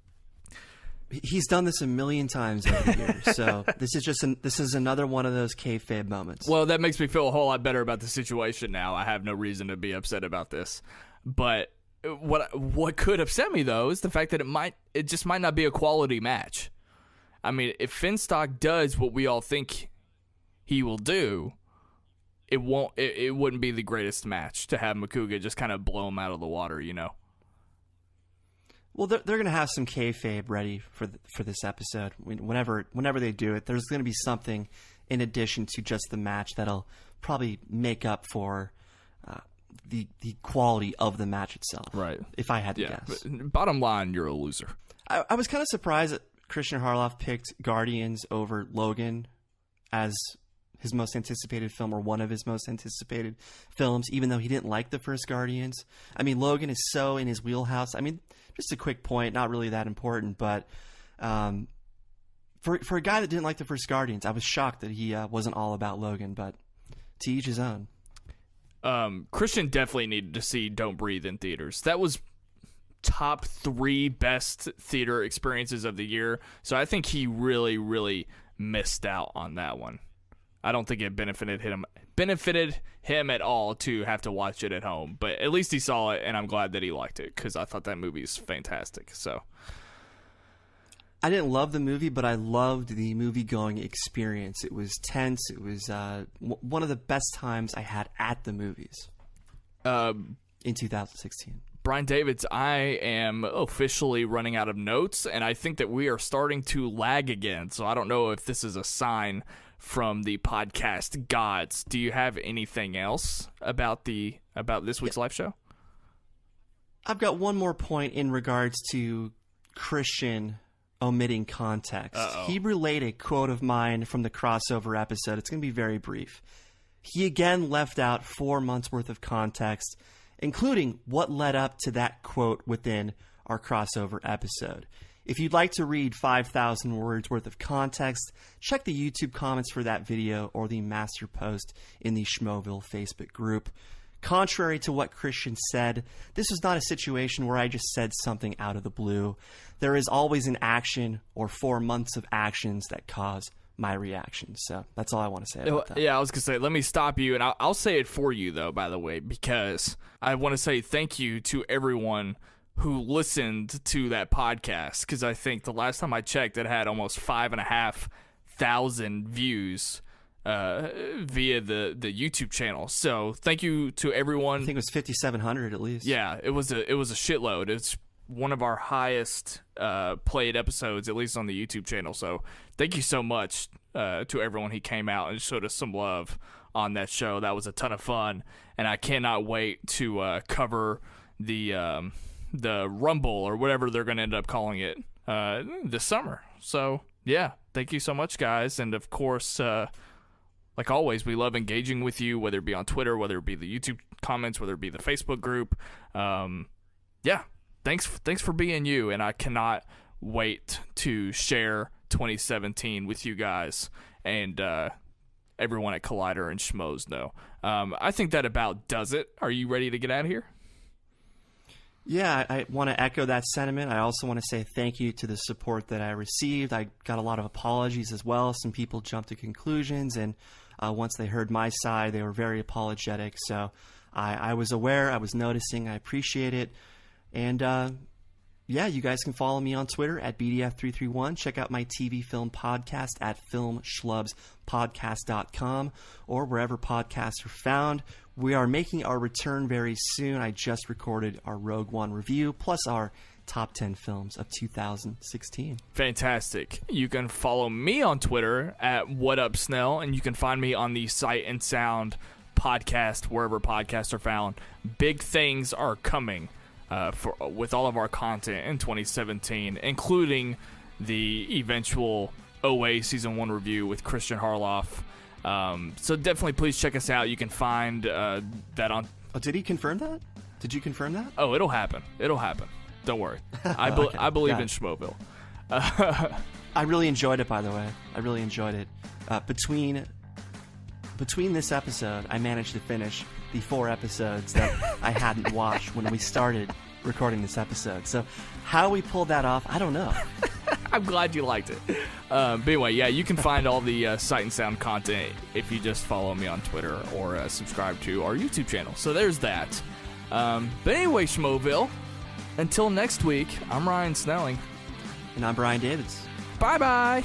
he's done this a million times over the years. So this is another one of those kayfabe moments. Well, that makes me feel a whole lot better about the situation now. I have no reason to be upset about this, but what could upset me though is the fact that it just might not be a quality match. I mean, if Finstock does what we all think he will do, it wouldn't be the greatest match to have Makuga just kind of blow him out of the water, you know. Well, they're going to have some kayfabe ready for this episode. Whenever they do it, there's going to be something in addition to just the match that'll probably make up for the quality of the match itself. Right. If I had to guess. But bottom line, you're a loser. I was kind of surprised that Kristian Harloff picked Guardians over Logan as his most anticipated film, or one of his most anticipated films, even though he didn't like the first Guardians. I mean, Logan is so in his wheelhouse. I mean, just a quick point, not really that important, but for a guy that didn't like the first Guardians, I was shocked that he wasn't all about Logan, but to each his own. Kristian definitely needed to see Don't Breathe in theaters. That was top 3 best theater experiences of the year, so I think he really, really missed out on that one. I don't think it benefited him at all to have to watch it at home, but at least he saw it, and I'm glad that he liked it because I thought that movie is fantastic. So I didn't love the movie, but I loved the movie-going experience. It was tense. It was one of the best times I had at the movies in 2016. Brian Davids, I am officially running out of notes, and I think that we are starting to lag again. So I don't know if this is a sign from the podcast gods. Do you have anything else about this week's live show? I've got one more point in regards to Kristian omitting context. Uh-oh. He relayed a quote of mine from the crossover episode. It's going to be very brief. He again left out 4 months worth of context, including what led up to that quote within our crossover episode. If you'd like to read 5,000 words worth of context, check the YouTube comments for that video or the master post in the Schmoeville Facebook group. Contrary to what Kristian said, this was not a situation where I just said something out of the blue. There is always an action or 4 months of actions that cause my reaction. So that's all I want to say about that. Yeah, I was going to say, let me stop you, and I'll say it for you, though, by the way, because I want to say thank you to everyone who listened to that podcast, because I think the last time I checked, it had almost 5,500 views via the YouTube channel. So thank you to everyone. I think it was 5,700 at least. Yeah, it was a shitload. It's one of our highest played episodes, at least on the YouTube channel. So thank you so much to everyone who came out and showed us some love on that show. That was a ton of fun, and I cannot wait to cover Rumble or whatever they're going to end up calling it this summer. So yeah, thank you so much, guys, and of course, like always, we love engaging with you, whether it be on Twitter, whether it be the YouTube comments, whether it be the Facebook group. Yeah, thanks for being you, and I cannot wait to share 2017 with you guys and everyone at Collider and Schmoes Know. I think that about does it. Are you ready to get out of here? Yeah, I want to echo that sentiment. I also want to say thank you to the support that I received. I got a lot of apologies as well. Some people jumped to conclusions, and once they heard my side, they were very apologetic. So I was aware, I was noticing, I appreciate it. And yeah, you guys can follow me on Twitter at BDF331. Check out my TV film podcast at filmschlubspodcast.com or wherever podcasts are found. We are making our return very soon. I just recorded our Rogue One review, plus our top 10 films of 2016. Fantastic. You can follow me on Twitter at WhatUpSnell, and you can find me on the Sight and Sound podcast, wherever podcasts are found. Big things are coming with all of our content in 2017, including the eventual OA Season 1 review with Kristian Harloff. So definitely please check us out. You can find that on... Oh, did he confirm that? Did you confirm that? Oh, it'll happen. Don't worry. I believe in Schmoeville. I really enjoyed it, by the way. I really enjoyed it. Between this episode, I managed to finish the 4 episodes that I hadn't watched when we started recording this episode. So how we pulled that off, I don't know. I'm glad you liked it. But anyway, yeah, you can find all the Sight and Sound content if you just follow me on Twitter or subscribe to our YouTube channel. So there's that. But anyway, Schmoeville, until next week, I'm Ryan Snelling. And I'm Brian Davids. Bye-bye.